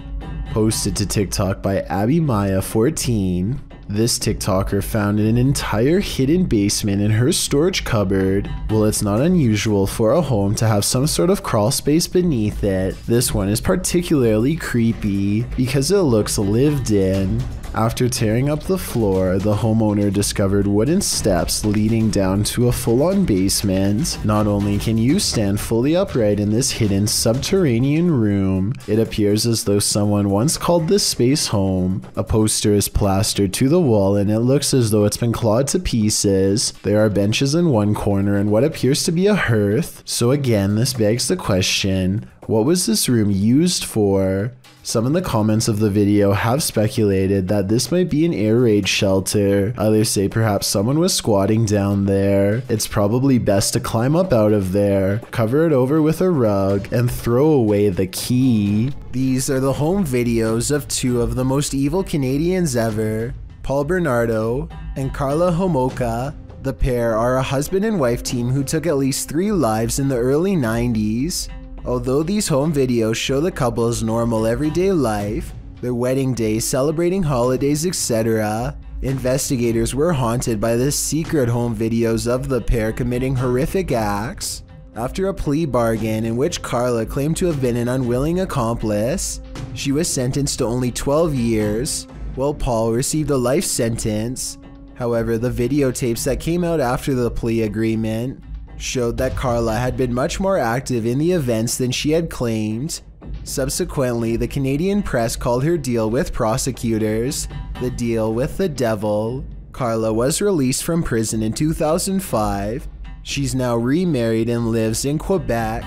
Posted to TikTok by AbbyMaya14. This TikToker found an entire hidden basement in her storage cupboard. Well, it's not unusual for a home to have some sort of crawl space beneath it. This one is particularly creepy because it looks lived in. After tearing up the floor, the homeowner discovered wooden steps leading down to a full-on basement. Not only can you stand fully upright in this hidden subterranean room, it appears as though someone once called this space home. A poster is plastered to the wall and it looks as though it's been clawed to pieces. There are benches in one corner and what appears to be a hearth. So again, this begs the question, what was this room used for? Some in the comments of the video have speculated that this might be an air raid shelter. Others say perhaps someone was squatting down there. It's probably best to climb up out of there, cover it over with a rug, and throw away the key. These are the home videos of two of the most evil Canadians ever, Paul Bernardo and Carla Homolka. The pair are a husband and wife team who took at least 3 lives in the early 90s. Although these home videos show the couple's normal everyday life, their wedding day, celebrating holidays, etc., investigators were haunted by the secret home videos of the pair committing horrific acts. After a plea bargain in which Carla claimed to have been an unwilling accomplice, she was sentenced to only 12 years, while Paul received a life sentence. However, the videotapes that came out after the plea agreement showed that Carla had been much more active in the events than she had claimed. Subsequently, the Canadian press called her deal with prosecutors the deal with the devil. Carla was released from prison in 2005. She's now remarried and lives in Quebec.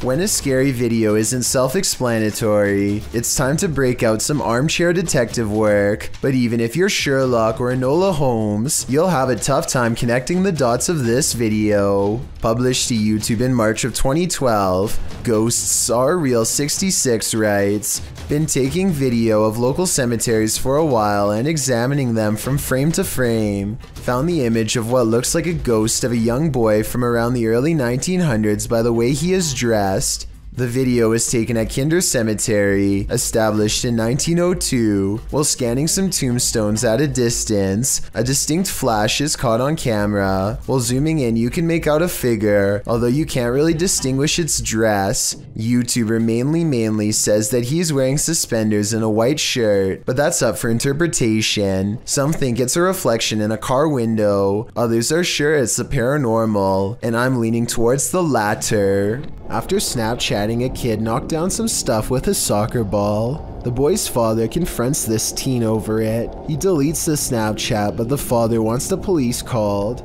When a scary video isn't self-explanatory, it's time to break out some armchair detective work. But even if you're Sherlock or Enola Holmes, you'll have a tough time connecting the dots of this video. Published to YouTube in March of 2012, Ghosts Are Real 66 writes, "Been taking video of local cemeteries for a while and examining them from frame to frame. Found the image of what looks like a ghost of a young boy from around the early 1900s by the way he is dressed. The video was taken at Kinder Cemetery, established in 1902. While scanning some tombstones at a distance, a distinct flash is caught on camera. While zooming in, you can make out a figure, although you can't really distinguish its dress. YouTuber Mainly says that he's wearing suspenders and a white shirt, but that's up for interpretation. Some think it's a reflection in a car window, others are sure it's the paranormal, and I'm leaning towards the latter." After Snapchatting a kid knocked down some stuff with a soccer ball, the boy's father confronts this teen over it. He deletes the Snapchat, but the father wants the police called.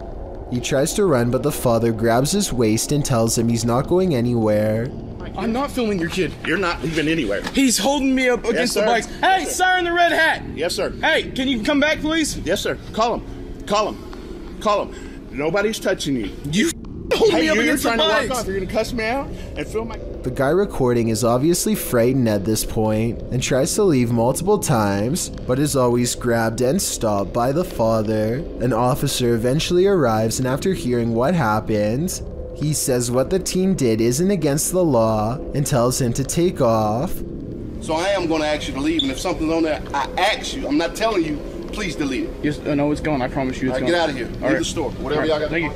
He tries to run, but the father grabs his waist and tells him he's not going anywhere. I'm not filming your kid. You're not leaving anywhere. He's holding me up against the bikes. Hey, Yes, sir in the red hat. Yes, sir. Hey, can you come back, please? Yes, sir. Call him. Call him. Call him. Nobody's touching you. You hold me up you're against the trying to walk bikes. off. You're gonna cuss me out and film my. The guy recording is obviously frightened at this point and tries to leave multiple times, but is always grabbed and stopped by the father. An officer eventually arrives, and after hearing what happened, he says what the teen did isn't against the law and tells him to take off. So I am gonna ask you to leave, and if something's on there, I ask you. I'm not telling you. Please delete it. Yes, no, it's gone. I promise you, it's All right, gone. get out of here. Leave the store. Whatever y'all got. Thank you.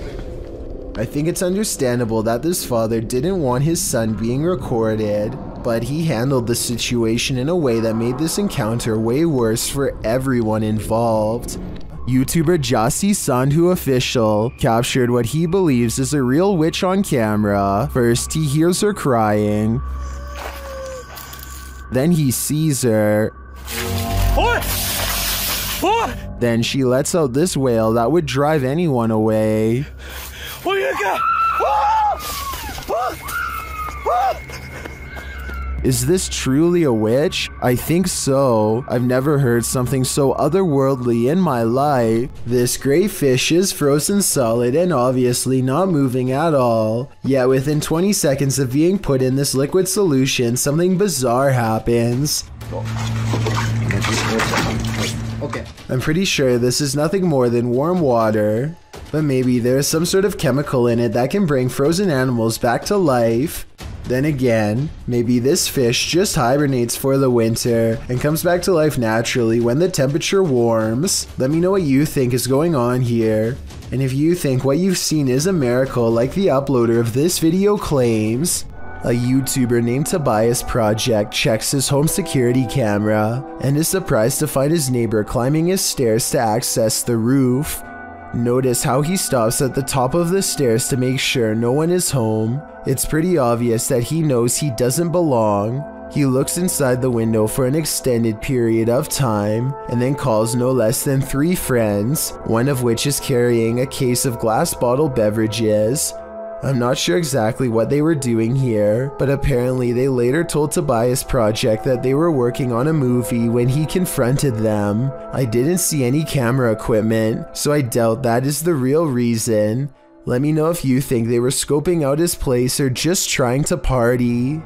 I think it's understandable that this father didn't want his son being recorded, but he handled the situation in a way that made this encounter way worse for everyone involved. YouTuber Jassi Sandhu Official captured what he believes is a real witch on camera. First, he hears her crying. Then he sees her. What? What? Then she lets out this wail that would drive anyone away. What you got? Is this truly a witch? I think so. I've never heard something so otherworldly in my life. This gray fish is frozen solid and obviously not moving at all. Yet within 20 seconds of being put in this liquid solution, something bizarre happens. Okay. I'm pretty sure this is nothing more than warm water, but maybe there's some sort of chemical in it that can bring frozen animals back to life. Then again, maybe this fish just hibernates for the winter and comes back to life naturally when the temperature warms. Let me know what you think is going on here. And if you think what you've seen is a miracle like the uploader of this video claims. A YouTuber named Tobias Project checks his home security camera and is surprised to find his neighbor climbing his stairs to access the roof. Notice how he stops at the top of the stairs to make sure no one is home. It's pretty obvious that he knows he doesn't belong. He looks inside the window for an extended period of time and then calls no less than 3 friends, one of which is carrying a case of glass bottle beverages. I'm not sure exactly what they were doing here, but apparently they later told Tobias Project that they were working on a movie when he confronted them. I didn't see any camera equipment, so I doubt that is the real reason. Let me know if you think they were scoping out his place or just trying to party.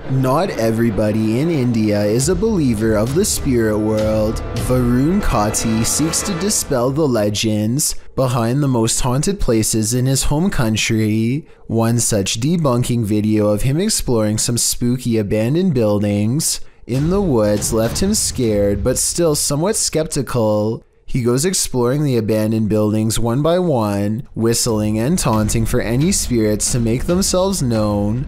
Not everybody in India is a believer of the spirit world. Varun Kati seeks to dispel the legends behind the most haunted places in his home country. One such debunking video of him exploring some spooky abandoned buildings in the woods left him scared but still somewhat skeptical. He goes exploring the abandoned buildings one by one, whistling and taunting for any spirits to make themselves known.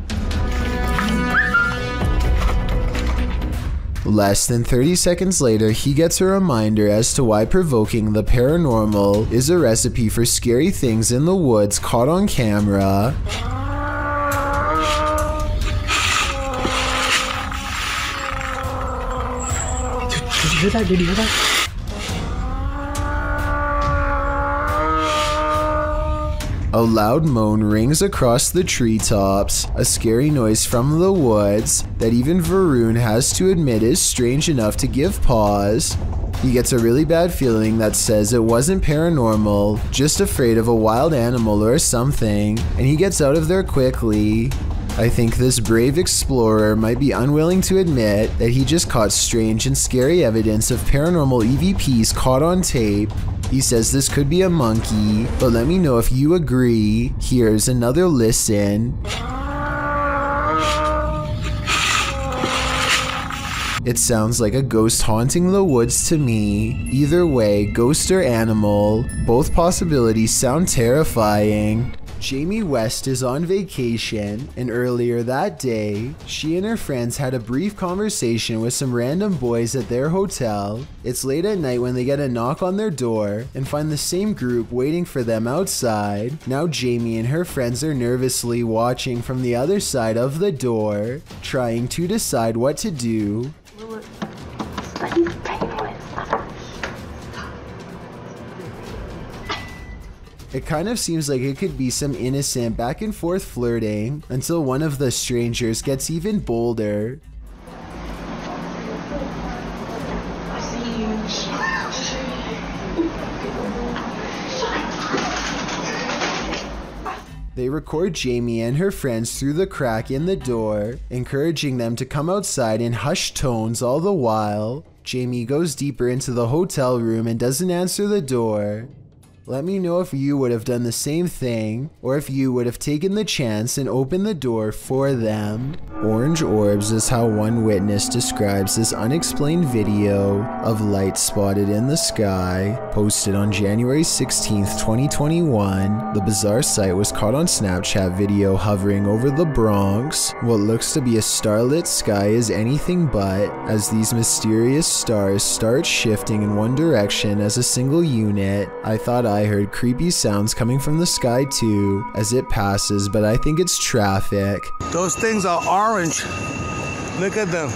Less than 30 seconds later, he gets a reminder as to why provoking the paranormal is a recipe for scary things in the woods caught on camera. Did you hear that? Did you hear that? A loud moan rings across the treetops, a scary noise from the woods that even Varun has to admit is strange enough to give pause. He gets a really bad feeling that says it wasn't paranormal, just afraid of a wild animal or something, and he gets out of there quickly. I think this brave explorer might be unwilling to admit that he just caught strange and scary evidence of paranormal EVPs caught on tape. He says this could be a monkey, but let me know if you agree. Here's another listen. It sounds like a ghost haunting the woods to me. Either way, ghost or animal, both possibilities sound terrifying. Jamie West is on vacation, and earlier that day, she and her friends had a brief conversation with some random boys at their hotel. It's late at night when they get a knock on their door and find the same group waiting for them outside. Now Jamie and her friends are nervously watching from the other side of the door, trying to decide what to do. It kind of seems like it could be some innocent back and forth flirting until one of the strangers gets even bolder. They record Jamie and her friends through the crack in the door, encouraging them to come outside in hushed tones all the while. Jamie goes deeper into the hotel room and doesn't answer the door. Let me know if you would have done the same thing, or if you would have taken the chance and opened the door for them. Orange orbs is how one witness describes this unexplained video of light spotted in the sky. Posted on January 16th, 2021, the bizarre sight was caught on Snapchat video hovering over the Bronx. What looks to be a starlit sky is anything but, as these mysterious stars start shifting in one direction as a single unit. I thought I heard creepy sounds coming from the sky too as it passes, but I think it's traffic. Those things are orange. Look at them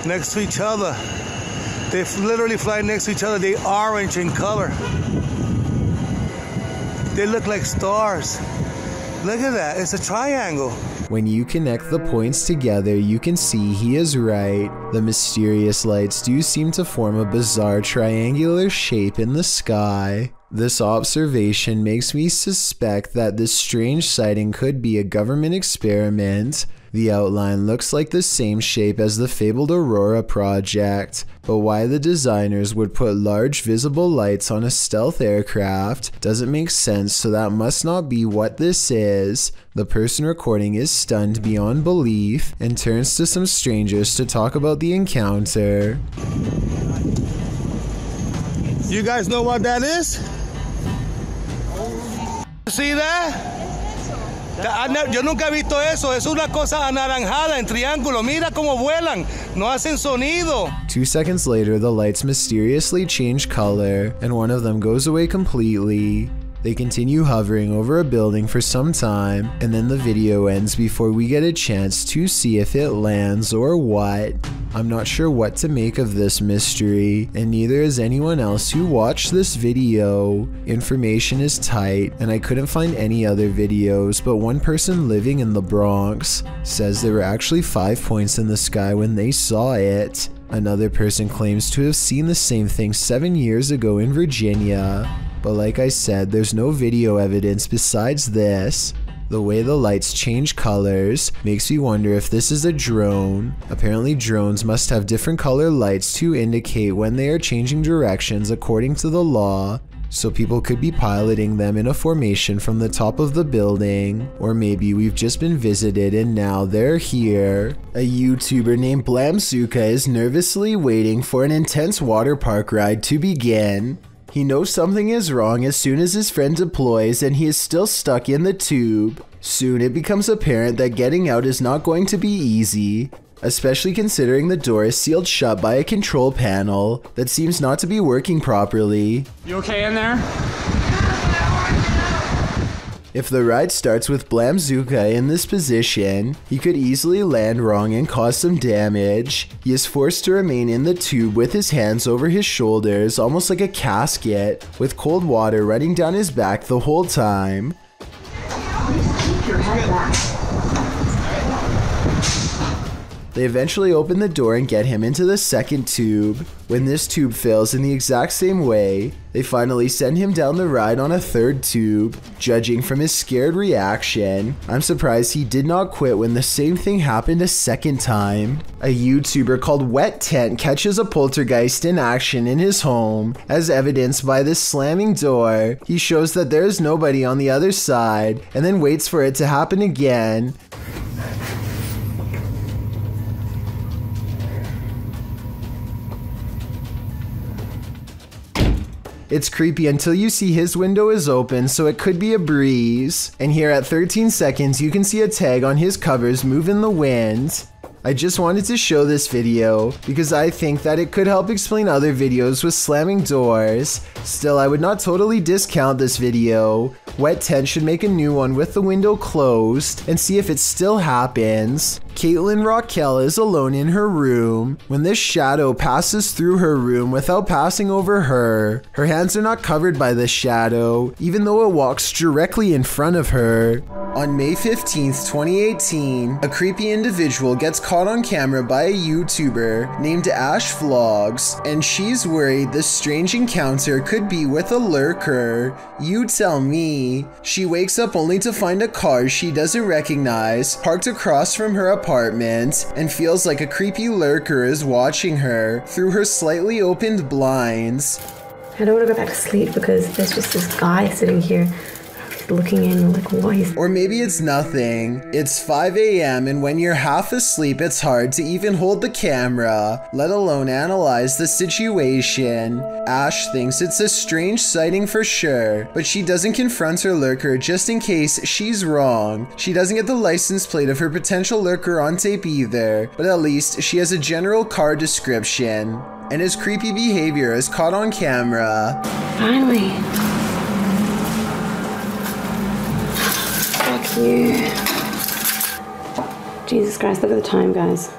next to each other. They literally fly next to each other. They're orange in color. They look like stars. Look at that. It's a triangle. When you connect the points together, you can see he is right. The mysterious lights do seem to form a bizarre triangular shape in the sky. This observation makes me suspect that this strange sighting could be a government experiment. The outline looks like the same shape as the fabled Aurora project, but why the designers would put large visible lights on a stealth aircraft doesn't make sense, so that must not be what this is. The person recording is stunned beyond belief and turns to some strangers to talk about the encounter. You guys know what that is? See that? Yo nunca he visto eso. Es una cosa anaranjada en triángulo. Mira cómo vuelan. No hacen sonido. 2 seconds later, the lights mysteriously change color, and one of them goes away completely. They continue hovering over a building for some time, and then the video ends before we get a chance to see if it lands or what. I'm not sure what to make of this mystery, and neither is anyone else who watched this video. Information is tight, and I couldn't find any other videos, but one person living in the Bronx says there were actually 5 points in the sky when they saw it. Another person claims to have seen the same thing 7 years ago in Virginia. But like I said, there's no video evidence besides this. The way the lights change colors makes me wonder if this is a drone. Apparently drones must have different color lights to indicate when they are changing directions according to the law. So people could be piloting them in a formation from the top of the building. Or maybe we've just been visited and now they're here. A YouTuber named Blamzuka is nervously waiting for an intense water park ride to begin. He knows something is wrong as soon as his friend deploys and he is still stuck in the tube. Soon it becomes apparent that getting out is not going to be easy, especially considering the door is sealed shut by a control panel that seems not to be working properly. You okay in there? If the ride starts with Blamzuka in this position, he could easily land wrong and cause some damage. He is forced to remain in the tube with his hands over his shoulders, almost like a casket, with cold water running down his back the whole time. Keep your head back. They eventually open the door and get him into the second tube. When this tube fails in the exact same way, they finally send him down the ride on a third tube. Judging from his scared reaction, I'm surprised he did not quit when the same thing happened a second time. A YouTuber called Wet Tent catches a poltergeist in action in his home. As evidenced by this slamming door, he shows that there is nobody on the other side and then waits for it to happen again. It's creepy until you see his window is open, so it could be a breeze. And here at 13 seconds, you can see a tag on his covers move in the wind. I just wanted to show this video because I think that it could help explain other videos with slamming doors. Still, I would not totally discount this video. Wet Tent should make a new one with the window closed and see if it still happens. Caitlin Raquel is alone in her room when this shadow passes through her room without passing over her. Her hands are not covered by the shadow, even though it walks directly in front of her. On May 15th, 2018, a creepy individual gets caught on camera by a YouTuber named Ash Vlogs, and she's worried this strange encounter could be with a lurker. You tell me. She wakes up only to find a car she doesn't recognize parked across from her apartment and feels like a creepy lurker is watching her through her slightly opened blinds. I don't want to go back to sleep because there's just this guy sitting here looking in like, what is... Or maybe it's nothing. It's 5 a.m. and when you're half asleep, it's hard to even hold the camera, let alone analyze the situation. Ash thinks it's a strange sighting for sure, but she doesn't confront her lurker just in case she's wrong. She doesn't get the license plate of her potential lurker on tape either, but at least she has a general car description. And his creepy behavior is caught on camera. Finally. Fuck you. Jesus Christ, look at the time, guys.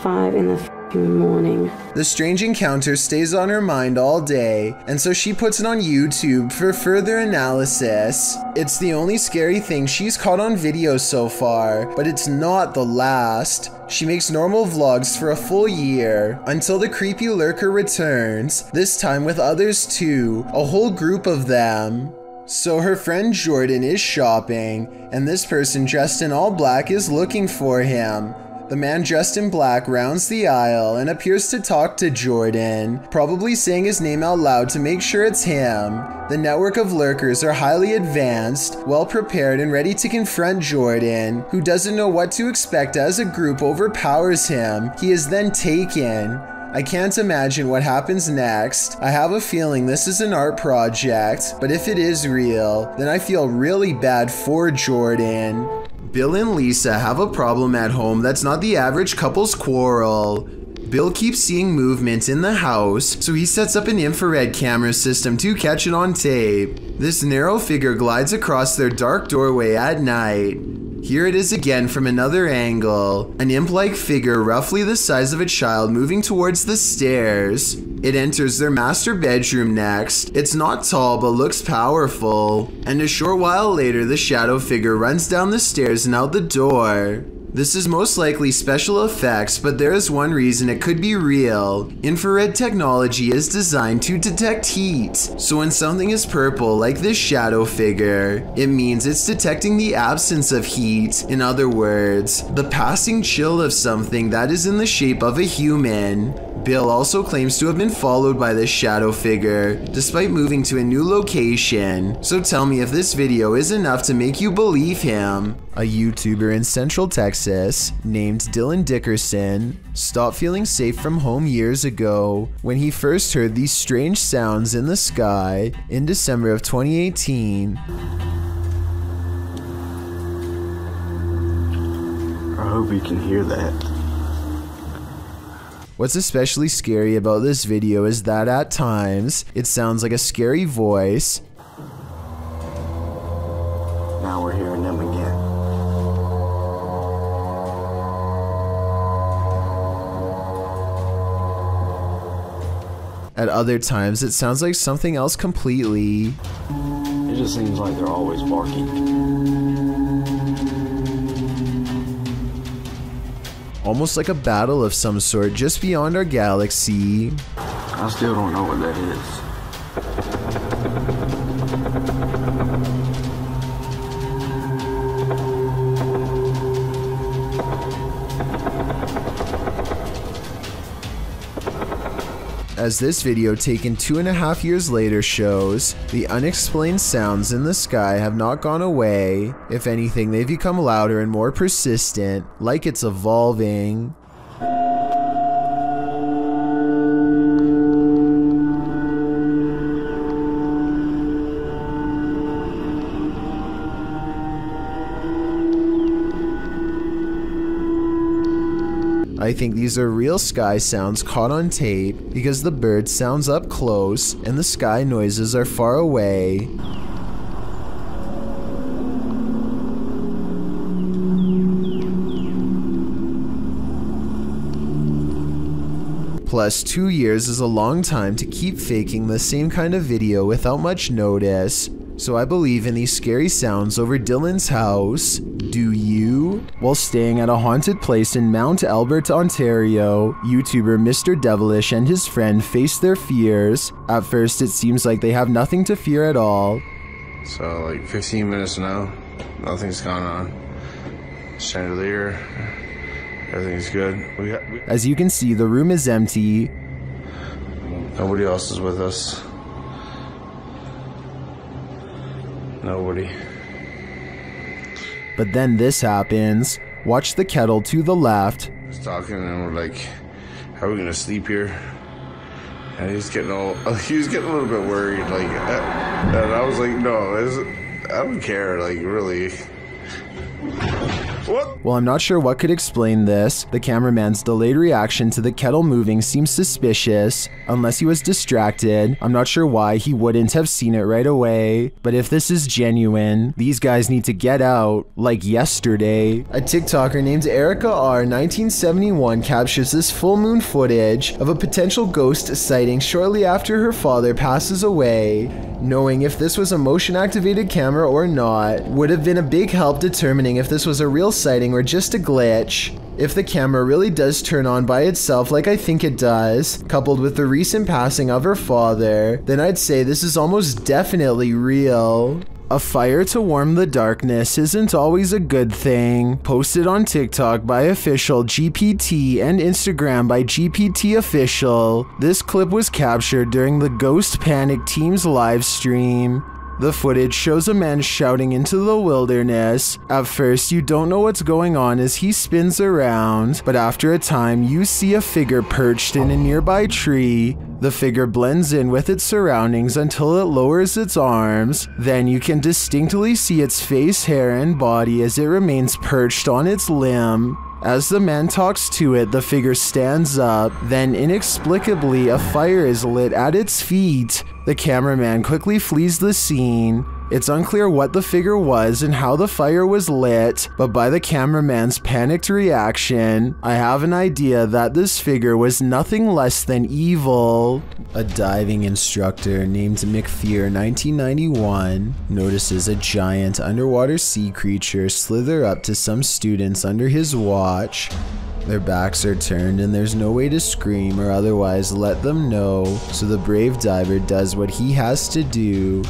5 in the f***ing morning. The strange encounter stays on her mind all day, and so she puts it on YouTube for further analysis. It's the only scary thing she's caught on video so far, but it's not the last. She makes normal vlogs for a full year, until the creepy lurker returns, this time with others too, a whole group of them. So her friend Jordan is shopping, and this person dressed in all black is looking for him. The man dressed in black rounds the aisle and appears to talk to Jordan, probably saying his name out loud to make sure it's him. The network of lurkers are highly advanced, well prepared and ready to confront Jordan, who doesn't know what to expect as a group overpowers him. He is then taken. I can't imagine what happens next. I have a feeling this is an art project, but if it is real, then I feel really bad for Jordan. Bill and Lisa have a problem at home that's not the average couple's quarrel. Bill keeps seeing movement in the house, so he sets up an infrared camera system to catch it on tape. This narrow figure glides across their dark doorway at night. Here it is again from another angle, an imp-like figure roughly the size of a child moving towards the stairs. It enters their master bedroom next. It's not tall but looks powerful, and a short while later the shadow figure runs down the stairs and out the door. This is most likely special effects, but there is one reason it could be real. Infrared technology is designed to detect heat, so when something is purple like this shadow figure, it means it's detecting the absence of heat. In other words, the passing chill of something that is in the shape of a human. Bill also claims to have been followed by this shadow figure, despite moving to a new location. So tell me if this video is enough to make you believe him. A YouTuber in Central Texas named Dylan Dickerson stopped feeling safe from home years ago when he first heard these strange sounds in the sky in December of 2018. I hope you can hear that. What's especially scary about this video is that at times, it sounds like a scary voice. Now we're hearing them again. At other times, it sounds like something else completely. It just seems like they're always barking. Almost like a battle of some sort just beyond our galaxy. I still don't know what that is. As this video taken 2.5 years later shows, the unexplained sounds in the sky have not gone away. If anything, they've become louder and more persistent, like it's evolving. I think these are real sky sounds caught on tape because the bird sounds up close and the sky noises are far away. Plus, 2 years is a long time to keep faking the same kind of video without much notice. So I believe in these scary sounds over Dylan's house. Do you? While staying at a haunted place in Mount Albert, Ontario, YouTuber Mr. Devilish and his friend face their fears. At first, it seems like they have nothing to fear at all. So, like 15 minutes now, nothing's gone on. Chandelier, everything's good. As you can see, the room is empty. Nobody else is with us. Nobody. But then this happens. Watch the kettle to the left. I was talking and we're like, how are we gonna sleep here? And he was getting a little bit worried, like, and I was like, no, I don't care, like, really. What? Well, I'm not sure what could explain this. The cameraman's delayed reaction to the kettle moving seems suspicious. Unless he was distracted, I'm not sure why he wouldn't have seen it right away. But if this is genuine, these guys need to get out, like yesterday. A TikToker named Erica R 1971 captures this full moon footage of a potential ghost sighting shortly after her father passes away. Knowing if this was a motion activated camera or not would have been a big help determining if this was a real sighting or just a glitch. If the camera really does turn on by itself like I think it does, coupled with the recent passing of her father, then I'd say this is almost definitely real. A fire to warm the darkness isn't always a good thing. Posted on TikTok by official GPT and Instagram by GPT official. This clip was captured during the Ghost Panic team's live stream. The footage shows a man shouting into the wilderness. At first, you don't know what's going on as he spins around, but after a time, you see a figure perched in a nearby tree. The figure blends in with its surroundings until it lowers its arms. Then you can distinctly see its face, hair, and body as it remains perched on its limb. As the man talks to it, the figure stands up, then inexplicably a fire is lit at its feet. The cameraman quickly flees the scene. It's unclear what the figure was and how the fire was lit, but by the cameraman's panicked reaction, I have an idea that this figure was nothing less than evil. A diving instructor named McFear 1991 notices a giant underwater sea creature slither up to some students under his watch. Their backs are turned and there's no way to scream or otherwise let them know, so the brave diver does what he has to do.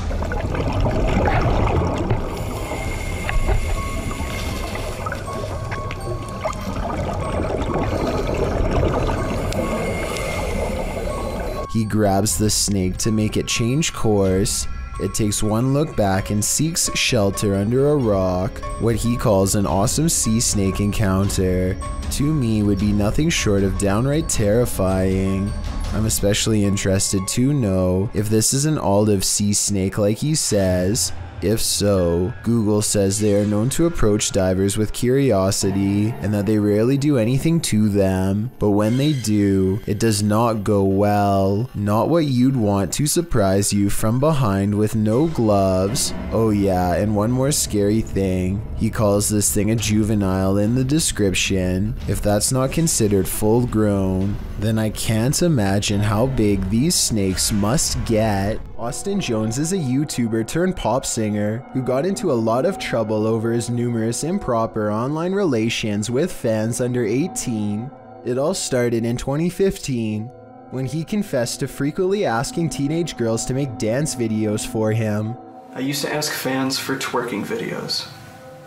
He grabs the snake to make it change course. It takes one look back and seeks shelter under a rock. What he calls an awesome sea snake encounter, to me, would be nothing short of downright terrifying. I'm especially interested to know if this is an olive sea snake like he says. If so, Google says they are known to approach divers with curiosity and that they rarely do anything to them, but when they do, it does not go well. Not what you'd want to surprise you from behind with no gloves. Oh yeah, and one more scary thing. He calls this thing a juvenile in the description. If that's not considered full grown, then I can't imagine how big these snakes must get. Austin Jones is a YouTuber turned pop singer who got into a lot of trouble over his numerous improper online relations with fans under 18. It all started in 2015 when he confessed to frequently asking teenage girls to make dance videos for him. I used to ask fans for twerking videos.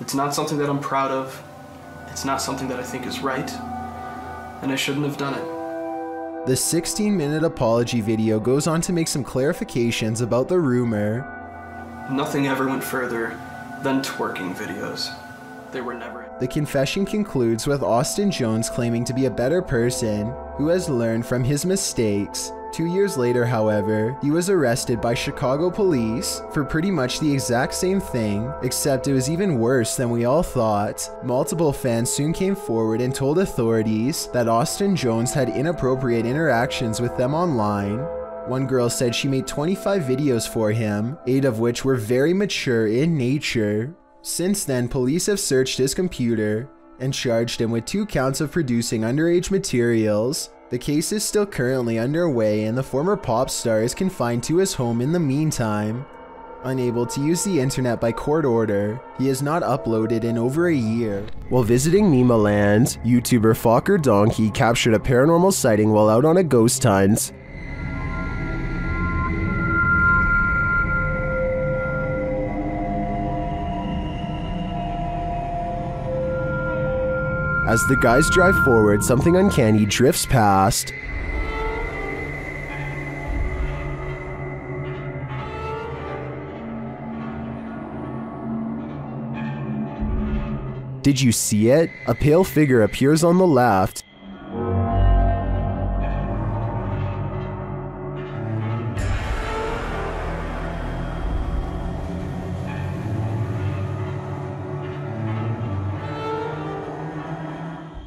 It's not something that I'm proud of. It's not something that I think is right, and I shouldn't have done it. The 16-minute apology video goes on to make some clarifications about the rumor. Nothing ever went further than twerking videos. They were never... The confession concludes with Austin Jones claiming to be a better person who has learned from his mistakes. 2 years later, however, he was arrested by Chicago police for pretty much the exact same thing, except it was even worse than we all thought. Multiple fans soon came forward and told authorities that Austin Jones had inappropriate interactions with them online. One girl said she made 25 videos for him, 8 of which were very mature in nature. Since then, police have searched his computer and charged him with 2 counts of producing underage materials. The case is still currently underway and the former pop star is confined to his home in the meantime. Unable to use the internet by court order, he has not uploaded in over a year. While visiting Memeland, YouTuber Fokker Donkey captured a paranormal sighting while out on a ghost hunt. As the guys drive forward, something uncanny drifts past. Did you see it? A pale figure appears on the left.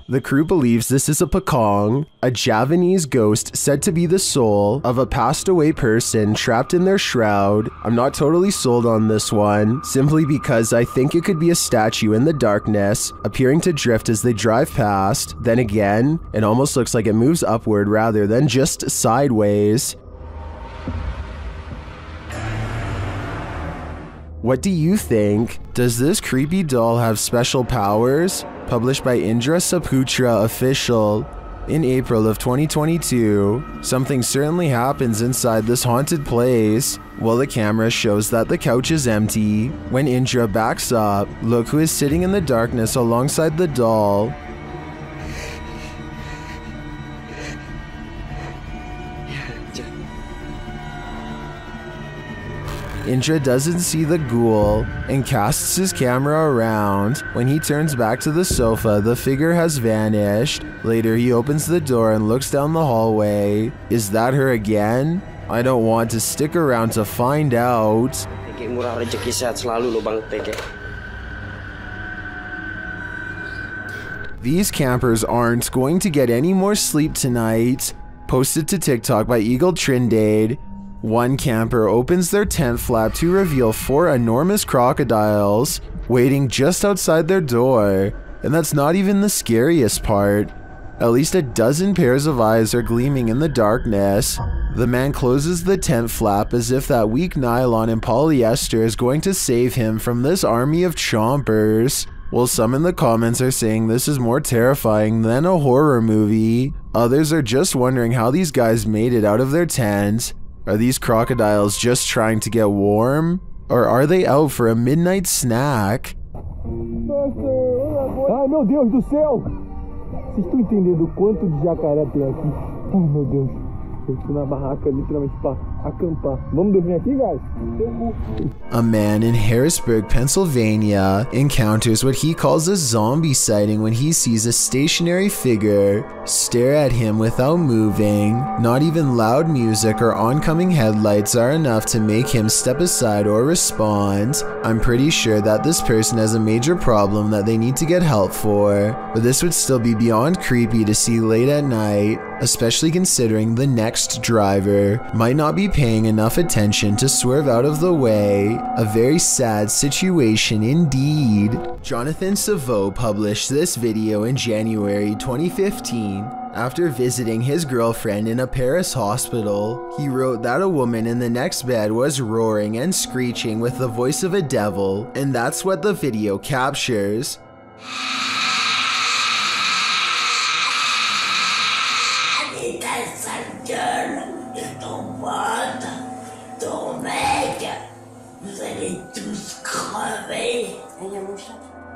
The crew believes this is a Pakong, a Javanese ghost said to be the soul of a passed away person trapped in their shroud. I'm not totally sold on this one, simply because I think it could be a statue in the darkness, appearing to drift as they drive past. Then again, it almost looks like it moves upward rather than just sideways. What do you think? Does this creepy doll have special powers? Published by Indra Saputra Official. In April of 2022, something certainly happens inside this haunted place. While the camera shows that the couch is empty, when Indra backs up, look who is sitting in the darkness alongside the doll. Indra doesn't see the ghoul and casts his camera around. When he turns back to the sofa, the figure has vanished. Later, he opens the door and looks down the hallway. Is that her again? I don't want to stick around to find out. These campers aren't going to get any more sleep tonight. Posted to TikTok by Eagle Trindade. One camper opens their tent flap to reveal 4 enormous crocodiles waiting just outside their door. And that's not even the scariest part. At least a dozen pairs of eyes are gleaming in the darkness. The man closes the tent flap as if that weak nylon and polyester is going to save him from this army of chompers. While some in the comments are saying this is more terrifying than a horror movie, others are just wondering how these guys made it out of their tent. Are these crocodiles just trying to get warm? Or are they out for a midnight snack? Ai meu Deus do céu! Vocês estão entendendo o quanto de jacaré tem aqui? Ai meu Deus, eu tô na barraca literalmente pra acampar. Vamos dormir aqui, guys? A man in Harrisburg, Pennsylvania encounters what he calls a zombie sighting when he sees a stationary figure stare at him without moving. Not even loud music or oncoming headlights are enough to make him step aside or respond. I'm pretty sure that this person has a major problem that they need to get help for, but this would still be beyond creepy to see late at night, especially considering the next driver might not be paying enough attention to swerve out of the way. A very sad situation indeed. Jonathan Savo published this video in January 2015. After visiting his girlfriend in a Paris hospital, he wrote that a woman in the next bed was roaring and screeching with the voice of a devil, and that's what the video captures.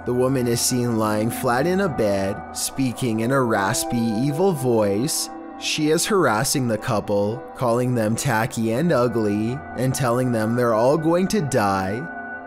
The woman is seen lying flat in a bed, speaking in a raspy, evil voice. She is harassing the couple, calling them tacky and ugly, and telling them they're all going to die.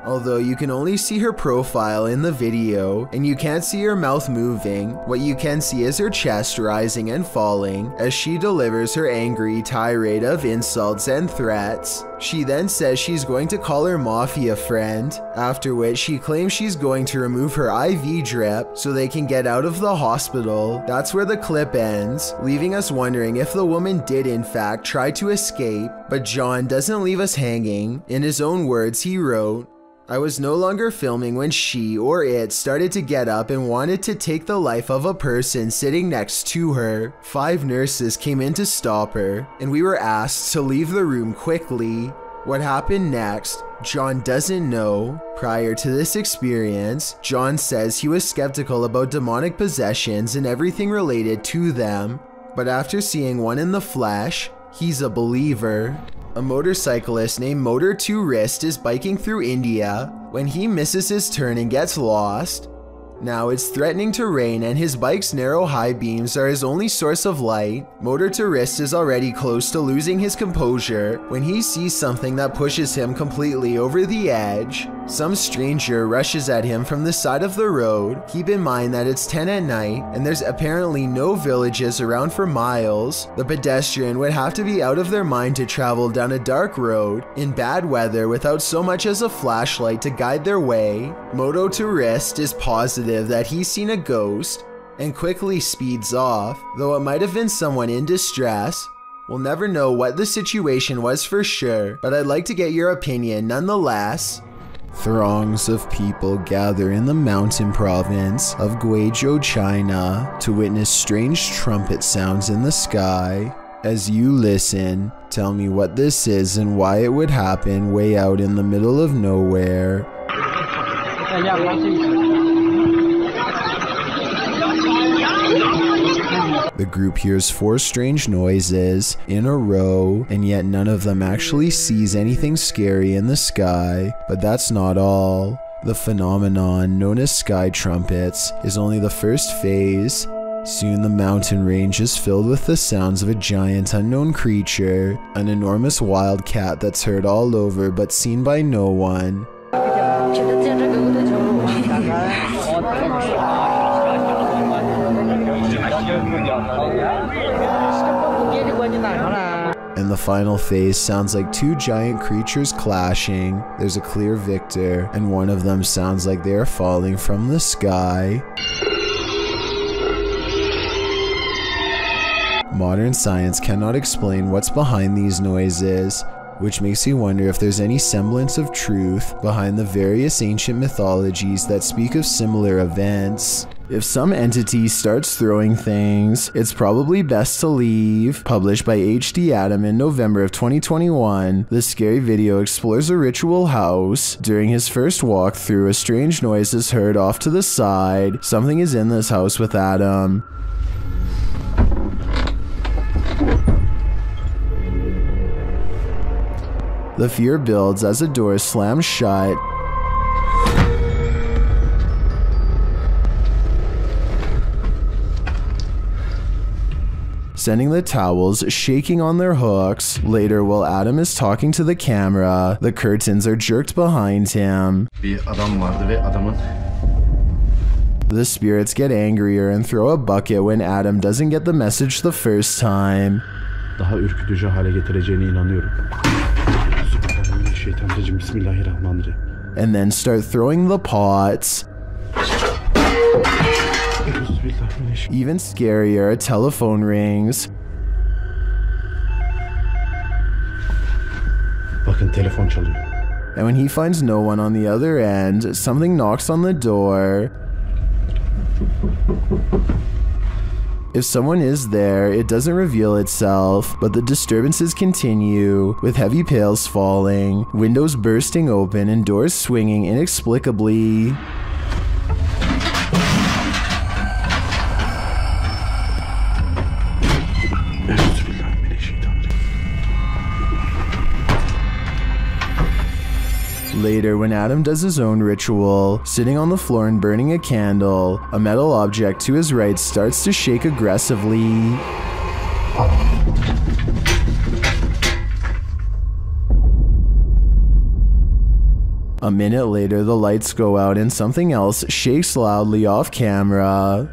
Although you can only see her profile in the video, and you can't see her mouth moving, what you can see is her chest rising and falling as she delivers her angry tirade of insults and threats. She then says she's going to call her mafia friend, after which she claims she's going to remove her IV drip so they can get out of the hospital. That's where the clip ends, leaving us wondering if the woman did in fact try to escape, but John doesn't leave us hanging. In his own words, he wrote, "I was no longer filming when she or it started to get up and wanted to take the life of a person sitting next to her. 5 nurses came in to stop her, and we were asked to leave the room quickly. What happened next, John doesn't know. Prior to this experience, John says he was skeptical about demonic possessions and everything related to them, but after seeing one in the flesh, he's a believer." A motorcyclist named Motor 2 Wrist is biking through India when he misses his turn and gets lost. Now it's threatening to rain and his bike's narrow high beams are his only source of light. Motor 2 Wrist is already close to losing his composure when he sees something that pushes him completely over the edge. Some stranger rushes at him from the side of the road. Keep in mind that it's 10 at night and there's apparently no villages around for miles. The pedestrian would have to be out of their mind to travel down a dark road in bad weather without so much as a flashlight to guide their way. Moto 2 Wrist is positive that he's seen a ghost and quickly speeds off, though it might have been someone in distress. We'll never know what the situation was for sure, but I'd like to get your opinion nonetheless. Throngs of people gather in the mountain province of Guizhou, China, to witness strange trumpet sounds in the sky. As you listen, tell me what this is and why it would happen way out in the middle of nowhere. The group hears 4 strange noises in a row, and yet none of them actually sees anything scary in the sky. But that's not all. The phenomenon known as sky trumpets is only the first phase. Soon the mountain range is filled with the sounds of a giant unknown creature, an enormous wild cat that's heard all over but seen by no one. And the final phase sounds like 2 giant creatures clashing. There's a clear victor, and one of them sounds like they are falling from the sky. Modern science cannot explain what's behind these noises, which makes you wonder if there's any semblance of truth behind the various ancient mythologies that speak of similar events. If some entity starts throwing things, it's probably best to leave. Published by HD Adam in November of 2021, this scary video explores a ritual house. During his first walkthrough, a strange noise is heard off to the side. Something is in this house with Adam. The fear builds as a door slams shut. Sending the towels shaking on their hooks. Later, while Adam is talking to the camera, the curtains are jerked behind him. The spirits get angrier and throw a bucket when Adam doesn't get the message the first time. Daha ürkütücü hale getireceğine inanıyorum. And then start throwing the pots. Even scarier, a telephone rings. Bakın telefon çalıyor. And when he finds no one on the other end, something knocks on the door. If someone is there, it doesn't reveal itself, but the disturbances continue, with heavy pails falling, windows bursting open, and doors swinging inexplicably. Later, when Adam does his own ritual, sitting on the floor and burning a candle, a metal object to his right starts to shake aggressively. A minute later, the lights go out and something else shakes loudly off camera.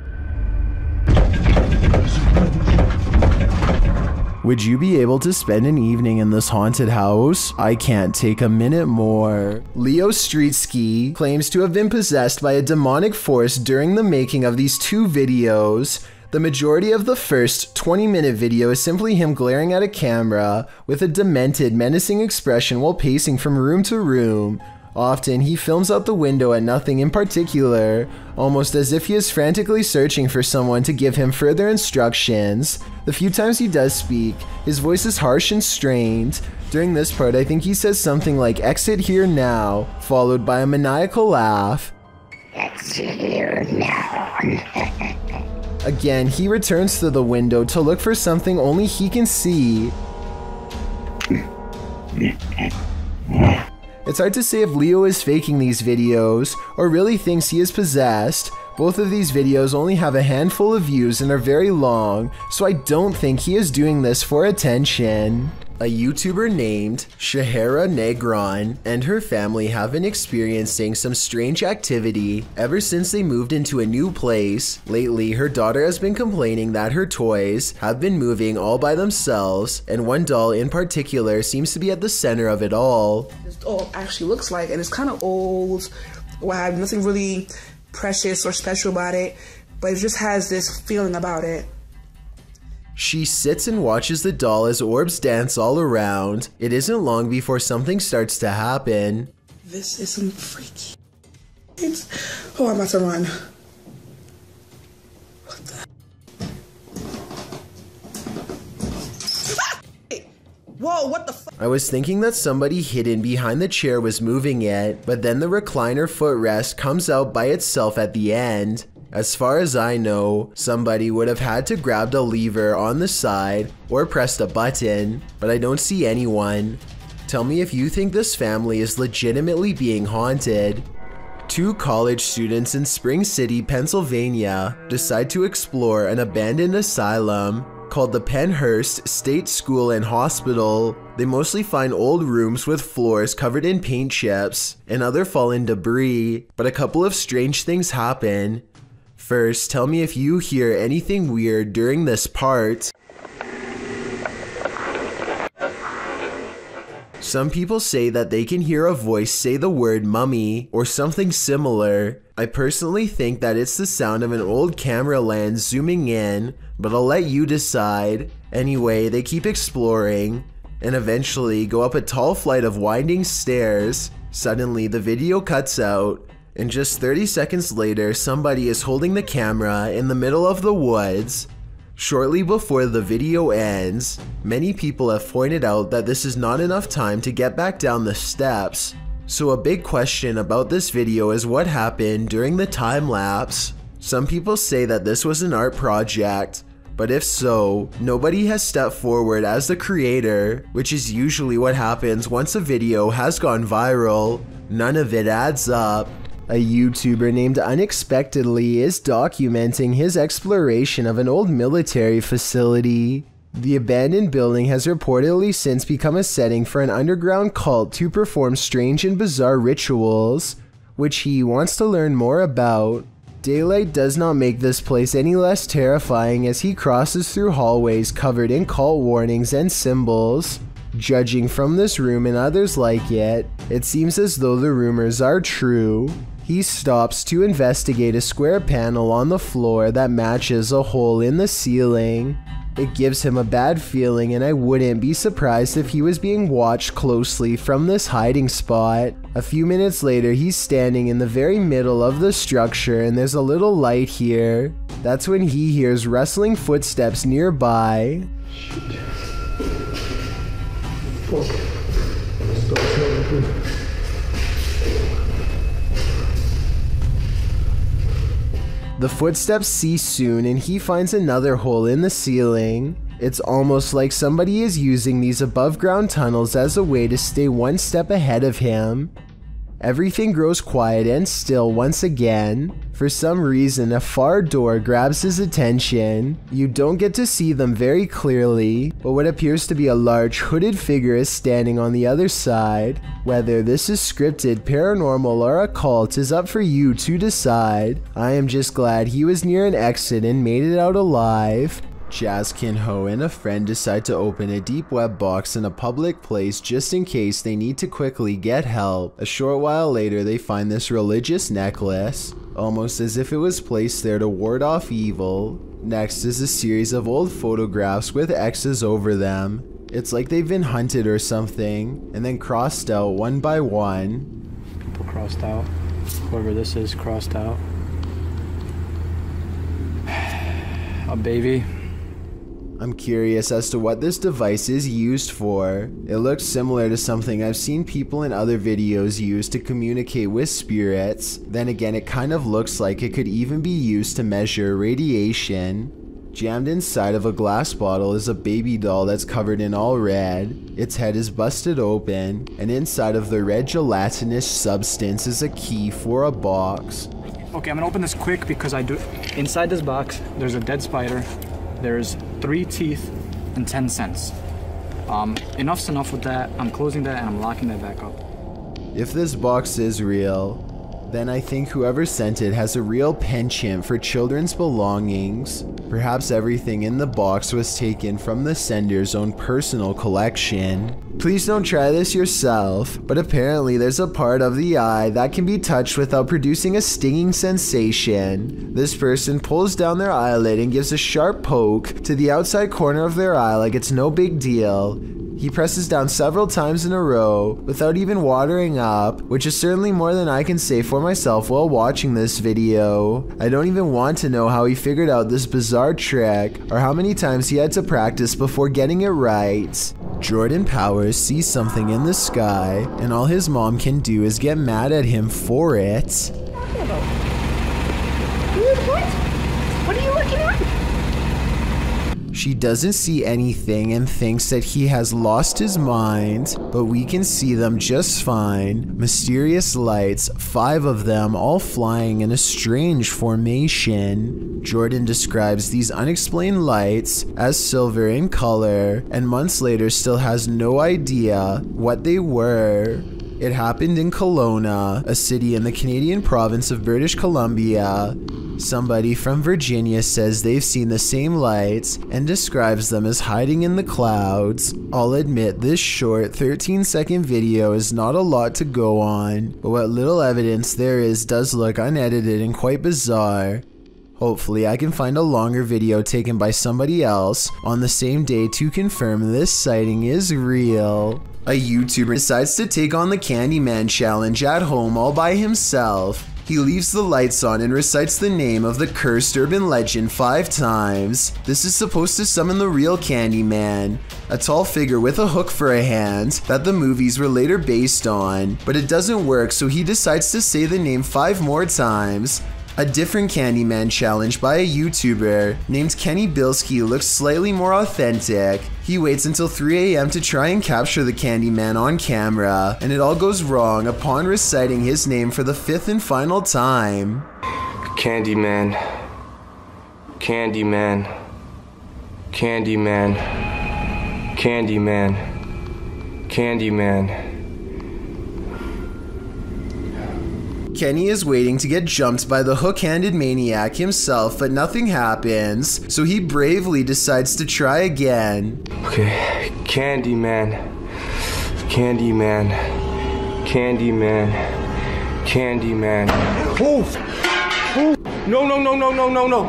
Would you be able to spend an evening in this haunted house? I can't take a minute more. Leo Streetsky claims to have been possessed by a demonic force during the making of these two videos. The majority of the first 20-minute video is simply him glaring at a camera with a demented, menacing expression while pacing from room to room. Often, he films out the window at nothing in particular, almost as if he is frantically searching for someone to give him further instructions. The few times he does speak, his voice is harsh and strained. During this part, I think he says something like "exit here now," followed by a maniacal laugh. Exit here now. Again, he returns to the window to look for something only he can see. It's hard to say if Leo is faking these videos, or really thinks he is possessed. Both of these videos only have a handful of views and are very long, so I don't think he is doing this for attention. A YouTuber named Shahara Negron and her family have been experiencing some strange activity ever since they moved into a new place. Lately, her daughter has been complaining that her toys have been moving all by themselves, and one doll in particular seems to be at the center of it all. This doll actually looks like, and it's kind of old, or have nothing really precious or special about it, but it just has this feeling about it. She sits and watches the doll as orbs dance all around. It isn't long before something starts to happen. This is some freaky. Oh, I'm about to run. What the? Whoa, what the fuck? I was thinking that somebody hidden behind the chair was moving it, but then the recliner footrest comes out by itself at the end. As far as I know, somebody would have had to grab a lever on the side or pressed a button, but I don't see anyone. Tell me if you think this family is legitimately being haunted. Two college students in Spring City, Pennsylvania decide to explore an abandoned asylum called the Pennhurst State School and Hospital. They mostly find old rooms with floors covered in paint chips and other fallen debris, but a couple of strange things happen. First, tell me if you hear anything weird during this part. Some people say that they can hear a voice say the word mummy or something similar. I personally think that it's the sound of an old camera lens zooming in, but I'll let you decide. Anyway, they keep exploring and eventually go up a tall flight of winding stairs. Suddenly, the video cuts out, and just 30 seconds later, somebody is holding the camera in the middle of the woods. Shortly before the video ends, many people have pointed out that this is not enough time to get back down the steps. So a big question about this video is what happened during the time lapse. Some people say that this was an art project, but if so, nobody has stepped forward as the creator, which is usually what happens once a video has gone viral. None of it adds up. A YouTuber named Unexpectedly is documenting his exploration of an old military facility. The abandoned building has reportedly since become a setting for an underground cult to perform strange and bizarre rituals, which he wants to learn more about. Daylight does not make this place any less terrifying as he crosses through hallways covered in cult warnings and symbols. Judging from this room and others like it, it seems as though the rumors are true. He stops to investigate a square panel on the floor that matches a hole in the ceiling. It gives him a bad feeling, and I wouldn't be surprised if he was being watched closely from this hiding spot. A few minutes later, he's standing in the very middle of the structure and there's a little light here. That's when he hears rustling footsteps nearby. The footsteps cease soon and he finds another hole in the ceiling. It's almost like somebody is using these above ground tunnels as a way to stay one step ahead of him. Everything grows quiet and still once again. For some reason, a far door grabs his attention. You don't get to see them very clearly, but what appears to be a large hooded figure is standing on the other side. Whether this is scripted, paranormal, or occult is up for you to decide. I am just glad he was near an exit and made it out alive. Jazz Kinho and a friend decide to open a deep web box in a public place just in case they need to quickly get help. A short while later, they find this religious necklace, almost as if it was placed there to ward off evil. Next is a series of old photographs with X's over them. It's like they've been hunted or something, and then crossed out one by one. People crossed out. Whoever this is crossed out. A baby. I'm curious as to what this device is used for. It looks similar to something I've seen people in other videos use to communicate with spirits. Then again, it kind of looks like it could even be used to measure radiation. Jammed inside of a glass bottle is a baby doll that's covered in all red. Its head is busted open, and inside of the red gelatinous substance is a key for a box. Okay, I'm gonna open this quick because inside this box, there's a dead spider. There's 3 teeth and 10 cents. Enough's enough with that. I'm closing that and I'm locking that back up. If this box is real, then I think whoever sent it has a real penchant for children's belongings. Perhaps everything in the box was taken from the sender's own personal collection. Please don't try this yourself, but apparently there's a part of the eye that can be touched without producing a stinging sensation. This person pulls down their eyelid and gives a sharp poke to the outside corner of their eye like it's no big deal. He presses down several times in a row without even watering up, which is certainly more than I can say for myself while watching this video. I don't even want to know how he figured out this bizarre trick or how many times he had to practice before getting it right. Jordan Powers sees something in the sky and all his mom can do is get mad at him for it. What are you looking at? She doesn't see anything and thinks that he has lost his mind, but we can see them just fine. Mysterious lights, 5 of them, all flying in a strange formation. Jordan describes these unexplained lights as silver in color, and months later still has no idea what they were. It happened in Kelowna, a city in the Canadian province of British Columbia. Somebody from Virginia says they've seen the same lights and describes them as hiding in the clouds. I'll admit this short 13-second video is not a lot to go on, but what little evidence there is does look unedited and quite bizarre. Hopefully I can find a longer video taken by somebody else on the same day to confirm this sighting is real. A YouTuber decides to take on the Candyman challenge at home all by himself. He leaves the lights on and recites the name of the cursed urban legend 5 times. This is supposed to summon the real Candyman, a tall figure with a hook for a hand that the movies were later based on, but it doesn't work, so he decides to say the name 5 more times. A different Candyman challenge by a YouTuber named Kenny Bilski looks slightly more authentic. He waits until 3 AM to try and capture the Candyman on camera, and it all goes wrong upon reciting his name for the 5th and final time. Candyman. Candyman. Candyman. Candyman. Candyman. Kenny is waiting to get jumped by the hook-handed maniac himself, but nothing happens, so he bravely decides to try again. Okay, Candyman. Candyman. Candyman. Candyman. Oh! Oh! No, no, no, no, no, no, no!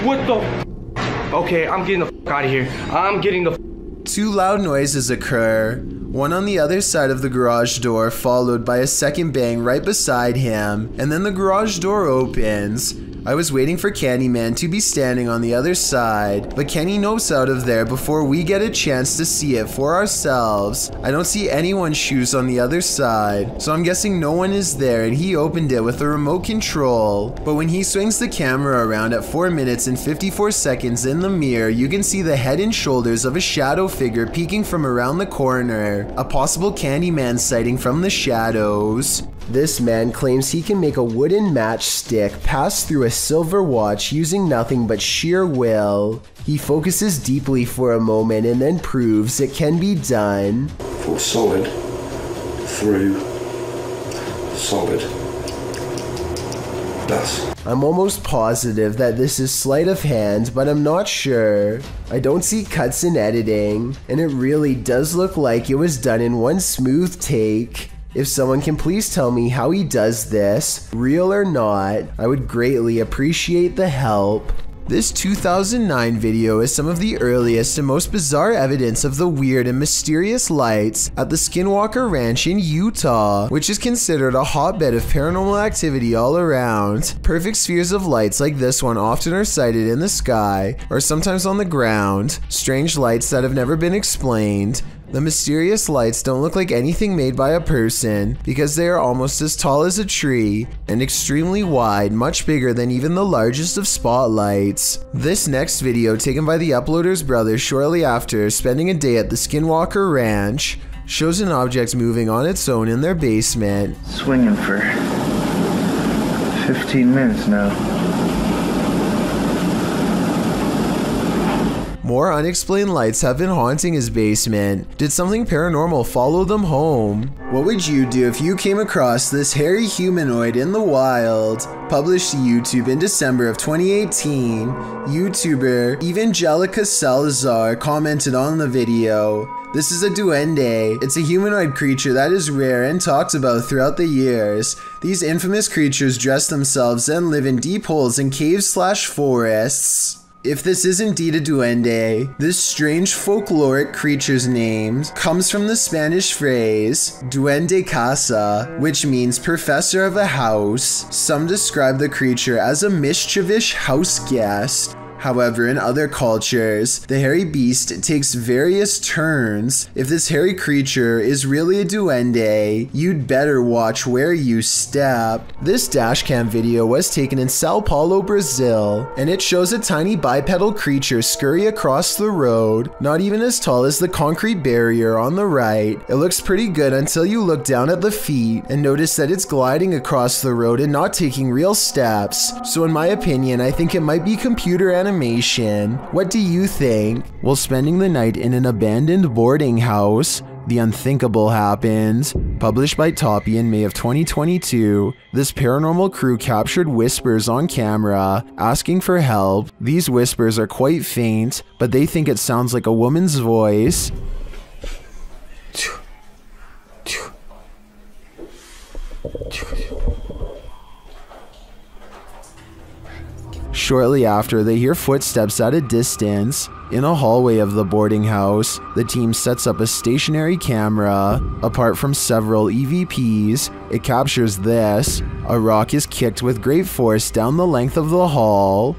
What the? Okay, I'm getting the out of here. I'm getting the. 2 loud noises occur, one on the other side of the garage door followed by a second bang right beside him, and then the garage door opens. I was waiting for Candyman to be standing on the other side, but Kenny nopes out of there before we get a chance to see it for ourselves. I don't see anyone's shoes on the other side, so I'm guessing no one is there and he opened it with a remote control. But when he swings the camera around at 4 minutes and 54 seconds in the mirror, you can see the head and shoulders of a shadow figure peeking from around the corner, a possible Candyman sighting from the shadows. This man claims he can make a wooden matchstick pass through a silver watch using nothing but sheer will. He focuses deeply for a moment and then proves it can be done. For solid, through, solid, thus. I'm almost positive that this is sleight of hand, but I'm not sure. I don't see cuts in editing, and it really does look like it was done in one smooth take. If someone can please tell me how he does this, real or not, I would greatly appreciate the help. This 2009 video is some of the earliest and most bizarre evidence of the weird and mysterious lights at the Skinwalker Ranch in Utah, which is considered a hotbed of paranormal activity all around. Perfect spheres of lights like this one often are sighted in the sky, or sometimes on the ground. Strange lights that have never been explained. The mysterious lights don't look like anything made by a person because they are almost as tall as a tree and extremely wide, much bigger than even the largest of spotlights. This next video, taken by the uploader's brother shortly after spending a day at the Skinwalker Ranch, shows an object moving on its own in their basement. Swinging for 15 minutes now. More unexplained lights have been haunting his basement. Did something paranormal follow them home? What would you do if you came across this hairy humanoid in the wild? Published to YouTube in December of 2018, YouTuber Evangelica Salazar commented on the video. This is a duende. It's a humanoid creature that is rare and talked about throughout the years. These infamous creatures dress themselves and live in deep holes in caves/forests. If this is indeed a duende, this strange folkloric creature's name comes from the Spanish phrase duende casa, which means professor of a house. Some describe the creature as a mischievous house guest. However, in other cultures, the hairy beast takes various turns. If this hairy creature is really a duende, you'd better watch where you step. This dashcam video was taken in Sao Paulo, Brazil, and it shows a tiny bipedal creature scurry across the road, not even as tall as the concrete barrier on the right. It looks pretty good until you look down at the feet and notice that it's gliding across the road and not taking real steps. So in my opinion, I think it might be computer animation. What do you think? While spending the night in an abandoned boarding house, the unthinkable happened. Published by Toppy in May of 2022, this paranormal crew captured whispers on camera asking for help. These whispers are quite faint, but they think it sounds like a woman's voice. Shortly after, they hear footsteps at a distance. In a hallway of the boarding house, the team sets up a stationary camera. Apart from several EVPs, it captures this. A rock is kicked with great force down the length of the hall.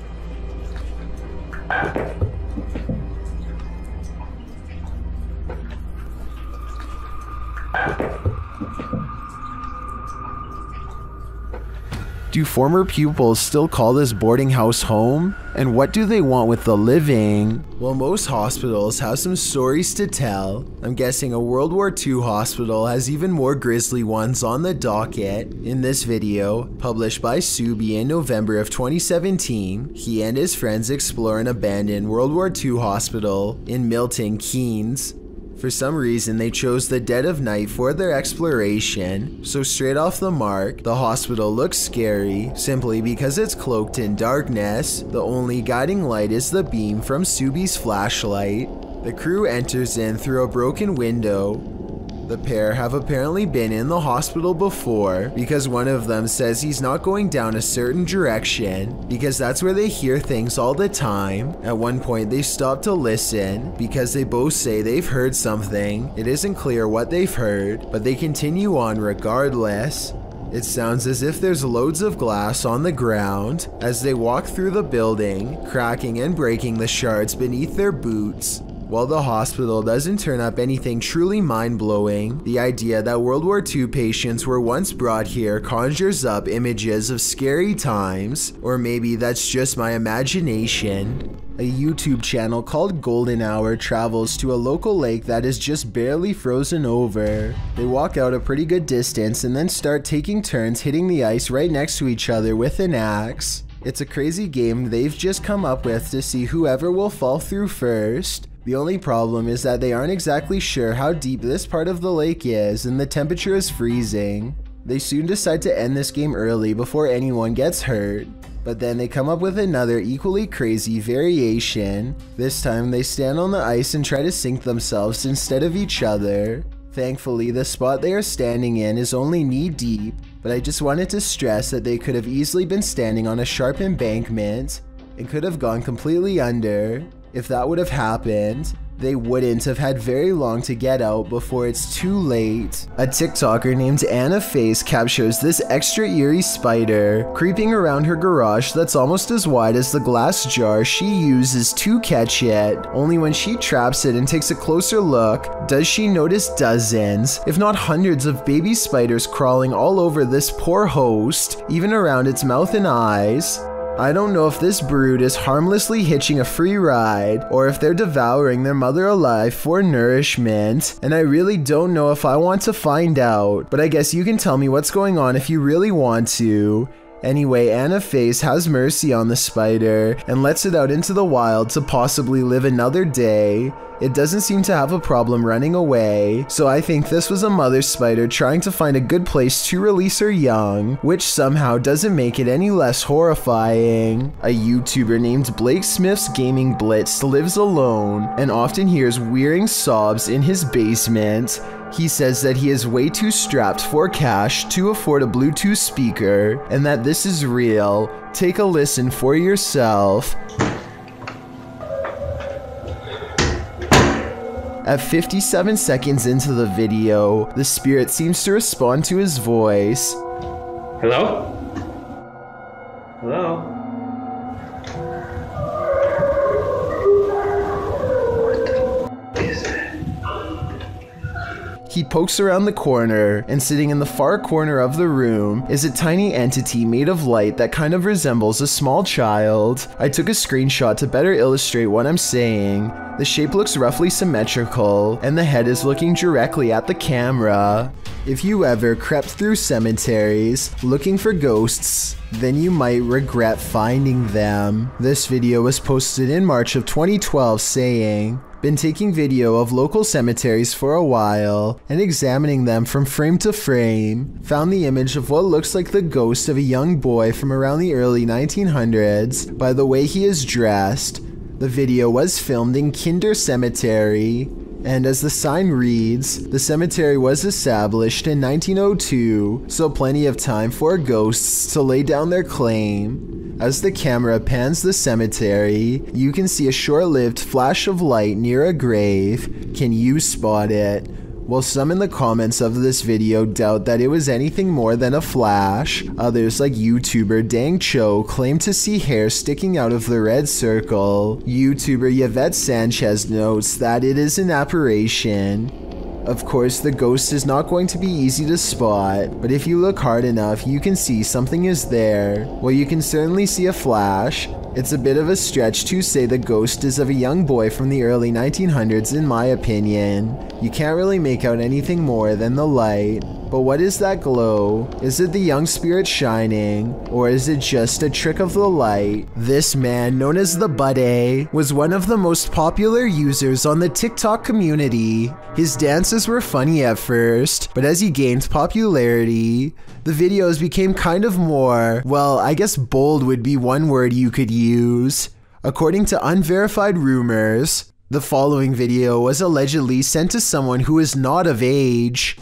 Do former pupils still call this boarding house home? And what do they want with the living? Well, most hospitals have some stories to tell. I'm guessing a World War II hospital has even more grisly ones on the docket. In this video, published by Subi in November of 2017, he and his friends explore an abandoned World War II hospital in Milton Keynes. For some reason, they chose the dead of night for their exploration, so straight off the mark, the hospital looks scary simply because it's cloaked in darkness. The only guiding light is the beam from Subi's flashlight. The crew enters in through a broken window. The pair have apparently been in the hospital before because one of them says he's not going down a certain direction because that's where they hear things all the time. At one point they stop to listen because they both say they've heard something. It isn't clear what they've heard, but they continue on regardless. It sounds as if there's loads of glass on the ground as they walk through the building, cracking and breaking the shards beneath their boots. While the hospital doesn't turn up anything truly mind-blowing, the idea that World War II patients were once brought here conjures up images of scary times, or maybe that's just my imagination. A YouTube channel called Golden Hour travels to a local lake that is just barely frozen over. They walk out a pretty good distance and then start taking turns hitting the ice right next to each other with an axe. It's a crazy game they've just come up with to see whoever will fall through first. The only problem is that they aren't exactly sure how deep this part of the lake is and the temperature is freezing. They soon decide to end this game early before anyone gets hurt. But then they come up with another equally crazy variation. This time they stand on the ice and try to sink themselves instead of each other. Thankfully, the spot they are standing in is only knee deep, but I just wanted to stress that they could have easily been standing on a sharp embankment and could have gone completely under. If that would have happened, they wouldn't have had very long to get out before it's too late. A TikToker named Anna Face captures this extra eerie spider creeping around her garage that's almost as wide as the glass jar she uses to catch it. Only when she traps it and takes a closer look, does she notice dozens, if not hundreds of baby spiders crawling all over this poor host, even around its mouth and eyes. I don't know if this brood is harmlessly hitching a free ride, or if they're devouring their mother alive for nourishment, and I really don't know if I want to find out, but I guess you can tell me what's going on if you really want to. Anyway, Anna Face has mercy on the spider and lets it out into the wild to possibly live another day. It doesn't seem to have a problem running away, so I think this was a mother spider trying to find a good place to release her young, which somehow doesn't make it any less horrifying. A YouTuber named Blake Smith's Gaming Blitz lives alone and often hears wearing sobs in his basement. He says that he is way too strapped for cash to afford a Bluetooth speaker and that this is real. Take a listen for yourself. At 57 seconds into the video, the spirit seems to respond to his voice. Hello? Hello? He pokes around the corner, and sitting in the far corner of the room is a tiny entity made of light that kind of resembles a small child. I took a screenshot to better illustrate what I'm saying. The shape looks roughly symmetrical, and the head is looking directly at the camera. If you ever crept through cemeteries looking for ghosts, then you might regret finding them. This video was posted in March of 2012 saying, been taking video of local cemeteries for a while and examining them from frame to frame, found the image of what looks like the ghost of a young boy from around the early 1900s by the way he is dressed. The video was filmed in Kinder Cemetery, and as the sign reads, the cemetery was established in 1902, so plenty of time for ghosts to lay down their claim. As the camera pans the cemetery, you can see a short-lived flash of light near a grave. Can you spot it? While some in the comments of this video doubt that it was anything more than a flash, others like YouTuber Dang Cho claim to see hair sticking out of the red circle. YouTuber Yvette Sanchez notes that it is an apparition. Of course, the ghost is not going to be easy to spot, but if you look hard enough, you can see something is there. Well, you can certainly see a flash. It's a bit of a stretch to say the ghost is of a young boy from the early 1900s in my opinion. You can't really make out anything more than the light. But what is that glow? Is it the young spirit shining? Or is it just a trick of the light? This man, known as the Buddy, was one of the most popular users on the TikTok community. His dances were funny at first, but as he gained popularity, the videos became kind of more, well, I guess bold would be one word you could use. According to unverified rumors, the following video was allegedly sent to someone who is not of age.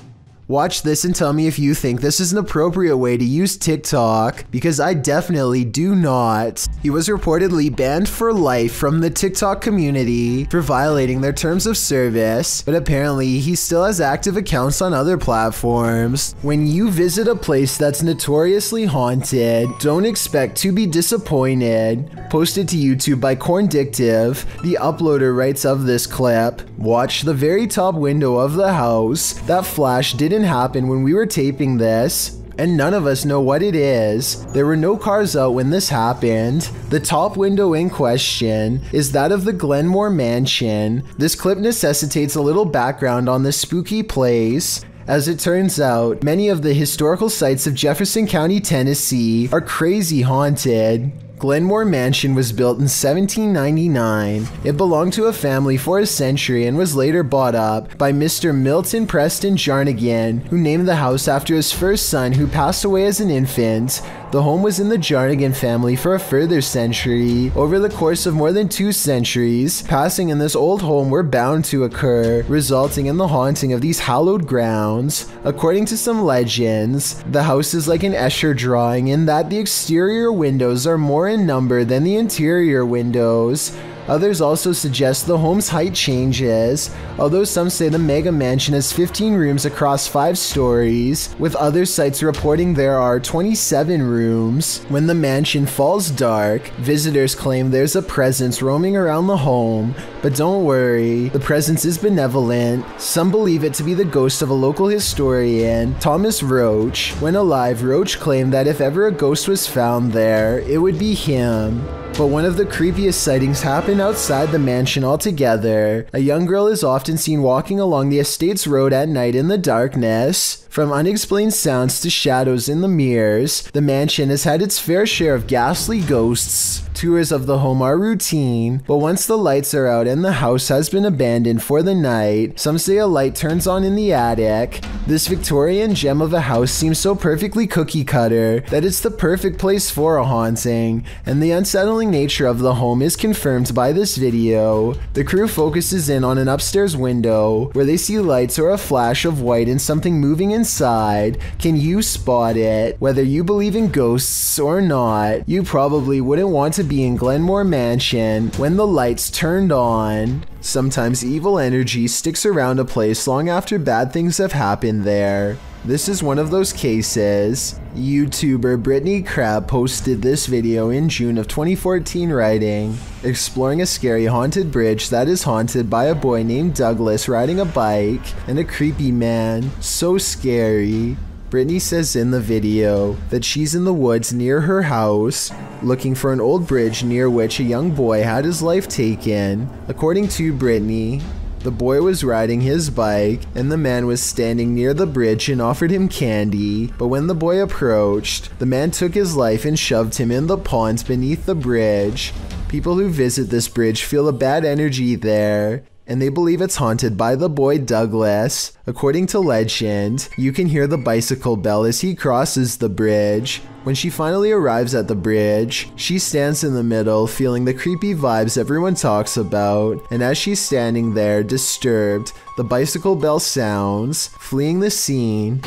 Watch this and tell me if you think this is an appropriate way to use TikTok, because I definitely do not. He was reportedly banned for life from the TikTok community for violating their terms of service, but apparently he still has active accounts on other platforms. When you visit a place that's notoriously haunted, don't expect to be disappointed. Posted to YouTube by Corndictive, the uploader writes of this clip, "Watch the very top window of the house. That flash didn't happen when we were taping this, and none of us know what it is. There were no cars out when this happened. The top window in question is that of the Glenmore Mansion. This clip necessitates a little background on this spooky place. As it turns out, many of the historical sites of Jefferson County, Tennessee are crazy haunted. Glenmore Mansion was built in 1799. It belonged to a family for a century and was later bought up by Mr. Milton Preston Jarnigan, who named the house after his first son who passed away as an infant. The home was in the Jarnigan family for a further century. Over the course of more than 2 centuries, passing in this old home were bound to occur, resulting in the haunting of these hallowed grounds. According to some legends, the house is like an Escher drawing in that the exterior windows are more in number than the interior windows. Others also suggest the home's height changes, although some say the mega mansion has 15 rooms across 5 stories, with other sites reporting there are 27 rooms. When the mansion falls dark, visitors claim there's a presence roaming around the home, but don't worry, the presence is benevolent. Some believe it to be the ghost of a local historian, Thomas Roach. When alive, Roach claimed that if ever a ghost was found there, it would be him. But one of the creepiest sightings happened outside the mansion altogether. A young girl is often seen walking along the estate's road at night in the darkness. From unexplained sounds to shadows in the mirrors, the mansion has had its fair share of ghastly ghosts. Tours of the home are routine, but once the lights are out and the house has been abandoned for the night, some say a light turns on in the attic. This Victorian gem of a house seems so perfectly cookie cutter that it's the perfect place for a haunting, and the unsettling nature of the home is confirmed by this video. The crew focuses in on an upstairs window where they see lights or a flash of white and something moving inside. Can you spot it? Whether you believe in ghosts or not, you probably wouldn't want to be in Glenmore Mansion when the lights turned on. Sometimes evil energy sticks around a place long after bad things have happened there. This is one of those cases. YouTuber Brittany Crab posted this video in June of 2014 writing, exploring a scary haunted bridge that is haunted by a boy named Douglas riding a bike and a creepy man. So scary. Brittany says in the video that she's in the woods near her house, looking for an old bridge near which a young boy had his life taken. According to Brittany, the boy was riding his bike and the man was standing near the bridge and offered him candy, but when the boy approached, the man took his life and shoved him in the pond beneath the bridge. People who visit this bridge feel a bad energy there, and they believe it's haunted by the boy Douglas. According to legend, you can hear the bicycle bell as he crosses the bridge. When she finally arrives at the bridge, she stands in the middle, feeling the creepy vibes everyone talks about, and as she's standing there, disturbed, the bicycle bell sounds, fleeing the scene.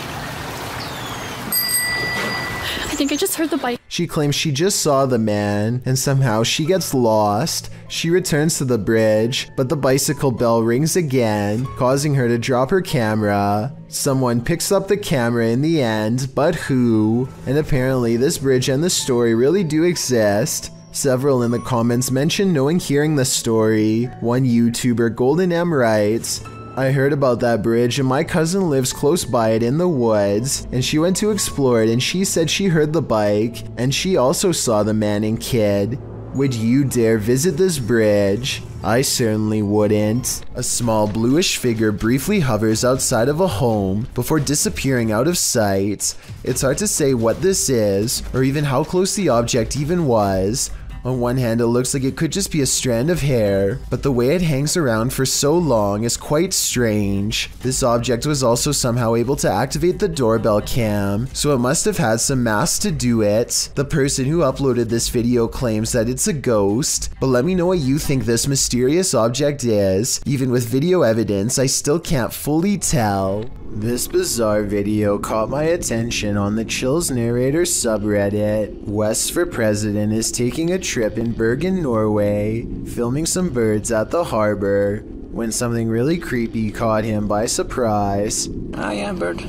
I think I just heard the bike. She claims she just saw the man, and somehow she gets lost. She returns to the bridge, but the bicycle bell rings again, causing her to drop her camera. Someone picks up the camera in the end, but who? And apparently this bridge and the story really do exist. Several in the comments mention knowing hearing the story. One YouTuber, Golden M, writes, I heard about that bridge and my cousin lives close by it in the woods, and she went to explore it and she said she heard the bike and she also saw the man and kid. Would you dare visit this bridge? I certainly wouldn't. A small bluish figure briefly hovers outside of a home before disappearing out of sight. It's hard to say what this is or even how close the object even was. On one hand, it looks like it could just be a strand of hair, but the way it hangs around for so long is quite strange. This object was also somehow able to activate the doorbell cam, so it must have had some mass to do it. The person who uploaded this video claims that it's a ghost, but let me know what you think this mysterious object is. Even with video evidence, I still can't fully tell. This bizarre video caught my attention on the Chills Narrator subreddit. West for President is taking a trip in Bergen, Norway, filming some birds at the harbor, when something really creepy caught him by surprise. I am bird.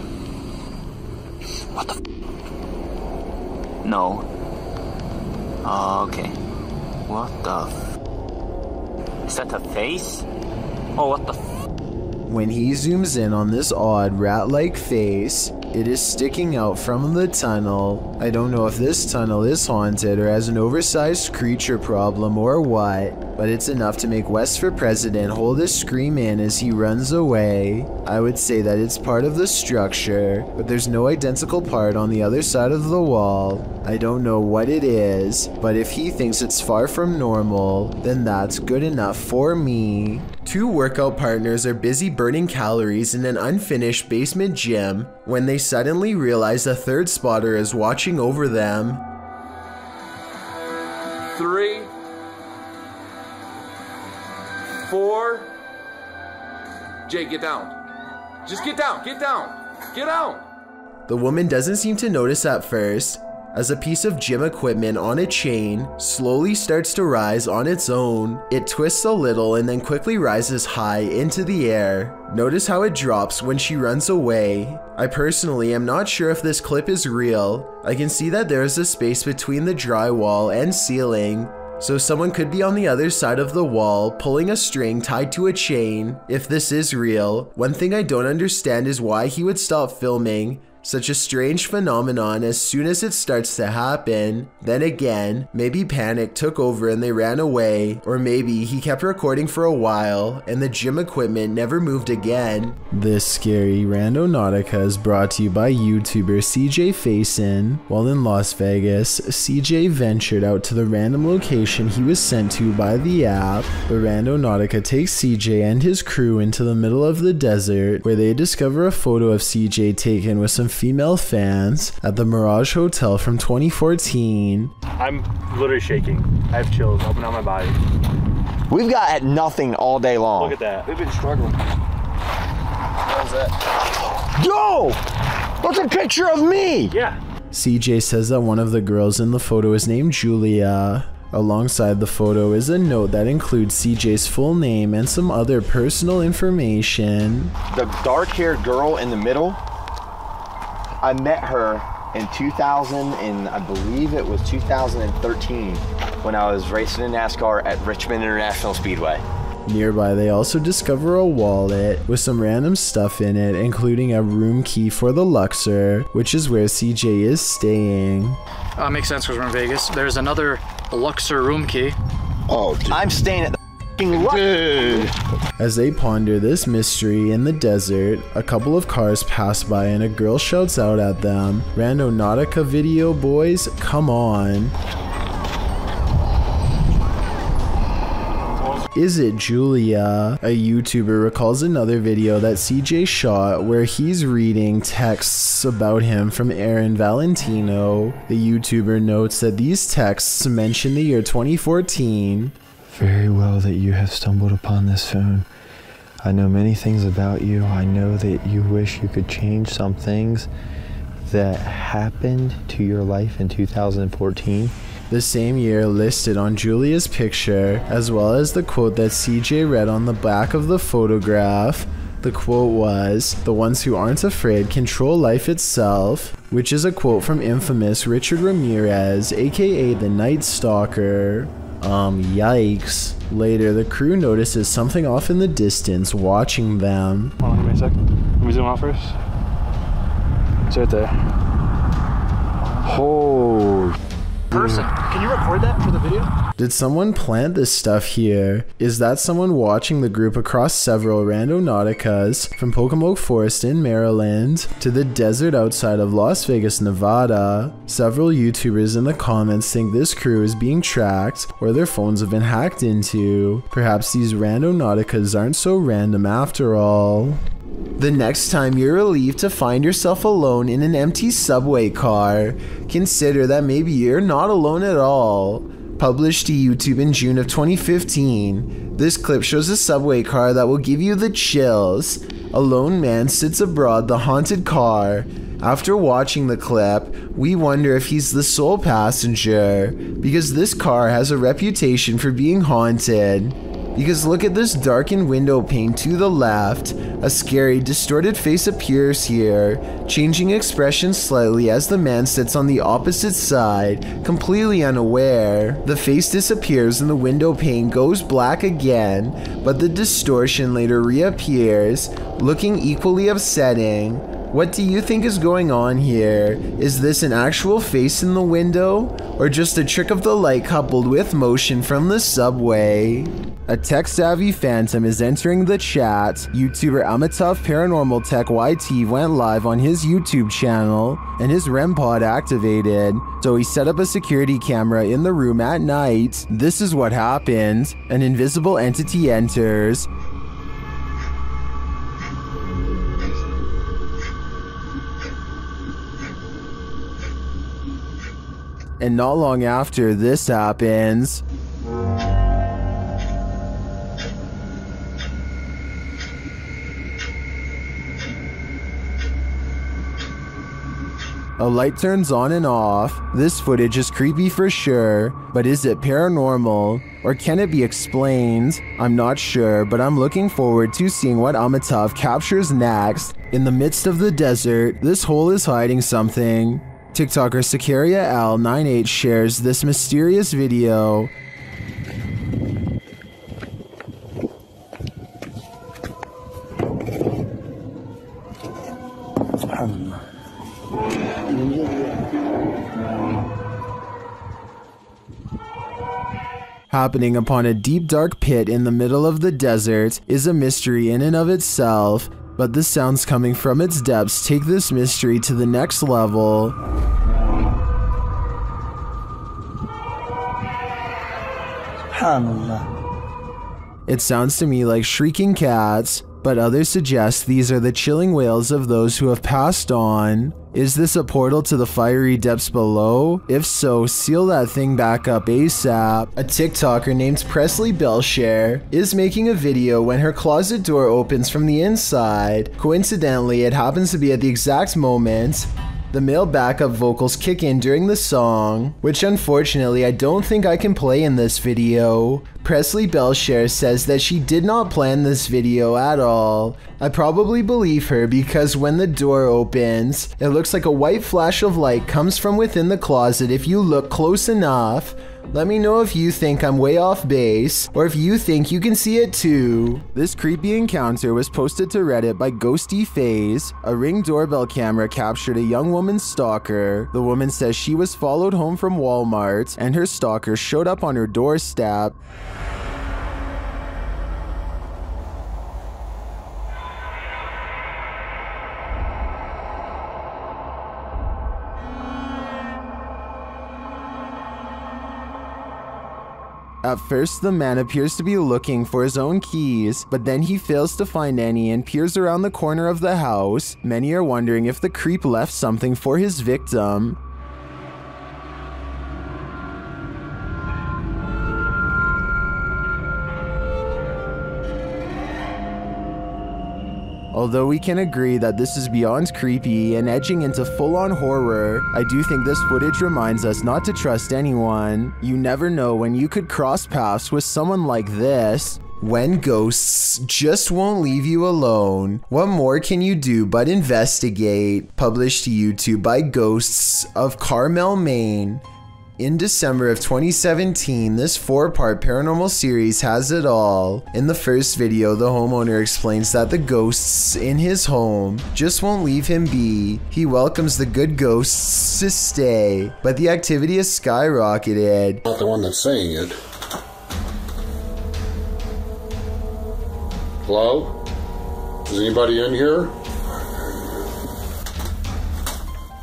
What the No. Okay. What the Is that a face? Oh, what the When he zooms in on this odd rat-like face, it is sticking out from the tunnel. I don't know if this tunnel is haunted or has an oversized creature problem or what, but it's enough to make West for President hold his scream in as he runs away. I would say that it's part of the structure, but there's no identical part on the other side of the wall. I don't know what it is, but if he thinks it's far from normal, then that's good enough for me. Two workout partners are busy burning calories in an unfinished basement gym when they suddenly realize a third spotter is watching over them. 3, 4. Jay, get down. Just get down, get down, get down. The woman doesn't seem to notice at first, as a piece of gym equipment on a chain slowly starts to rise on its own. It twists a little and then quickly rises high into the air. Notice how it drops when she runs away. I personally am not sure if this clip is real. I can see that there is a space between the drywall and ceiling, so someone could be on the other side of the wall pulling a string tied to a chain. If this is real, one thing I don't understand is why he would stop filming such a strange phenomenon as soon as it starts to happen. Then again, maybe panic took over and they ran away, or maybe he kept recording for a while and the gym equipment never moved again. This scary Randonautica is brought to you by YouTuber CJ Faison. While in Las Vegas, CJ ventured out to the random location he was sent to by the app. The Randonautica takes CJ and his crew into the middle of the desert, where they discover a photo of CJ taken with some female fans at the Mirage Hotel from 2014. I'm literally shaking. I have chills up and down my body. We've got nothing all day long. Look at that. We've been struggling. What was that? Yo! That's a picture of me! Yeah. CJ says that one of the girls in the photo is named Julia. Alongside the photo is a note that includes CJ's full name and some other personal information. The dark-haired girl in the middle, I met her in 2000, and I believe it was 2013, when I was racing in NASCAR at Richmond International Speedway. Nearby, they also discover a wallet with some random stuff in it, including a room key for the Luxor, which is where CJ is staying. Makes sense because we're in Vegas. There's another Luxor room key. Oh, dude. I'm staying at the Dude. As they ponder this mystery in the desert, a couple of cars pass by and a girl shouts out at them, "Randonautica video boys, come on." Is it Julia? A YouTuber recalls another video that CJ shot where he's reading texts about him from Aaron Valentino. The YouTuber notes that these texts mention the year 2014. Very well that you have stumbled upon this phone. I know many things about you. I know that you wish you could change some things that happened to your life in 2014. The same year listed on Julia's picture, as well as the quote that CJ read on the back of the photograph. The quote was, "The ones who aren't afraid control life itself," which is a quote from infamous Richard Ramirez, aka the Night Stalker. Yikes. Later, the crew notices something off in the distance watching them. Hold on, give me a sec. Let me zoom out first. It's right there. Oh. Person. Can you record that for the video? Did someone plant this stuff here? Is that someone watching the group across several randonauticas from Pocomoke Forest in Maryland to the desert outside of Las Vegas, Nevada? Several YouTubers in the comments think this crew is being tracked or their phones have been hacked into. Perhaps these randonauticas aren't so random after all. The next time you're relieved to find yourself alone in an empty subway car, consider that maybe you're not alone at all. Published to YouTube in June of 2015, this clip shows a subway car that will give you the chills. A lone man sits aboard the haunted car. After watching the clip, we wonder if he's the sole passenger, because this car has a reputation for being haunted. Because look at this darkened window pane to the left. A scary, distorted face appears here, changing expression slightly as the man sits on the opposite side, completely unaware. The face disappears and the window pane goes black again, but the distortion later reappears, looking equally upsetting. What do you think is going on here? Is this an actual face in the window, or just a trick of the light coupled with motion from the subway? A tech-savvy phantom is entering the chat. YouTuber Amitav Paranormal Tech YT went live on his YouTube channel, and his REM pod activated, so he set up a security camera in the room at night. This is what happened. An invisible entity enters. And not long after this happens, a light turns on and off. This footage is creepy for sure, but is it paranormal? Or can it be explained? I'm not sure, but I'm looking forward to seeing what Amitav captures next. In the midst of the desert, this hole is hiding something. TikToker Sakaria L98 shares this mysterious video. Happening upon a deep dark pit in the middle of the desert is a mystery in and of itself, but the sounds coming from its depths take this mystery to the next level. It sounds to me like shrieking cats, but others suggest these are the chilling wails of those who have passed on. Is this a portal to the fiery depths below? If so, seal that thing back up ASAP. A TikToker named Presley Belshare is making a video when her closet door opens from the inside. Coincidentally, it happens to be at the exact moment the male backup vocals kick in during the song, which unfortunately I don't think I can play in this video. Presley Belshare says that she did not plan this video at all. I probably believe her because when the door opens, it looks like a white flash of light comes from within the closet if you look close enough. Let me know if you think I'm way off base, or if you think you can see it too. This creepy encounter was posted to Reddit by Ghosty Phase. A Ring doorbell camera captured a young woman's stalker. The woman says she was followed home from Walmart, and her stalker showed up on her doorstep. At first, the man appears to be looking for his own keys, but then he fails to find any and peers around the corner of the house. Many are wondering if the creep left something for his victim. Although we can agree that this is beyond creepy and edging into full-on horror, I do think this footage reminds us not to trust anyone. You never know when you could cross paths with someone like this. When ghosts just won't leave you alone, what more can you do but investigate? Published to YouTube by Ghosts of Carmel, Maine. In December of 2017, this 4-part paranormal series has it all. In the first video, the homeowner explains that the ghosts in his home just won't leave him be. He welcomes the good ghosts to stay, but the activity has skyrocketed. Not the one that's saying it. Hello? Is anybody in here?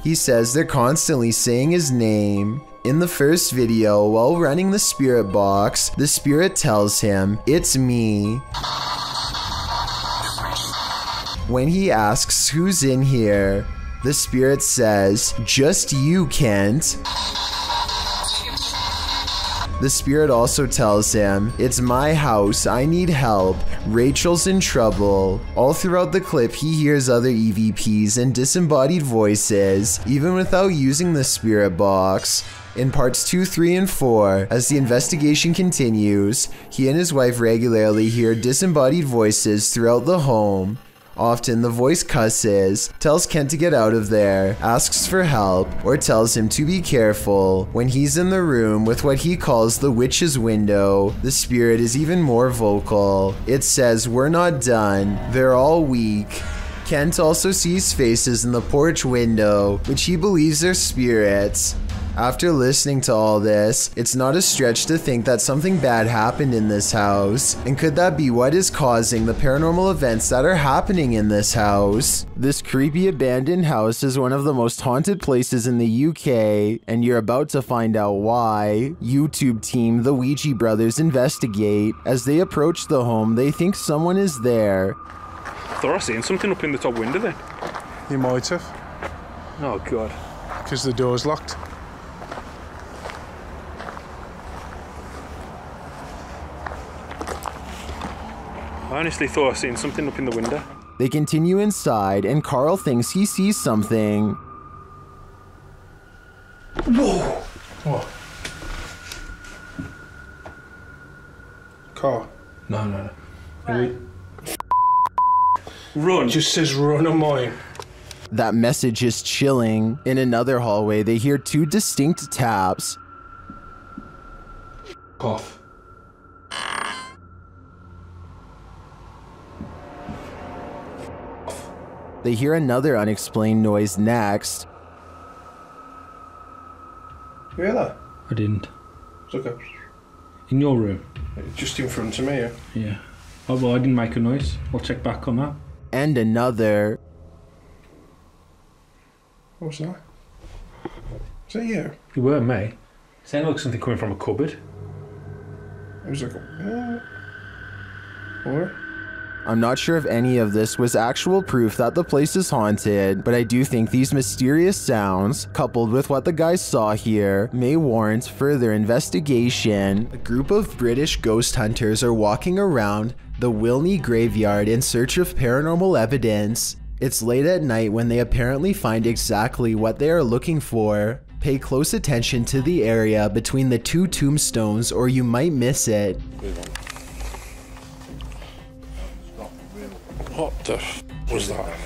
He says they're constantly saying his name. In the first video, while running the spirit box, the spirit tells him, "It's me." When he asks who's in here, the spirit says, "Just you, Kent." The spirit also tells him, "It's my house, I need help, Rachel's in trouble." All throughout the clip, he hears other EVPs and disembodied voices, even without using the spirit box. In parts 2, 3, and 4, as the investigation continues, he and his wife regularly hear disembodied voices throughout the home. Often the voice cusses, tells Kent to get out of there, asks for help, or tells him to be careful. When he's in the room with what he calls the witch's window, the spirit is even more vocal. It says, "We're not done, they're all weak." Kent also sees faces in the porch window, which he believes are spirits. After listening to all this, it's not a stretch to think that something bad happened in this house. And could that be what is causing the paranormal events that are happening in this house? This creepy abandoned house is one of the most haunted places in the UK, and you're about to find out why. YouTube team The Ouija Brothers investigate. As they approach the home, they think someone is there. Thought I seen something up in the top window then. You might have. Oh god. Because the door's locked. I honestly thought I seen something up in the window. They continue inside, and Carl thinks he sees something. Whoa! What? Car? No. Run. It just says run on mine. That message is chilling. In another hallway, they hear 2 distinct taps. Cough. They hear another unexplained noise next. You hear that? I didn't. It's okay. In your room? Just in front of me, yeah. Yeah. Oh, well, I didn't make a noise. I'll check back on that. And another. What was that? Is that you? You weren't me. It sounded like something coming from a cupboard. It was like or? I'm not sure if any of this was actual proof that the place is haunted, but I do think these mysterious sounds, coupled with what the guys saw here, may warrant further investigation. A group of British ghost hunters are walking around the Wilney graveyard in search of paranormal evidence. It's late at night when they apparently find exactly what they are looking for. Pay close attention to the area between the 2 tombstones or you might miss it. What the f was that?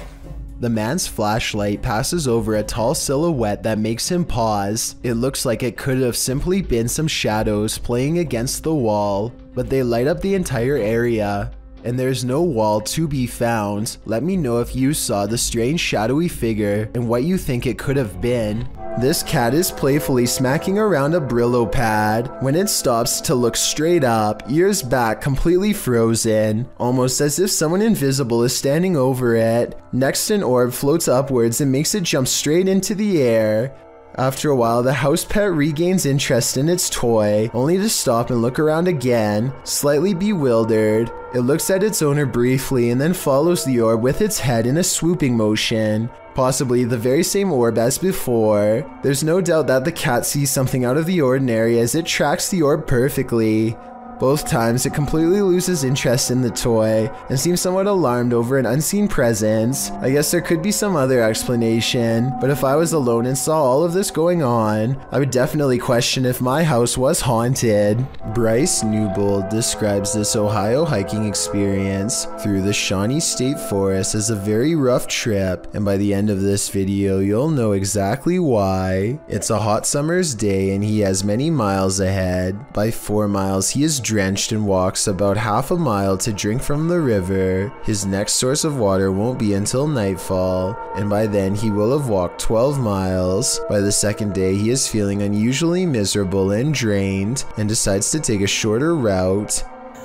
The man's flashlight passes over a tall silhouette that makes him pause. It looks like it could have simply been some shadows playing against the wall, but they light up the entire area. And there's no wall to be found. Let me know if you saw the strange shadowy figure and what you think it could have been. This cat is playfully smacking around a Brillo pad when it stops to look straight up, ears back completely frozen, almost as if someone invisible is standing over it. Next, an orb floats upwards and makes it jump straight into the air. After a while, the house pet regains interest in its toy, only to stop and look around again, slightly bewildered. It looks at its owner briefly and then follows the orb with its head in a swooping motion. Possibly the very same orb as before. There's no doubt that the cat sees something out of the ordinary as it tracks the orb perfectly. Both times it completely loses interest in the toy and seems somewhat alarmed over an unseen presence. I guess there could be some other explanation, but if I was alone and saw all of this going on, I would definitely question if my house was haunted. Bryce Newbold describes this Ohio hiking experience through the Shawnee State Forest as a very rough trip, and by the end of this video you'll know exactly why. It's a hot summer's day and he has many miles ahead. By 4 miles he is drenched and walks about half a mile to drink from the river. His next source of water won't be until nightfall, and by then he will have walked 12 miles. By the second day he is feeling unusually miserable and drained and decides to take a shorter route.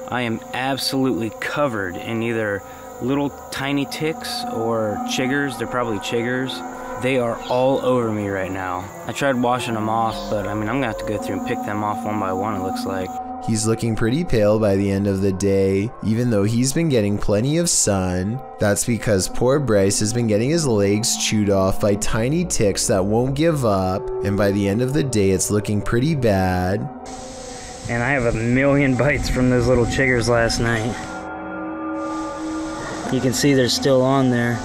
I am absolutely covered in either little tiny ticks or chiggers. They're probably chiggers. They are all over me right now. I tried washing them off, but I mean, I'm gonna have to go through and pick them off one by one, it looks like. He's looking pretty pale by the end of the day, even though he's been getting plenty of sun. That's because poor Bryce has been getting his legs chewed off by tiny ticks that won't give up, and by the end of the day it's looking pretty bad. And I have a million bites from those little chiggers last night. You can see they're still on there.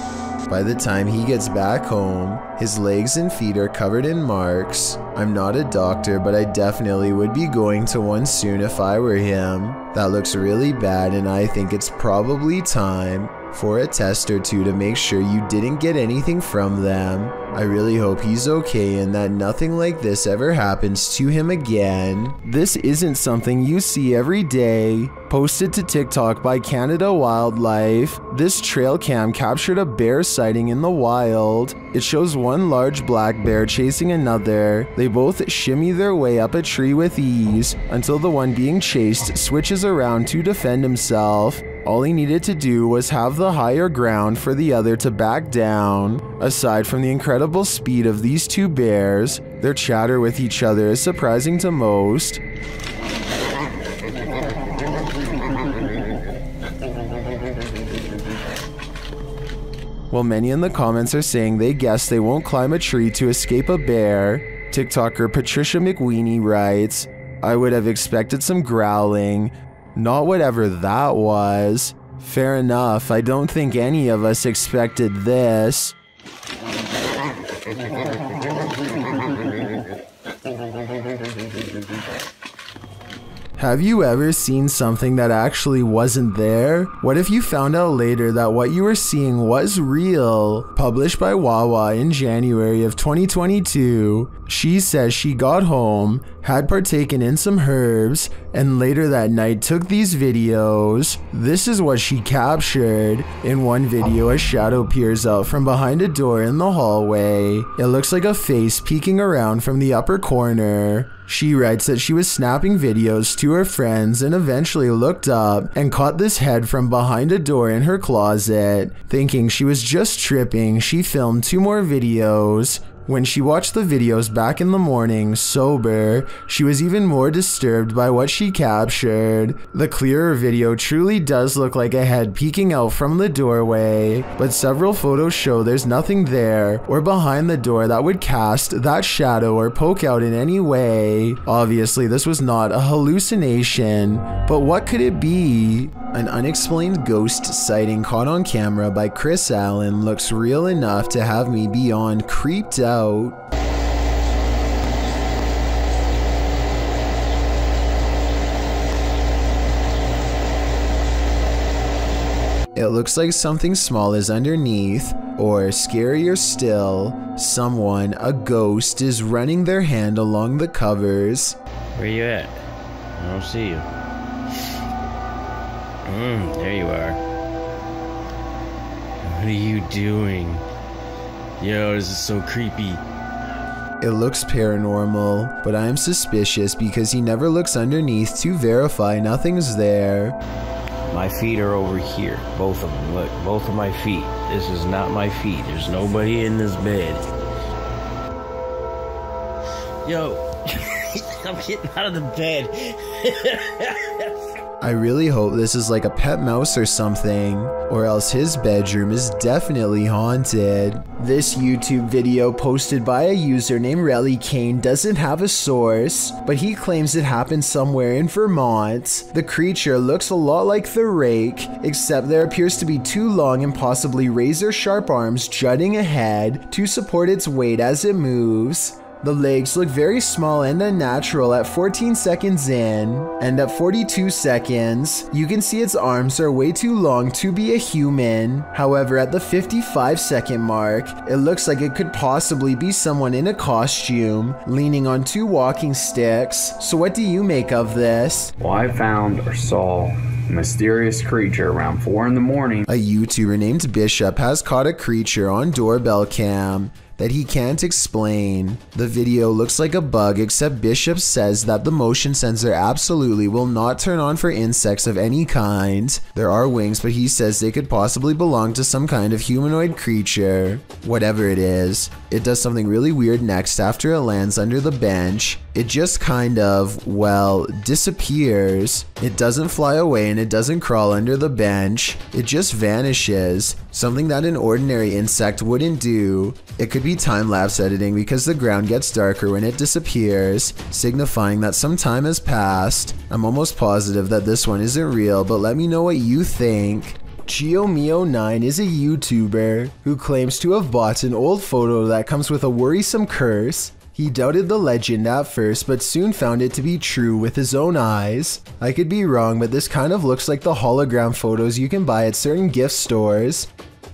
By the time he gets back home, his legs and feet are covered in marks. I'm not a doctor, but I definitely would be going to one soon if I were him. That looks really bad, and I think it's probably time for a test or two to make sure you didn't get anything from them. I really hope he's okay and that nothing like this ever happens to him again. This isn't something you see every day. Posted to TikTok by Canada Wildlife, this trail cam captured a bear sighting in the wild. It shows one large black bear chasing another. They both shimmy their way up a tree with ease until the one being chased switches around to defend himself. All he needed to do was have the higher ground for the other to back down. Aside from the incredible speed of these two bears, their chatter with each other is surprising to most. While many in the comments are saying they guess they won't climb a tree to escape a bear, TikToker Patricia McWeenie writes, "I would have expected some growling. Not whatever that was. Fair enough, I don't think any of us expected this." Have you ever seen something that actually wasn't there? What if you found out later that what you were seeing was real? Published by Wawa in January of 2022, she says she got home, had partaken in some herbs, and later that night took these videos. This is what she captured. In one video, a shadow peers out from behind a door in the hallway. It looks like a face peeking around from the upper corner. She writes that she was snapping videos to her friends and eventually looked up and caught this head from behind a door in her closet. Thinking she was just tripping, she filmed 2 more videos. When she watched the videos back in the morning, sober, she was even more disturbed by what she captured. The clearer video truly does look like a head peeking out from the doorway, but several photos show there's nothing there or behind the door that would cast that shadow or poke out in any way. Obviously, this was not a hallucination, but what could it be? An unexplained ghost sighting caught on camera by Chris Allen looks real enough to have me beyond creeped out. It looks like something small is underneath, or scarier still, someone, a ghost, is running their hand along the covers. Where you at? I don't see you. There you are. What are you doing? Yo, this is so creepy. It looks paranormal, but I am suspicious because he never looks underneath to verify nothing's there. My feet are over here. Both of them. Look, both of my feet. This is not my feet. There's nobody in this bed. Yo, I'm getting out of the bed. I really hope this is like a pet mouse or something, or else his bedroom is definitely haunted. This YouTube video posted by a user named relaxation doesn't have a source, but he claims it happened somewhere in Vermont. The creature looks a lot like the rake, except there appears to be two long and possibly razor-sharp arms jutting ahead to support its weight as it moves. The legs look very small and unnatural at 14 seconds in, and at 42 seconds, you can see its arms are way too long to be a human. However, at the 55-second mark, it looks like it could possibly be someone in a costume, leaning on two walking sticks. So what do you make of this? Well, I found or saw a mysterious creature around 4 in the morning. A YouTuber named Bishop has caught a creature on doorbell cam that he can't explain. The video looks like a bug, except Bishop says that the motion sensor absolutely will not turn on for insects of any kind. There are wings, but he says they could possibly belong to some kind of humanoid creature. Whatever it is, it does something really weird next after it lands under the bench. It just kind of, well, disappears. It doesn't fly away and it doesn't crawl under the bench. It just vanishes. Something that an ordinary insect wouldn't do. It could be time-lapse editing because the ground gets darker when it disappears, signifying that some time has passed. I'm almost positive that this one isn't real, but let me know what you think. GeoMeo9 is a YouTuber who claims to have bought an old photo that comes with a worrisome curse. He doubted the legend at first, but soon found it to be true with his own eyes. I could be wrong, but this kind of looks like the hologram photos you can buy at certain gift stores.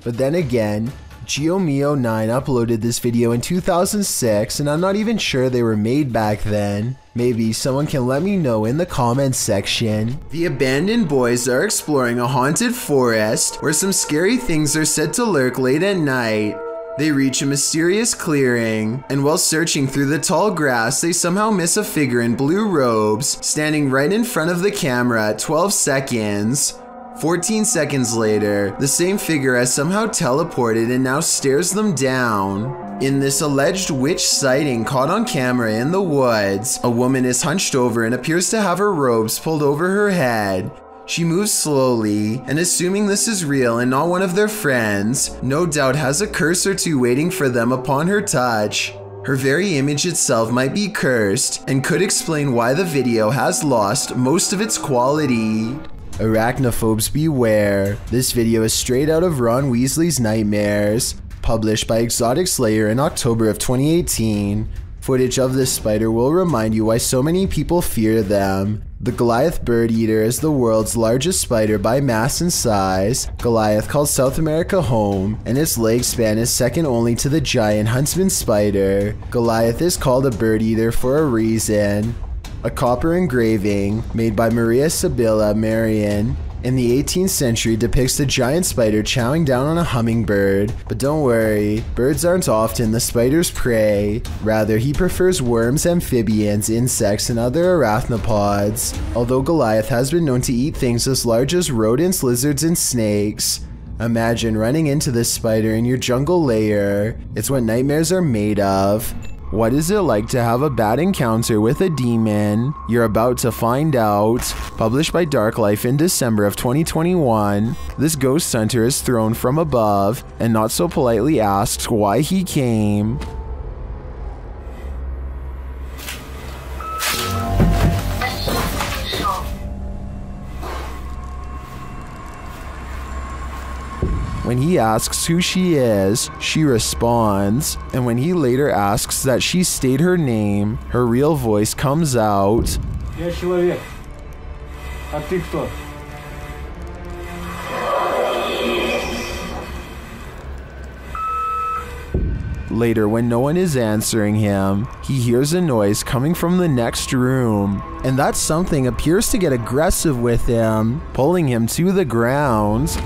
But then again, GeoMeo9 uploaded this video in 2006, and I'm not even sure they were made back then. Maybe someone can let me know in the comments section. The abandoned boys are exploring a haunted forest where some scary things are said to lurk late at night. They reach a mysterious clearing, and while searching through the tall grass, they somehow miss a figure in blue robes standing right in front of the camera at 12 seconds. 14 seconds later, the same figure has somehow teleported and now stares them down. In this alleged witch sighting caught on camera in the woods, a woman is hunched over and appears to have her robes pulled over her head. She moves slowly, and assuming this is real and not one of their friends, no doubt has a curse or two waiting for them upon her touch. Her very image itself might be cursed, and could explain why the video has lost most of its quality. Arachnophobes beware. This video is straight out of Ron Weasley's Nightmares, published by Exotic Slayer in October of 2018. Footage of this spider will remind you why so many people fear them. The Goliath bird eater is the world's largest spider by mass and size. Goliath calls South America home, and its leg span is second only to the giant huntsman spider. Goliath is called a bird eater for a reason. A copper engraving made by Maria Sibylla Marian in the 18th century depicts the giant spider chowing down on a hummingbird, but don't worry, birds aren't often the spider's prey. Rather, he prefers worms, amphibians, insects, and other arachnopods, although Goliath has been known to eat things as large as rodents, lizards, and snakes. Imagine running into this spider in your jungle lair. It's what nightmares are made of. What is it like to have a bad encounter with a demon? You're about to find out. Published by Dark Life in December of 2021, this ghost hunter is thrown from above and not so politely asks why he came. When he asks who she is, she responds, and when he later asks that she state her name, her real voice comes out. Я человек. А ты кто? Later, when no one is answering him, he hears a noise coming from the next room, and that something appears to get aggressive with him, pulling him to the ground.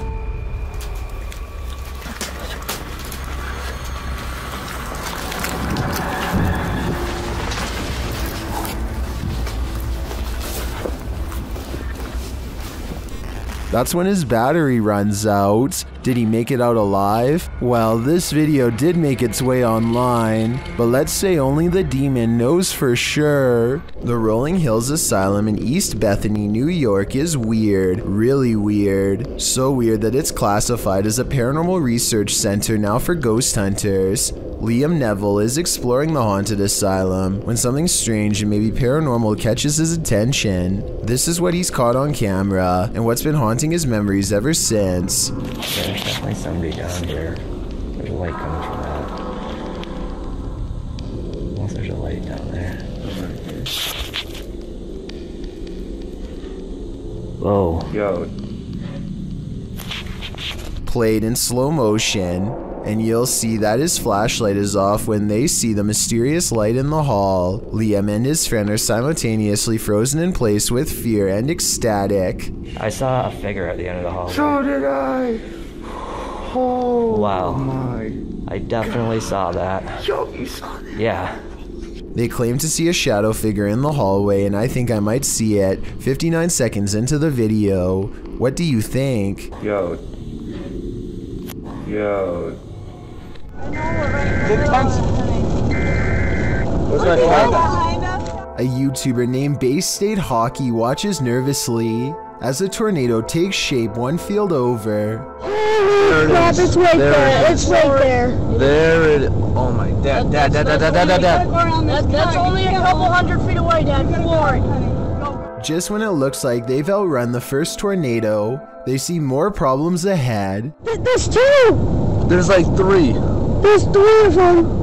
That's when his battery runs out. Did he make it out alive? Well, this video did make its way online, but let's say only the demon knows for sure. The Rolling Hills Asylum in East Bethany, New York is weird, really weird. So weird that it's classified as a paranormal research center now for ghost hunters. Liam Neville is exploring the haunted asylum when something strange and maybe paranormal catches his attention. This is what he's caught on camera and what's been haunting his memories ever since. There's definitely somebody down here. There's a light coming from that. Unless there's a light down there. Whoa. Yo. Played in slow motion, and you'll see that his flashlight is off when they see the mysterious light in the hall. Liam and his friend are simultaneously frozen in place with fear and ecstatic. I saw a figure at the end of the hallway. So did I. Oh wow. My. I definitely saw that. Yo, you saw that? Yeah. They claim to see a shadow figure in the hallway, and I think I might see it 59 seconds into the video. What do you think? Yo. Yo. A YouTuber named Bay State Hockey watches nervously as a tornado takes shape one field over. Stop, it's right there. It's right there. There it is. Oh my, Dad. That's only a couple hundred feet away, Dad. Floor it. Just when it looks like they've outrun the first tornado, they see more problems ahead. There's two! There's like three. There's three of them.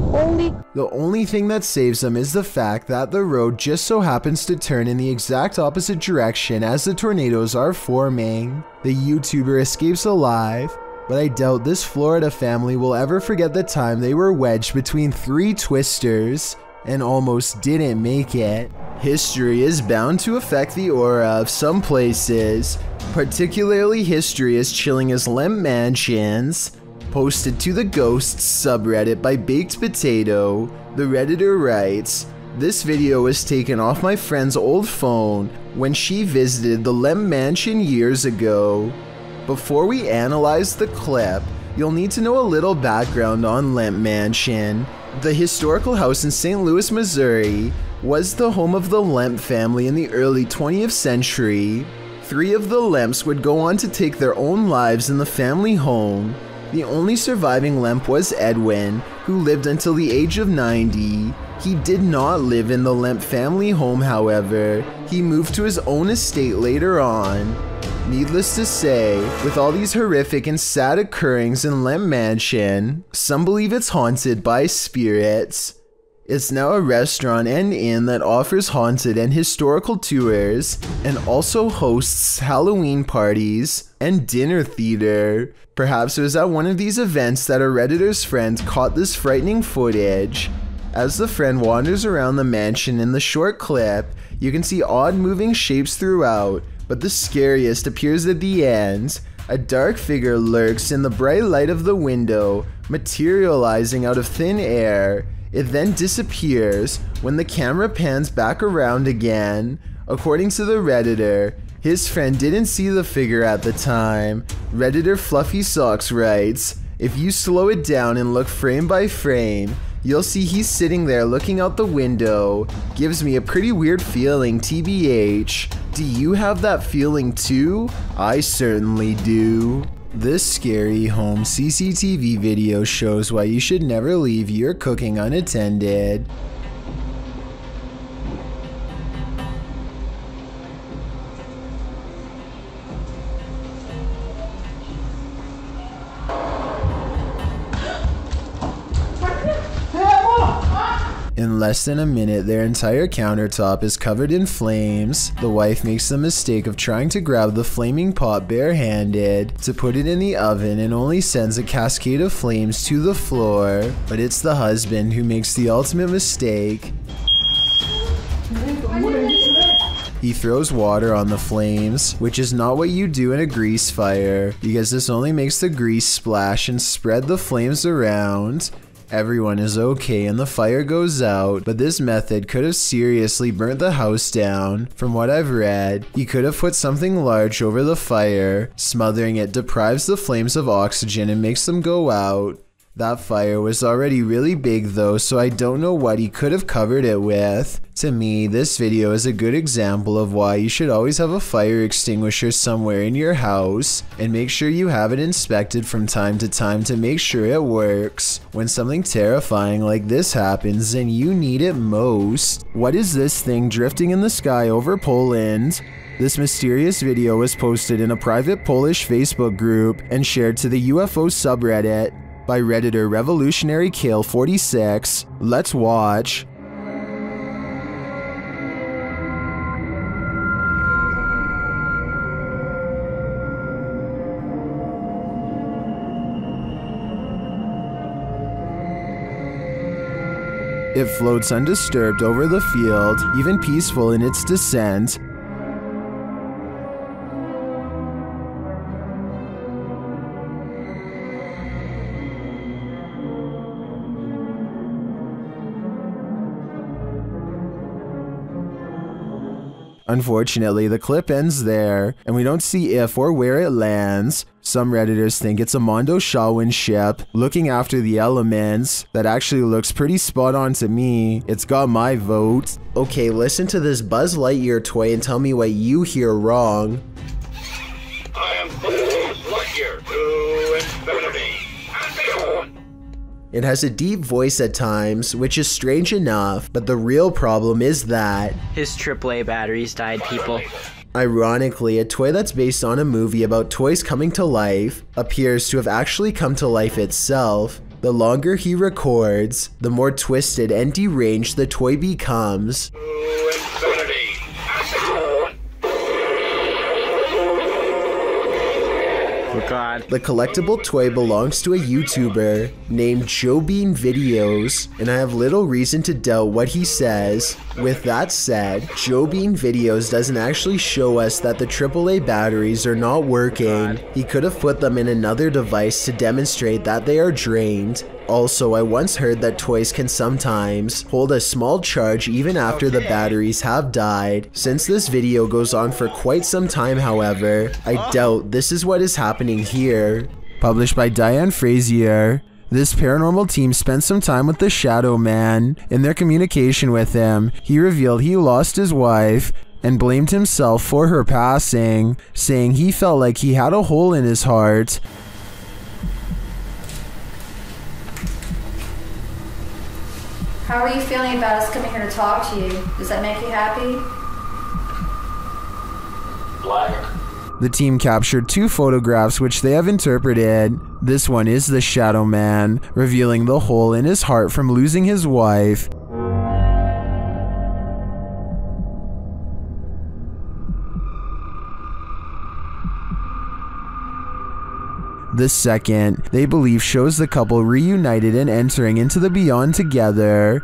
The only thing that saves them is the fact that the road just so happens to turn in the exact opposite direction as the tornadoes are forming. The YouTuber escapes alive, but I doubt this Florida family will ever forget the time they were wedged between three twisters and almost didn't make it. History is bound to affect the aura of some places, particularly history as chilling as Lemp Mansions. Posted to the Ghosts subreddit by Baked Potato, the Redditor writes, "This video was taken off my friend's old phone when she visited the Lemp Mansion years ago. Before we analyze the clip, you'll need to know a little background on Lemp Mansion. The historical house in St. Louis, Missouri was the home of the Lemp family in the early 20th century. 3 of the Lemps would go on to take their own lives in the family home. The only surviving Lemp was Edwin, who lived until the age of 90. He did not live in the Lemp family home, however. He moved to his own estate later on. Needless to say, with all these horrific and sad occurrings in Lemp Mansion, some believe it's haunted by spirits. It's now a restaurant and inn that offers haunted and historical tours, and also hosts Halloween parties and dinner theater. Perhaps it was at one of these events that a Redditor's friend caught this frightening footage. As the friend wanders around the mansion in the short clip, you can see odd moving shapes throughout, but the scariest appears at the end. A dark figure lurks in the bright light of the window, materializing out of thin air. It then disappears when the camera pans back around again. According to the Redditor, his friend didn't see the figure at the time. Redditor Fluffy Socks writes, "If you slow it down and look frame by frame, you'll see he's sitting there looking out the window. Gives me a pretty weird feeling, TBH. Do you have that feeling too? I certainly do." This scary home CCTV video shows why you should never leave your cooking unattended. In less than a minute, their entire countertop is covered in flames. The wife makes the mistake of trying to grab the flaming pot barehanded to put it in the oven and only sends a cascade of flames to the floor. But it's the husband who makes the ultimate mistake. He throws water on the flames, which is not what you do in a grease fire, because this only makes the grease splash and spread the flames around. Everyone is okay and the fire goes out, but this method could have seriously burnt the house down. From what I've read, he could have put something large over the fire. Smothering it deprives the flames of oxygen and makes them go out. That fire was already really big though, so I don't know what he could have covered it with. To me, this video is a good example of why you should always have a fire extinguisher somewhere in your house, and make sure you have it inspected from time to time to make sure it works. When something terrifying like this happens and you need it most. What is this thing drifting in the sky over Poland? This mysterious video was posted in a private Polish Facebook group and shared to the UFO subreddit by Redditor Revolutionary Kale 46. Let's watch. It floats undisturbed over the field, even peaceful in its descent. Unfortunately, the clip ends there, and we don't see if or where it lands. Some Redditors think it's a Mondo Shawin ship looking after the elements. That actually looks pretty spot on to me. It's got my vote. Okay, listen to this Buzz Lightyear toy and tell me what you hear wrong. I am Buzz Lightyear to infinity and beyond. It has a deep voice at times, which is strange enough, but the real problem is that his AAA batteries died, people. Ironically, a toy that's based on a movie about toys coming to life appears to have actually come to life itself. The longer he records, the more twisted and deranged the toy becomes. Oh God. The collectible toy belongs to a YouTuber named Joe Bean Videos, and I have little reason to doubt what he says. With that said, Joe Bean Videos doesn't actually show us that the AAA batteries are not working. He could have put them in another device to demonstrate that they are drained. Also, I once heard that toys can sometimes hold a small charge even after the batteries have died. Since this video goes on for quite some time, however, I doubt this is what is happening here. Published by Diane Frazier. This paranormal team spent some time with the Shadow Man. In their communication with him, he revealed he lost his wife and blamed himself for her passing, saying he felt like he had a hole in his heart. How are you feeling about us coming here to talk to you? Does that make you happy? Black. The team captured 2 photographs which they have interpreted. This one is the Shadow Man, revealing the hole in his heart from losing his wife. The second, they believe, shows the couple reunited and entering into the beyond together.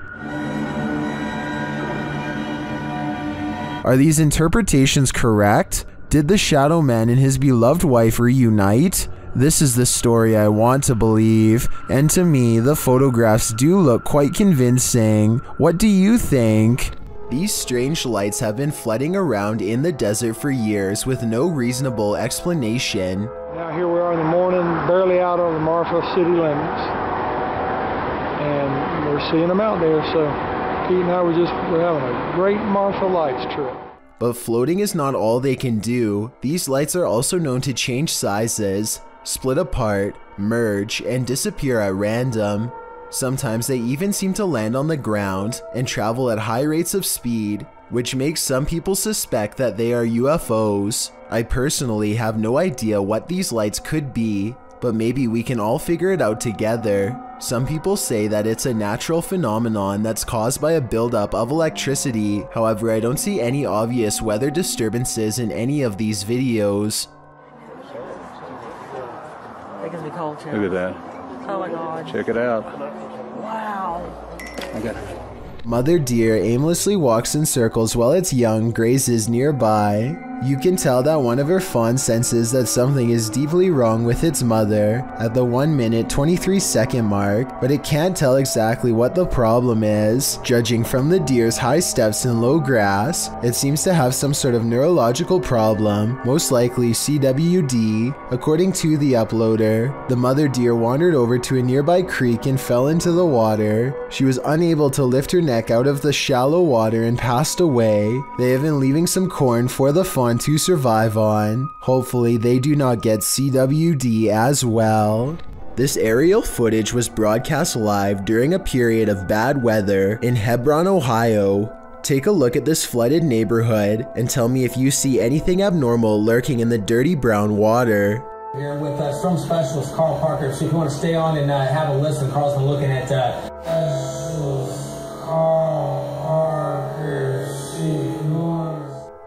Are these interpretations correct? Did the Shadow Man and his beloved wife reunite? This is the story I want to believe, and to me, the photographs do look quite convincing. What do you think? These strange lights have been flooding around in the desert for years with no reasonable explanation. Now here we are in the morning, barely out of the Marfa city limits, and we're seeing them out there, so Pete and I we're having a great Marfa Lights trip. But floating is not all they can do. These lights are also known to change sizes, split apart, merge, and disappear at random. Sometimes they even seem to land on the ground and travel at high rates of speed, which makes some people suspect that they are UFOs. I personally have no idea what these lights could be, but maybe we can all figure it out together. Some people say that it's a natural phenomenon that's caused by a buildup of electricity. However, I don't see any obvious weather disturbances in any of these videos. Look at that. Oh my God. Check it out. Wow. I got it. Mother deer aimlessly walks in circles while its young grazes nearby. You can tell that one of her fawns senses that something is deeply wrong with its mother at the 1 minute 23 second mark, but it can't tell exactly what the problem is. Judging from the deer's high steps and low grass, it seems to have some sort of neurological problem, most likely CWD. According to the uploader, the mother deer wandered over to a nearby creek and fell into the water. She was unable to lift her neck out of the shallow water and passed away. They have been leaving some corn for the fawn to survive on. Hopefully they do not get CWD as well. This aerial footage was broadcast live during a period of bad weather in Hebron, Ohio. Take a look at this flooded neighborhood and tell me if you see anything abnormal lurking in the dirty brown water. Here with storm specialist Carl Parker, so if you want to stay on and have a listen, Carl's been looking at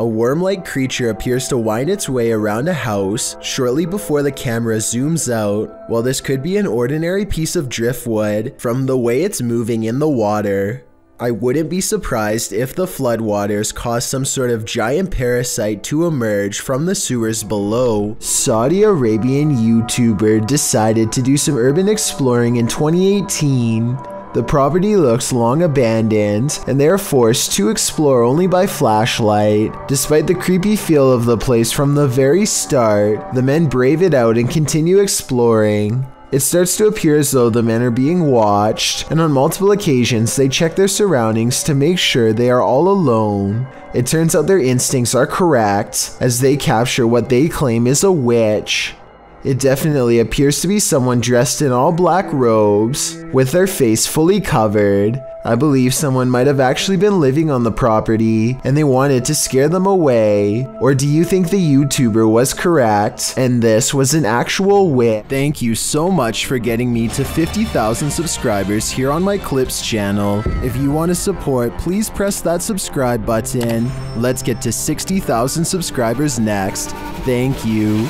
A worm-like creature appears to wind its way around a house shortly before the camera zooms out. While this could be an ordinary piece of driftwood from the way it's moving in the water, I wouldn't be surprised if the floodwaters caused some sort of giant parasite to emerge from the sewers below. Saudi Arabian YouTuber decided to do some urban exploring in 2018. The property looks long abandoned, and they are forced to explore only by flashlight. Despite the creepy feel of the place from the very start, the men brave it out and continue exploring. It starts to appear as though the men are being watched, and on multiple occasions they check their surroundings to make sure they are all alone. It turns out their instincts are correct, as they capture what they claim is a witch. It definitely appears to be someone dressed in all black robes, with their face fully covered. I believe someone might have actually been living on the property, and they wanted to scare them away. Or do you think the YouTuber was correct, and this was an actual witch? Thank you so much for getting me to 50,000 subscribers here on my Clips channel. If you want to support, please press that subscribe button. Let's get to 60,000 subscribers next. Thank you.